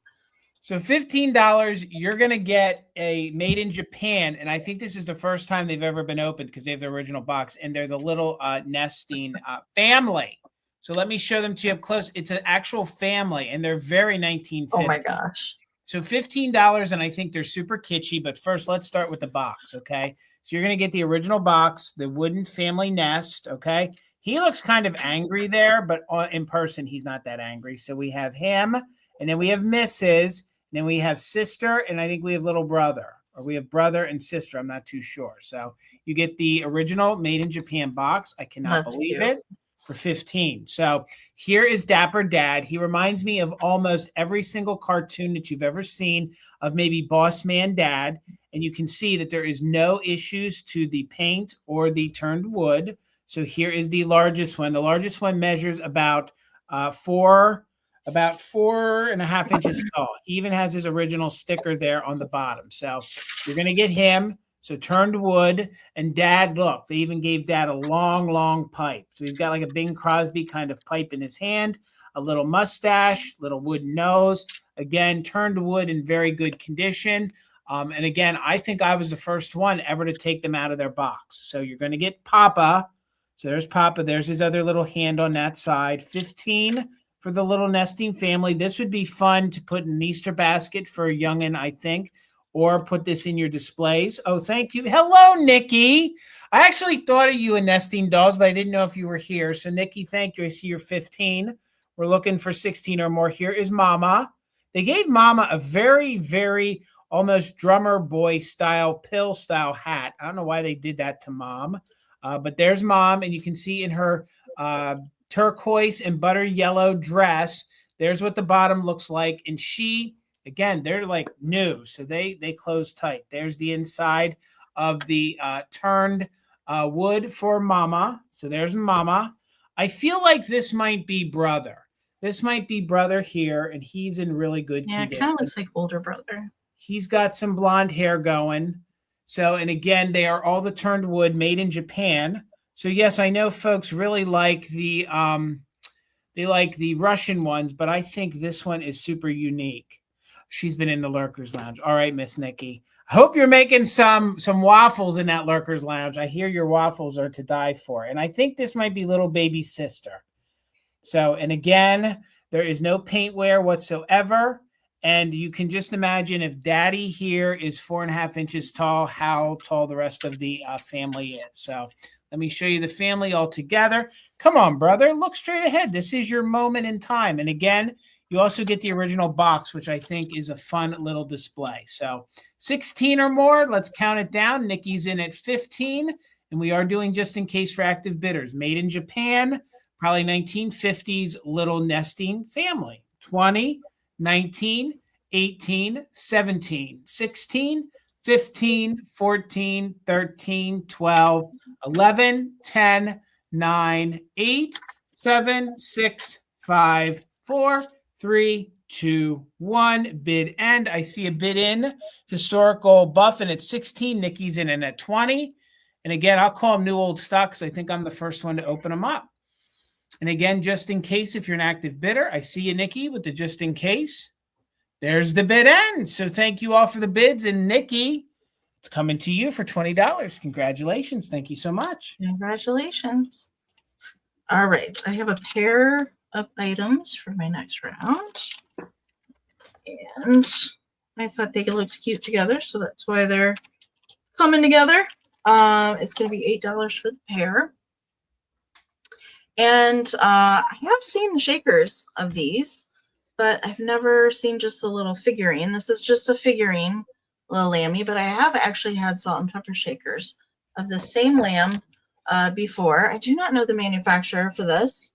So $15, you're going to get a made in Japan. And I think this is the first time they've ever been opened because they have the original box. And they're the little nesting family. So let me show them to you up close. It's an actual family. And they're very 1950. Oh, my gosh. So $15. And I think they're super kitschy. But first, let's start with the box, okay? So you're going to get the original box, the wooden family nest, okay? He looks kind of angry there, but in person, he's not that angry. So we have him, and then we have Mrs., and then we have sister, and I think we have little brother, or we have brother and sister. I'm not too sure. So you get the original made in Japan box. I cannot believe it, for 15. So here is Dapper Dad. He reminds me of almost every single cartoon that you've ever seen of maybe Boss Man Dad, and you can see that there is no issues to the paint or the turned wood. So here is the largest one. The largest one measures about 4.5 inches tall. He even has his original sticker there on the bottom. So you're going to get him. So turned wood. And Dad, look, they even gave Dad a long, long pipe. So he's got like a Bing Crosby kind of pipe in his hand, a little mustache, little wooden nose. Again, turned wood in very good condition. And again, I think I was the first one ever to take them out of their box. So you're going to get Papa. So there's Papa. There's his other little hand on that side. 15 for the little nesting family. This would be fun to put in an Easter basket for a youngin', I think, or put this in your displays. Oh, thank you. Hello, Nikki. I actually thought of you in nesting dolls, but I didn't know if you were here. So, Nikki, thank you. I see you're 15. We're looking for 16 or more. Here is Mama. They gave Mama a very, very almost drummer boy style, pill style hat. I don't know why they did that to Mom. But there's Mom, and you can see in her turquoise and butter yellow dress, there's what the bottom looks like. And she, again, they're like new, so they close tight. There's the inside of the turned wood for Mama. So there's Mama. I feel like this might be brother. This might be brother here, and he's in really good condition. Yeah, it kind of looks like older brother. He's got some blonde hair going. So, and again, they are all the turned wood made in Japan. So yes, I know folks really like the Russian ones, but I think this one is super unique. She's been in the Lurkers Lounge. All right, Miss Nikki. I hope you're making some waffles in that Lurkers Lounge. I hear your waffles are to die for. And I think this might be little baby sister. So, and again, there is no paint wear whatsoever. And you can just imagine if Daddy here is 4.5 inches tall, how tall the rest of the family is. So let me show you the family all together. Come on, brother. Look straight ahead. This is your moment in time. And again, you also get the original box, which I think is a fun little display. So 16 or more. Let's count it down. Nikki's in at 15. And we are doing just in case for active bidders. Made in Japan, probably 1950s little nesting family. 20. 19, 18, 17, 16, 15, 14, 13, 12, 11, 10, 9, 8, 7, 6, 5, 4, 3, 2, 1. Bid end. I see a bid in. Historical buff, and it's 16. Nikki's in and at 20. And again, I'll call them new old stock because I think I'm the first one to open them up. And again, just in case, if you're an active bidder, I see you, Nikki, with the just in case. There's the bid end. So thank you all for the bids. And Nikki, it's coming to you for $20. Congratulations. Thank you so much. Congratulations. All right. I have a pair of items for my next round. And I thought they looked cute together, so that's why they're coming together. It's going to be $8 for the pair. And I have seen the shakers of these, but I've never seen just a little figurine. This is just a figurine, little lammy, but I have actually had salt and pepper shakers of the same lamb before. I do not know the manufacturer for this.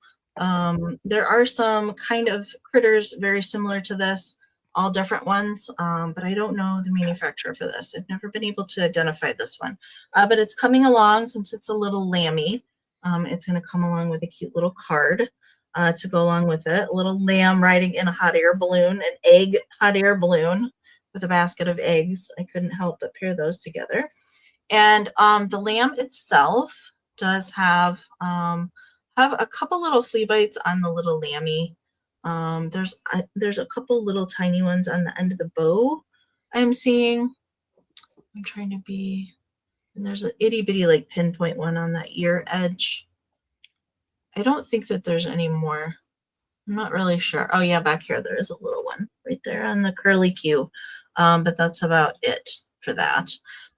There are some kind of critters very similar to this, all different ones, but I don't know the manufacturer for this. I've never been able to identify this one, but it's coming along since it's a little lammy. It's going to come along with a cute little card to go along with it. A little lamb riding in a hot air balloon, an egg hot air balloon with a basket of eggs. I couldn't help but pair those together. And the lamb itself does have a couple little flea bites on the little lammy. There's a couple little tiny ones on the end of the bow I'm seeing. I'm trying to be, and there's an itty bitty like pinpoint one on that ear edge. I don't think that there's any more. I'm not really sure. Oh yeah, back here there is a little one right there on the curly Q. But that's about it for that.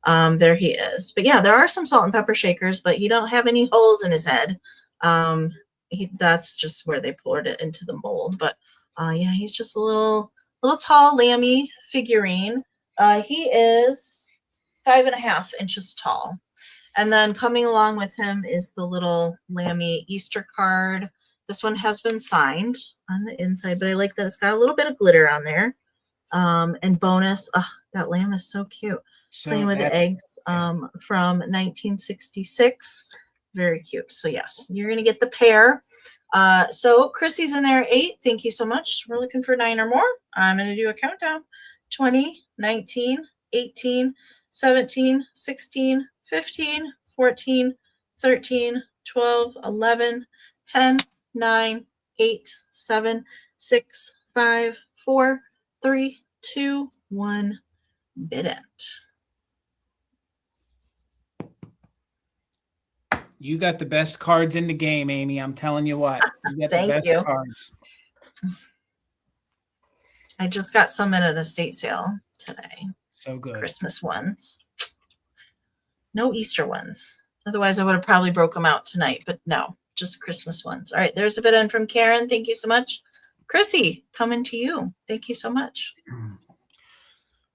There he is. But yeah, there are some salt and pepper shakers, but he don't have any holes in his head. That's just where they poured it into the mold. But yeah, he's just a little tall lammy figurine. He is 5.5 inches tall. And then coming along with him is the little lammy Easter card. This one has been signed on the inside, but I like that it's got a little bit of glitter on there. And bonus, that lamb is so cute. Playing with the eggs from 1966. Very cute. So yes, you're going to get the pair. So Chrissy's in there at 8. Thank you so much. We're looking for 9 or more. I'm going to do a countdown. 20, 19, 18, 17, 16, 15, 14, 13, 12, 11, 10, 9, 8, 7, 6, 5, 4, 3, 2, 1. Bid it. You got the best cards in the game, Amy. I'm telling you what. You got the best cards. I just got some at an estate sale today. So good. Christmas ones. No Easter ones. Otherwise, I would have probably broke them out tonight, but no, just Christmas ones. All right, there's a bid in from Karen. Thank you so much. Chrissy, coming to you. Thank you so much.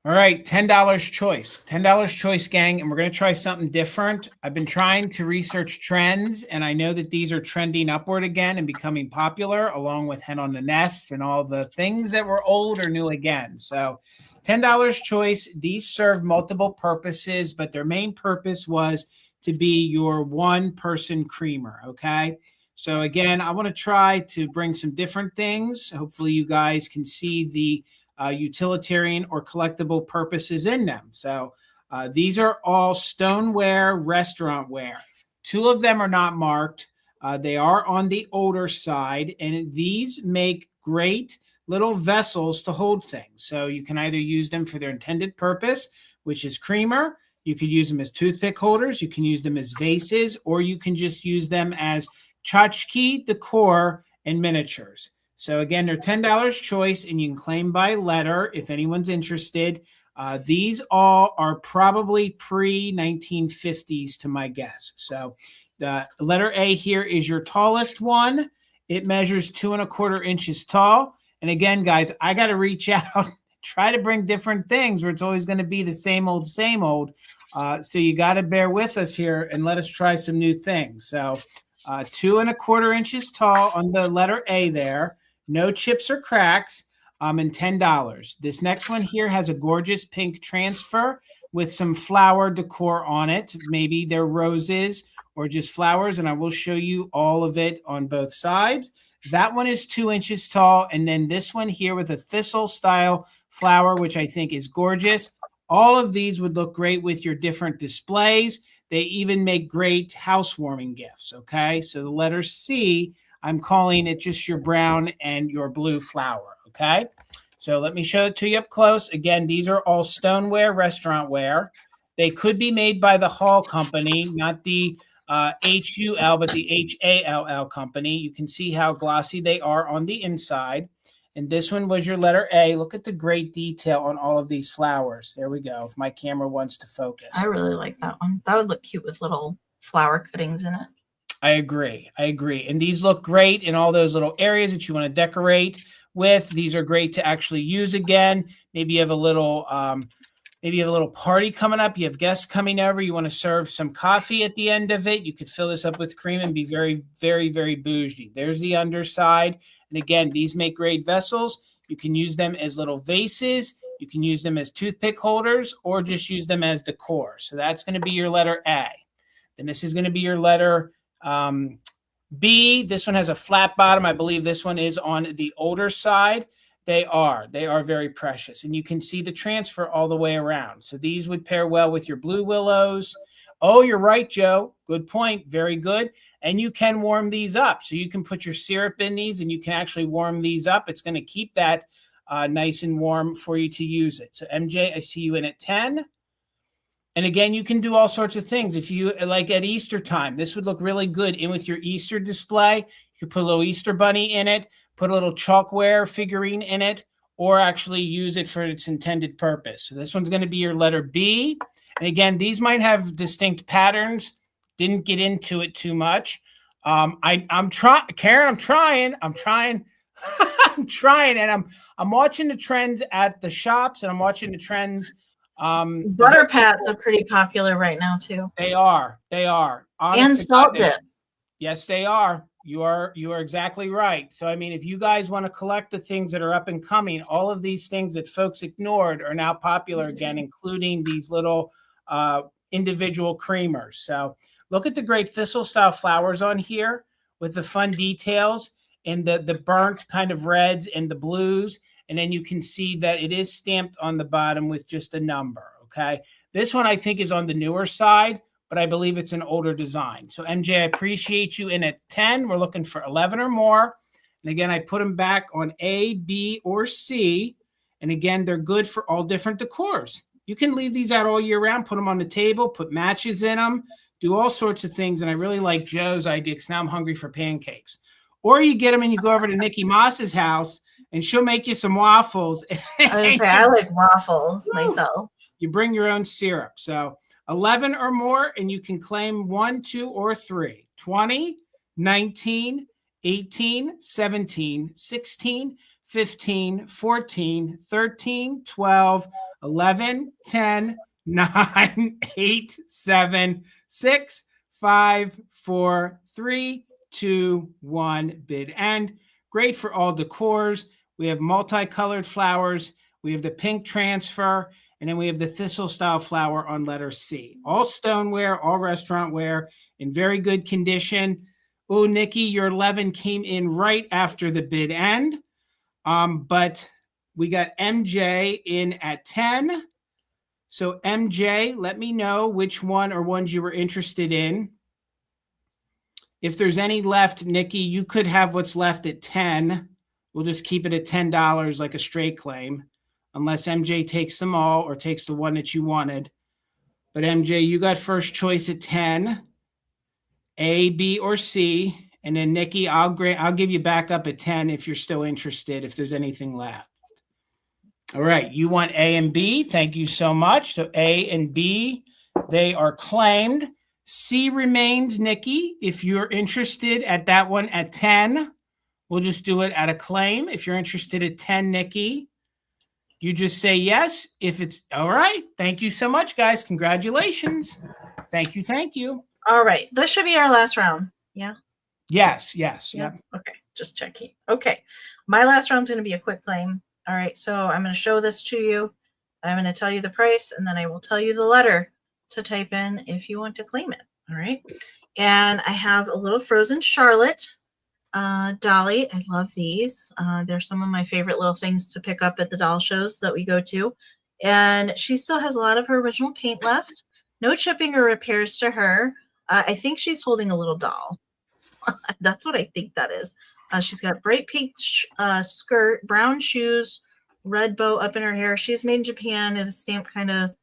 All right, $10 choice. $10 choice, gang, and we're going to try something different. I've been trying to research trends, and I know that these are trending upward again and becoming popular, along with Hen on the Nest and all the things that were old or new again. So $10 choice. These serve multiple purposes, but their main purpose was to be your one-person creamer, okay? So again, I want to try to bring some different things. Hopefully you guys can see the utilitarian or collectible purposes in them. So these are all stoneware, restaurant ware. 2 of them are not marked. They are on the older side, and these make great little vessels to hold things. So you can either use them for their intended purpose, which is creamer. You could use them as toothpick holders. You can use them as vases, or you can just use them as tchotchke decor and miniatures. So again, they're $10 choice, and you can claim by letter if anyone's interested. These all are probably pre-1950s to my guess. So the letter A here is your tallest one. It measures 2¼ inches tall. And again, guys, I got to reach out, try to bring different things where it's always going to be the same old, same old. So you got to bear with us here and let us try some new things. So 2¼ inches tall on the letter A there. No chips or cracks, and $10. This next one here has a gorgeous pink transfer with some flower decor on it. Maybe they're roses or just flowers, and I will show you all of it on both sides. That one is 2 inches tall, and then this one here with a thistle-style flower, which I think is gorgeous. All of these would look great with your different displays. They even make great housewarming gifts, okay? So the letter C, I'm calling it just your brown and your blue flower, okay? So let me show it to you up close. Again, these are all stoneware, restaurant ware. They could be made by the Hall Company, not the HUL, but the HALL company. You can see how glossy they are on the inside. And this one was your letter A. Look at the great detail on all of these flowers. There we go, if my camera wants to focus. I really like that one. That would look cute with little flower cuttings in it. I agree. And these look great in all those little areas that you want to decorate with. These are great to actually use again. Maybe you have a little, Maybe you have a little party coming up. You have guests coming over. You want to serve some coffee at the end of it. You could fill this up with cream and be very, very, very bougie. There's the underside. And again, these make great vessels. You can use them as little vases. You can use them as toothpick holders or just use them as decor. So that's going to be your letter A. Then this is going to be your letter B. This one has a flat bottom. I believe this one is on the older side. They are very precious. And you can see the transfer all the way around. So these would pair well with your blue willows. Oh, you're right, Joe. Good point. Very good. And you can warm these up. So you can put your syrup in these and you can actually warm these up. It's going to keep that nice and warm for you to use it. So MJ, I see you in at 10. And again, you can do all sorts of things. If you like at Easter time, this would look really good in with your Easter display. You could put a little Easter bunny in it, put a little chalkware figurine in it, or actually use it for its intended purpose. So this one's going to be your letter B. And again, these might have distinct patterns. Didn't get into it too much. I'm trying, Karen, I'm trying, I'm trying, and I'm watching the trends at the shops, and I'm watching the trends. Butter pats are pretty popular right now too. They are. Honest and salt dips. Yes, they are. You are exactly right. So, I mean, if you guys want to collect the things that are up and coming, all of these things that folks ignored are now popular again, including these little individual creamers. So look at the great thistle style flowers on here with the fun details and the burnt kind of reds and the blues. And then you can see that it is stamped on the bottom with just a number, okay? This one I think is on the newer side, but I believe it's an older design. So MJ, I appreciate you in at 10. We're looking for 11 or more. And again, I put them back on A, B, or C. And again, they're good for all different decors. You can leave these out all year round, put them on the table, put matches in them, do all sorts of things. And I really like Joe's idea because now I'm hungry for pancakes. Or you get them and you go over to Nikki Moss's house and she'll make you some waffles. I like waffles myself. You bring your own syrup. So 11 or more, and you can claim 1, 2, or 3. 20, 19, 18, 17, 16, 15, 14, 13, 12, 11, 10, 9, 8, 7, 6, 5, 4, 3, 2, 1. Bid end. Great for all decors. We have multicolored flowers. We have the pink transfer. And then we have the thistle style flower on letter C. All stoneware, all restaurant ware in very good condition. Oh, Nikki, your 11 came in right after the bid end. But we got MJ in at 10. So MJ, let me know which one or ones you were interested in. If there's any left, Nikki, you could have what's left at 10. We'll just keep it at $10 like a straight claim, unless MJ takes them all or takes the one that you wanted. But MJ, you got first choice at 10, A, B, or C. And then Nikki, I'll give you back up at 10 if you're still interested, if there's anything left. All right, you want A and B. Thank you so much. So A and B, they are claimed. C remains, Nikki. If you're interested at that one at 10, we'll just do it at a claim. If you're interested at 10, Nikki, you just say yes. If it's all right. Thank you so much, guys. Congratulations. Thank you. Thank you. All right. This should be our last round. Yeah. Yes. Yep. Okay. Just checking. Okay. My last round's going to be a quick claim. All right. So I'm going to show this to you. I'm going to tell you the price, and then I will tell you the letter to type in if you want to claim it. All right. And I have a little frozen Charlotte dolly. I love these. They're some of my favorite little things to pick up at the doll shows that we go to. And she still has a lot of her original paint left. No chipping or repairs to her. I think she's holding a little doll. That's what I think that is. She's got bright pink skirt, brown shoes, red bow up in her hair. She's made in Japan and is stamped kind of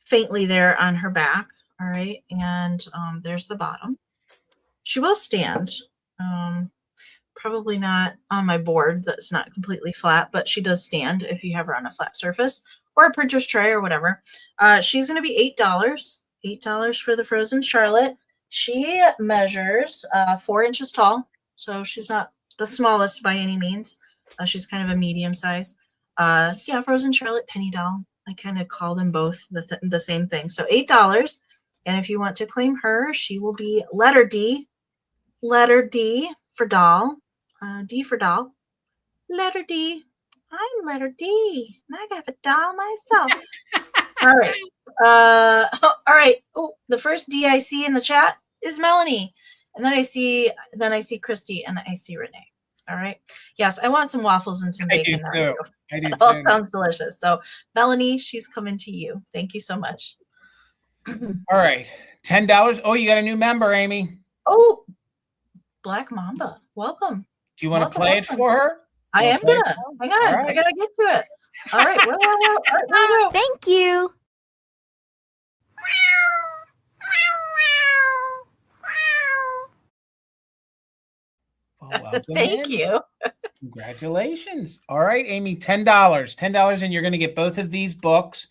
faintly there on her back. All right. And there's the bottom. She will stand. Probably not on my board that's not completely flat, but she does stand if you have her on a flat surface or a printer's tray or whatever. She's going to be $8. $8 for the frozen Charlotte. She measures 4 inches tall, so she's not the smallest by any means. She's kind of a medium size. Yeah, frozen Charlotte penny doll. I kind of call them both the same thing. So $8. And if you want to claim her, she will be letter D for doll, D for doll, letter D. I'm letter D, and I got a doll myself. All right. All right. Oh, the first D I see in the chat is Melanie, and then I see Christy, and I see Renee. All right. Yes, I want some waffles and some bacon. I do too. It all sounds delicious. So, Melanie, she's coming to you. Thank you so much. All right. $10. Oh, you got a new member, Amy. Oh, Black Mamba. Welcome. Do you want to play it for her? I am going to. Hang on. Right. I got to get to it. All right. All right, thank you. Well, thank you. Congratulations. All right, Amy, $10, and you're going to get both of these books.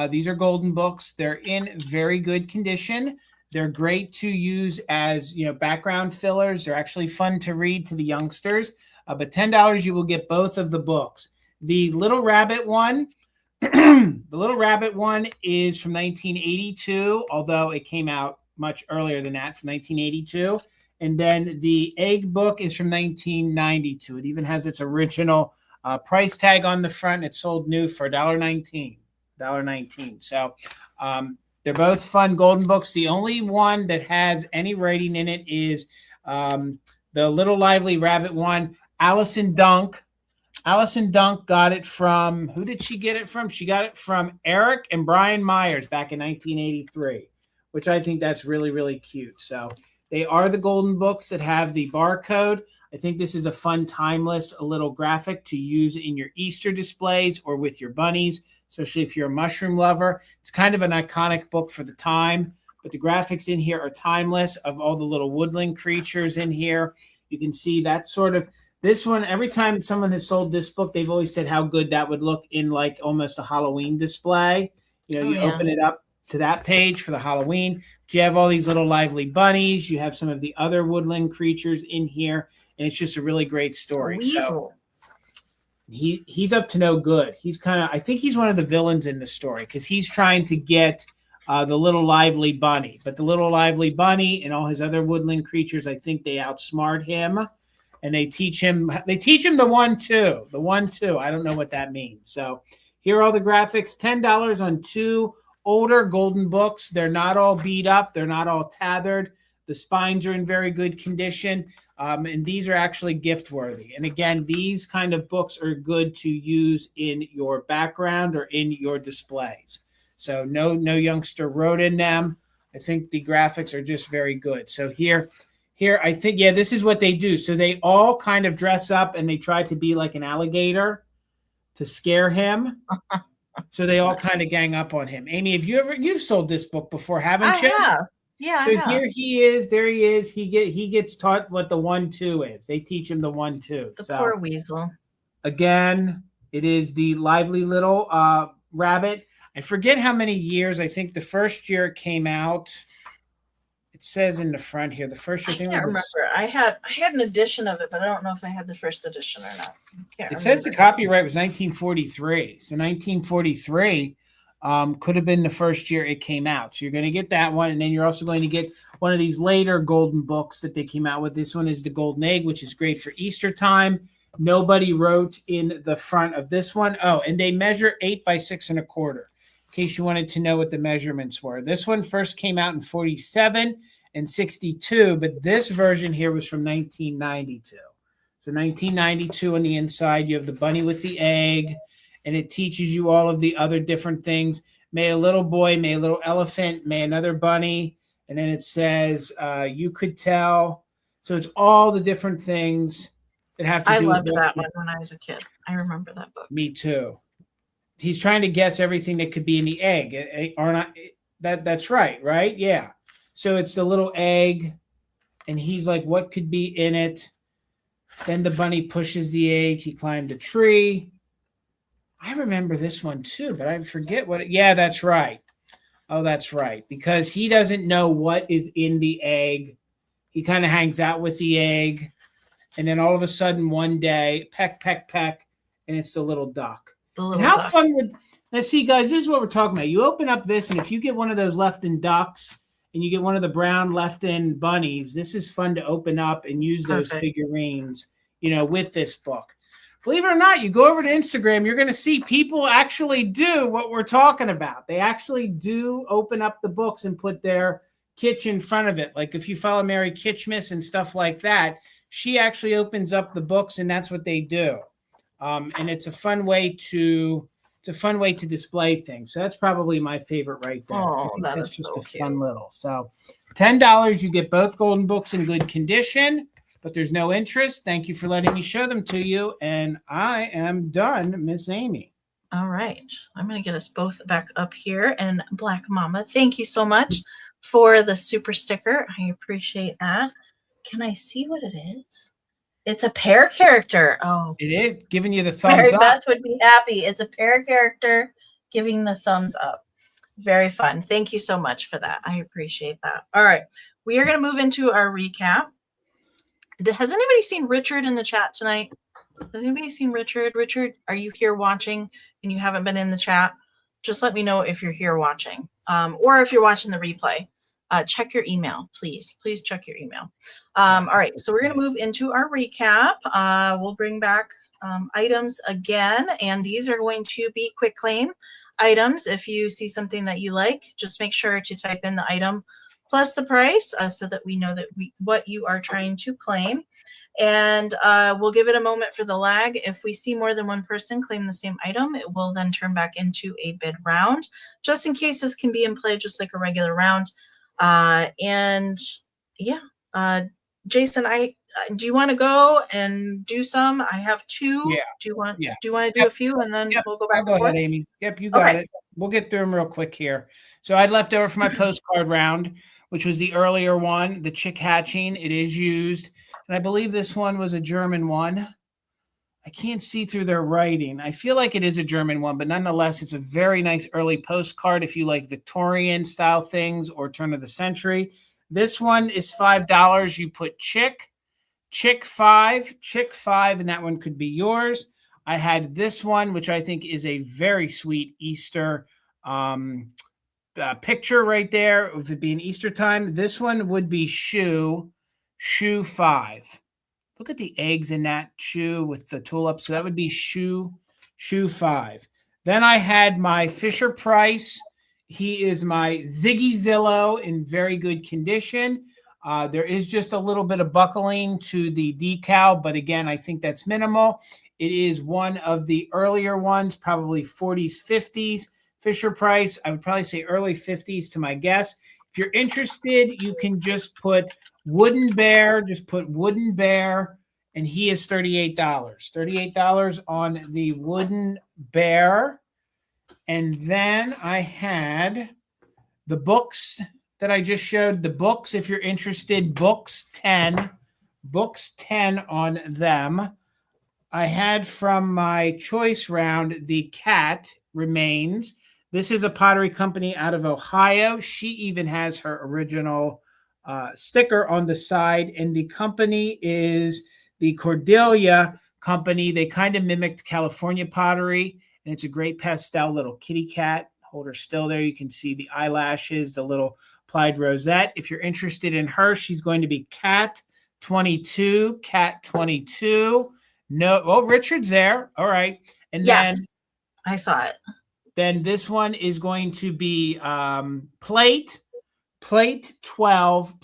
These are golden books. They're in very good condition. They're great to use as, background fillers. They're actually fun to read to the youngsters. But $10, you will get both of the books. The Little Rabbit one, the Little Rabbit one is from 1982, although it came out much earlier than that, from 1982. And then the Egg book is from 1992. It even has its original price tag on the front. It's sold new for $1.19. So they're both fun golden books. The only one that has any writing in it is the Little Lively Rabbit one. Allison Dunk got it from, who did she get it from? She got it from Eric and Brian Myers back in 1983, which I think that's really, really cute. So they are the golden books that have the barcode. I think this is a fun, timeless, a little graphic to use in your Easter displays or with your bunnies, especially if you're a mushroom lover. It's kind of an iconic book for the time, but the graphics in here are timeless of all the little woodland creatures in here. You can see that sort of, this one, every time someone has sold this book, they've always said how good that would look in like almost a Halloween display. Open it up to that page for the Halloween. But you have all these little lively bunnies. You have some of the other woodland creatures in here, and it's just a really great story. So he's up to no good. He's I think he's one of the villains in the story because he's trying to get the little lively bunny. But the little lively bunny and all his other woodland creatures, I think they outsmart him. And they teach him the 1-2. The 1-2. I don't know what that means. So here are all the graphics. $10 on 2 older golden books. They're not all beat up. They're not all tethered. The spines are in very good condition. And these are actually gift worthy. And again, these kind of books are good to use in your background or in your displays. So no youngster wrote in them. I think the graphics are just very good. So here, I think, this is what they do. So they all kind of dress up and they try to be like an alligator to scare him. So they all kind of gang up on him. Amy, you've sold this book before, haven't you? I have. Yeah. So here he is. There he is. He gets taught what the 1-2 is. They teach him the 1-2. The poor weasel. Again, it is the lively little rabbit. I forget how many years. I think the first year it came out. It says in the front here, the first year. I can't remember. I had an edition of it, but I don't know if I had the first edition or not. It says the copyright was 1943. So 1943 could have been the first year it came out. So you're going to get that one. And then you're also going to get one of these later golden books that they came out with. This one is the Golden Egg, which is great for Easter time. Nobody wrote in the front of this one. Oh, and they measure 8 by 6 1/4. In case you wanted to know what the measurements were. This one first came out in 47 and 62, but this version here was from 1992. So 1992 on the inside, you have the bunny with the egg, and it teaches you all of the other different things. May a little boy, may a little elephant, may another bunny. And then it says, you could tell. So it's all the different things that have to do with. I loved that one when I was a kid. I remember that book. Me too. He's trying to guess everything that could be in the egg, or not. That's right? Yeah. So it's the little egg, and he's like, what could be in it? Then the bunny pushes the egg. He climbed a tree. I remember this one too, but I forget what. Yeah, that's right. Oh, that's right. Because he doesn't know what is in the egg. He kind of hangs out with the egg, and then all of a sudden one day, peck, peck, peck, and it's the little duck. How fun would Now, see, guys, this is what we're talking about. You open up this, and if you get one of those left-in ducks and you get one of the brown left-in bunnies, this is fun to open up and use those figurines, with this book. Believe it or not, you go over to Instagram, you're going to see people actually do what we're talking about. They actually do open up the books and put their kitsch in front of it. Like if you follow Mary Kitschmiss and stuff like that, she actually opens up the books, and that's what they do. And it's a fun way to display things. So that's probably my favorite right there. Oh, that is just so a cute. fun little. So $10, you get both golden books in good condition, but there's no interest. Thank you for letting me show them to you. And I am done, Miss Amy. All right. I'm going to get us both back up here. And Black Mama, thank you so much for the super sticker. I appreciate that. Can I see what it is? It's a pear character. Oh, it is giving you the thumbs Mary up. Beth would be happy. It's a pear character giving the thumbs up. Very fun. Thank you so much for that. I appreciate that. All right. We are going to move into our recap. Has anybody seen Richard in the chat tonight? Has anybody seen Richard? Richard, are you here watching and you haven't been in the chat? Just let me know if you're here watching, or if you're watching the replay. Check your email, please. Please check your email. All right, so we're going to move into our recap. We'll bring back items again, and these are going to be quick claim items. If you see something that you like, just make sure to type in the item plus the price so that we know that what you are trying to claim. And we'll give it a moment for the lag. If we see more than one person claim the same item, it will then turn back into a bid round, just in case this can be in play just like a regular round. And yeah, Jason, do you want to go and do some? I have two. Yeah. Do you want to do a few, and then we'll go back and forth? Ahead, Amy. Yep, you got it. We'll get through them real quick here. So I'd left over for my postcard round, which was the earlier one, the chick hatching. It is used. And I believe this one was a German one. I can't see through their writing. I feel like it is a German one, but nonetheless, it's a very nice early postcard if you like Victorian style things or turn of the century. This one is $5. You put chick 5, and that one could be yours. I had this one, which I think is a very sweet Easter picture right there, with it being Easter time. This one would be shoe 5. Look at the eggs in that shoe with the tulip. So that would be shoe 5. Then I had my Fisher Price. He is my Ziggy Zillow in very good condition. There is just a little bit of buckling to the decal, but again, I think that's minimal. It is one of the earlier ones, probably 40s, 50s. Fisher Price, I would probably say early 50s to my guess. If you're interested, you can just put Wooden Bear, and he is $38. $38 on the Wooden Bear. And then I had the books that I just showed. The books, if you're interested, books 10 on them. I had from my choice round the cat remains. This is a pottery company out of Ohio. She even has her original sticker on the side, and the company is the Cordelia Company. They kind of mimicked California pottery, and it's a great pastel little kitty cat. Hold her still there. You can see the eyelashes, the little applied rosette. If you're interested in her, she's going to be Cat 22. No, oh, Richard's there. All right. And yes, then I saw it. Then this one is going to be plate 12.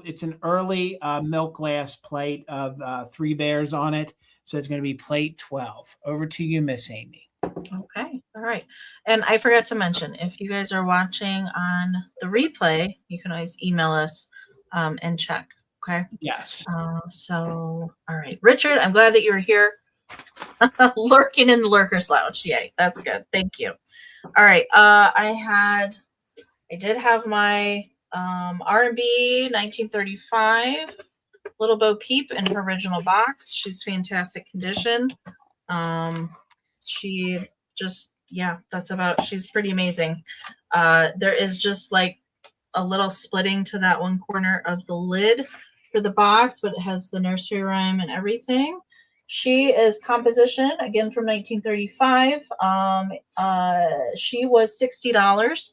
It's an early milk glass plate of 3 bears on it. So it's going to be plate 12. Over to you, Miss Amy. Okay. All right. And I forgot to mention, if you guys are watching on the replay, you can always email us and check. Okay. Yes. So, all right, Richard, I'm glad that you're here. Lurking in the Lurkers Lounge. Yay. That's good. Thank you. All right. I did have my R&B 1935 Little Bo Peep in her original box. She's fantastic condition. She just, she's pretty amazing. There is just like a little splitting to that one corner of the lid for the box, but it has the nursery rhyme and everything. She is composition, again from 1935. She was $60.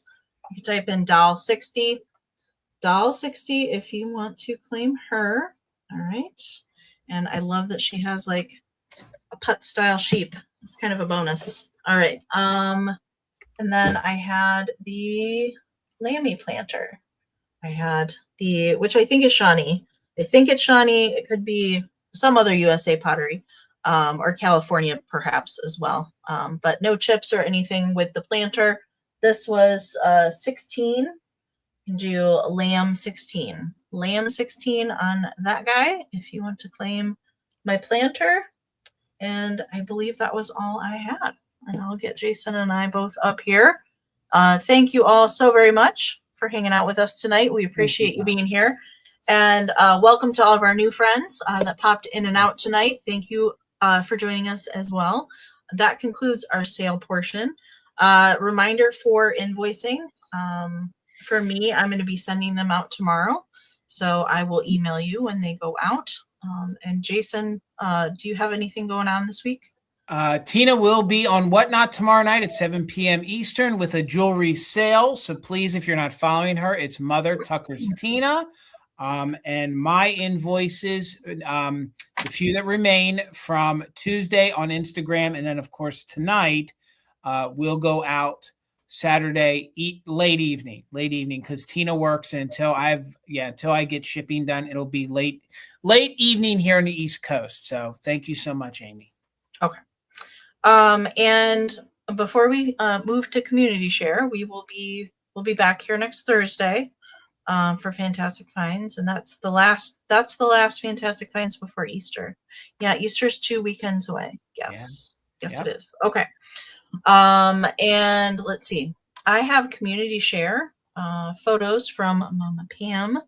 You can type in $60 if you want to claim her. All right. And I love that she has like a put style sheep. It's kind of a bonus. All right. And then I had the Lammy planter. I had the, which I think is Shawnee. I think it's Shawnee. It could be some other USA pottery, or California perhaps as well. But no chips or anything with the planter. This was 16. You can do lamb 16. Lamb 16 on that guy if you want to claim my planter. And I believe that was all I had. And I'll get Jason and I both up here. Thank you all so very much for hanging out with us tonight. We appreciate you being here. And welcome to all of our new friends that popped in and out tonight. Thank you for joining us as well. That concludes our sale portion. Reminder for invoicing. For me, I'm going to be sending them out tomorrow. So I will email you when they go out. And Jason, do you have anything going on this week? Tina will be on Whatnot tomorrow night at 7 p.m. Eastern with a jewelry sale. So please, if you're not following her, it's Mother Tucker's Tina. And my invoices, the few that remain from Tuesday on Instagram, and then of course tonight, will go out Saturday late evening because Tina works until I get shipping done. It'll be late evening here on the East Coast. So thank you so much, Amy. Okay. And before we move to community share, we'll be back here next Thursday for Fantastic Finds, and that's the last Fantastic Finds before Easter. Yeah, Easter's 2 weekends away. Yes, It is. Okay. And let's see. I have community share photos from Mama Pam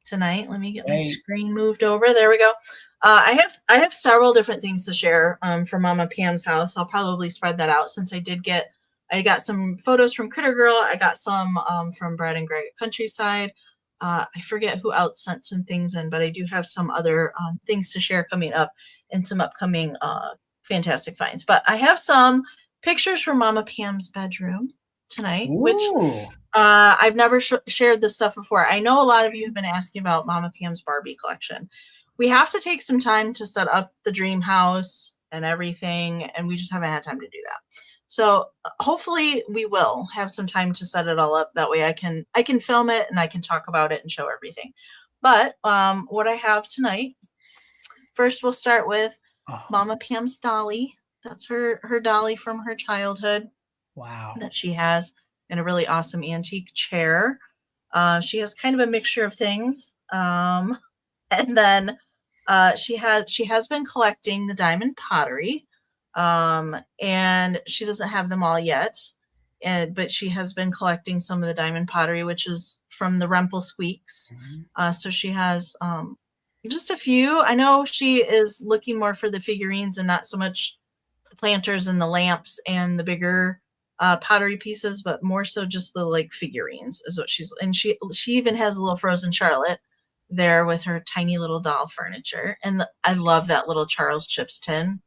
tonight. Let me get my screen moved over. There we go. I have several different things to share from Mama Pam's house. I'll probably spread that out since I got some photos from Critter Girl. I got some from Brad and Greg at Countryside. I forget who else sent some things in, but I do have some other things to share coming up and some upcoming Fantastic Finds. But I have some pictures from Mama Pam's bedroom tonight, which I've never shared this stuff before. I know a lot of you have been asking about Mama Pam's Barbie collection. We have to take some time to set up the dream house and everything, and we just haven't had time to do that. So hopefully we will have some time to set it all up. That way I can film it and I can talk about it and show everything. But what I have tonight, first we'll start with Mama Pam's dolly. That's her dolly from her childhood. Wow. That she has in a really awesome antique chair. She has kind of a mixture of things. And then she has been collecting the diamond pottery. And she doesn't have them all yet. But she has been collecting some of the diamond pottery, which is from the Rempel Squeaks. Mm-hmm. So she has just a few. I know she is looking more for the figurines and not so much the planters and the lamps and the bigger pottery pieces, but more so just the like figurines is what she's. And she even has a little Frozen Charlotte there with her tiny little doll furniture. And I love that little Charles Chips tin.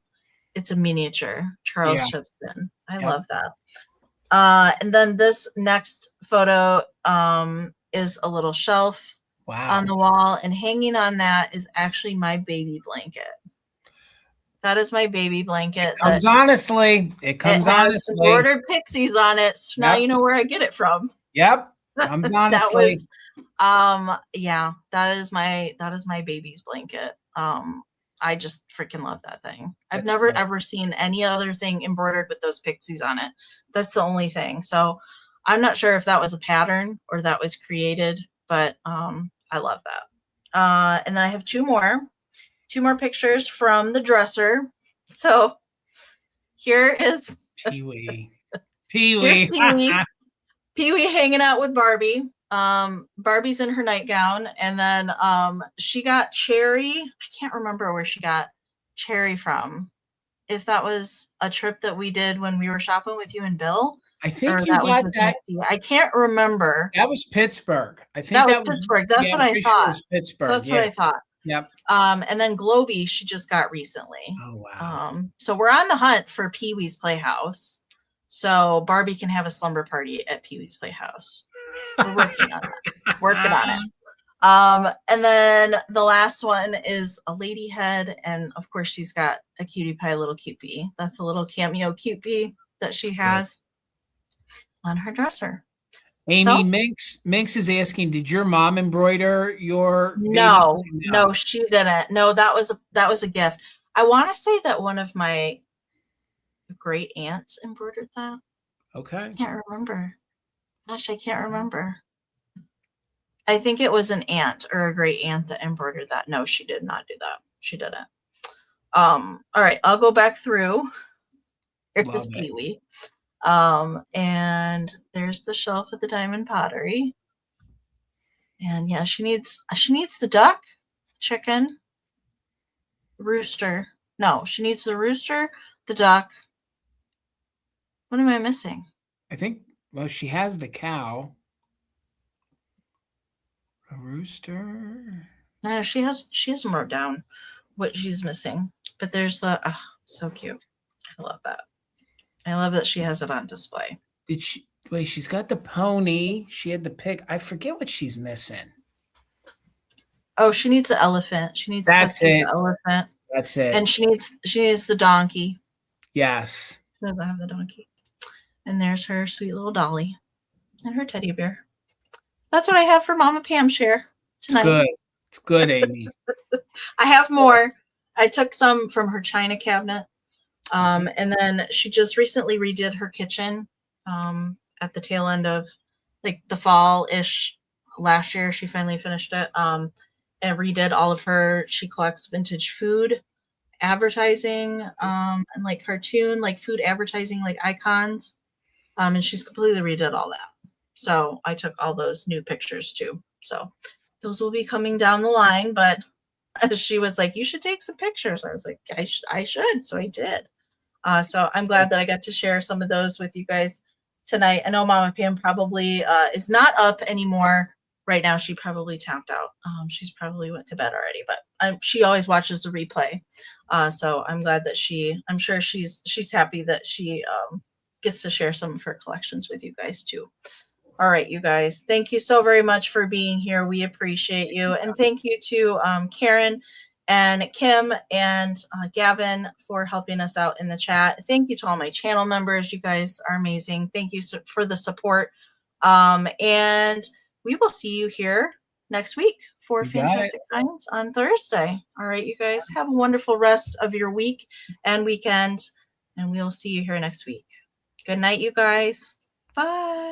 It's a miniature Charles Chips tin. I love that. And then this next photo is a little shelf on the wall, and hanging on that is actually my baby blanket. That is my baby blanket. It comes honestly. It has embroidered pixies on it. So now you know where I get it from. Yep. Comes honestly. That is my baby's blanket. I just freaking love that thing. I've never ever seen any other thing embroidered with those pixies on it. That's the only thing. So I'm not sure if that was a pattern or that was created, but I love that. And then I have two more pictures from the dresser. So here is Pee-wee. Here's Pee-wee. Pee-wee hanging out with Barbie. Barbie's in her nightgown, and then she got Cherry. I can't remember where she got Cherry from. If that was a trip that we did when we were shopping with you and Bill. I think you got that. I can't remember. That was Pittsburgh. I think that was Pittsburgh. That's what I thought. Pittsburgh. That's what I thought. Yep. And then Globy, she just got recently. Oh, wow. So we're on the hunt for Pee-wee's Playhouse. So Barbie can have a slumber party at Pee-wee's Playhouse. We're working on that. Working on it. And then the last one is a lady head. And of course, she's got a cutie pie little cupie. That's a little cameo cupie that she has on her dresser. Amy, So, Minx is asking, did your mom embroider your no, baby? no, she didn't. No, that was a gift. I want to say that one of my great aunts embroidered that. Okay. I can't remember. Gosh, I can't remember. I think it was an aunt or a great aunt that embroidered that. No, she did not do that. She didn't. All right, I'll go back through. Here's Pee-wee. And there's the shelf with the diamond pottery. And yeah, she needs the duck, chicken, rooster. No, she needs the rooster, the duck. What am I missing? I think, well, she has the cow. A rooster. No, she hasn't wrote down what she's missing. But there's the, oh, so cute. I love that. I love that she has it on display. Did she, wait, she's got the pony. She had the pig. I forget what she's missing. Oh, she needs the elephant. She needs the elephant. That's it. And she needs the donkey. Yes. She doesn't have the donkey. And there's her sweet little dolly and her teddy bear. That's what I have for Mama Pam share tonight. It's good. It's good, Amy. I have more. I took some from her china cabinet. And then she just recently redid her kitchen at the tail end of like the fall-ish last year. She finally finished it and redid all of her. She collects vintage food advertising and like cartoon, like food advertising, like icons. And she's completely redid all that. So I took all those new pictures too. So those will be coming down the line. But she was like, you should take some pictures. I was like, I should. So I did. So I'm glad that I got to share some of those with you guys tonight. I know Mama Pam probably is not up anymore right now. She probably tapped out. She's probably went to bed already, but she always watches the replay. So I'm glad that I'm sure she's happy that she gets to share some of her collections with you guys too. All right, you guys, thank you so very much for being here. We appreciate you. And thank you to Karen and Kim and Gavin for helping us out in the chat. Thank you to all my channel members. You guys are amazing. Thank you for the support. And we will see you here next week for Fantastic Finds on Thursday. All right, you guys, have a wonderful rest of your week and weekend, and we'll see you here next week. Good night, you guys. Bye.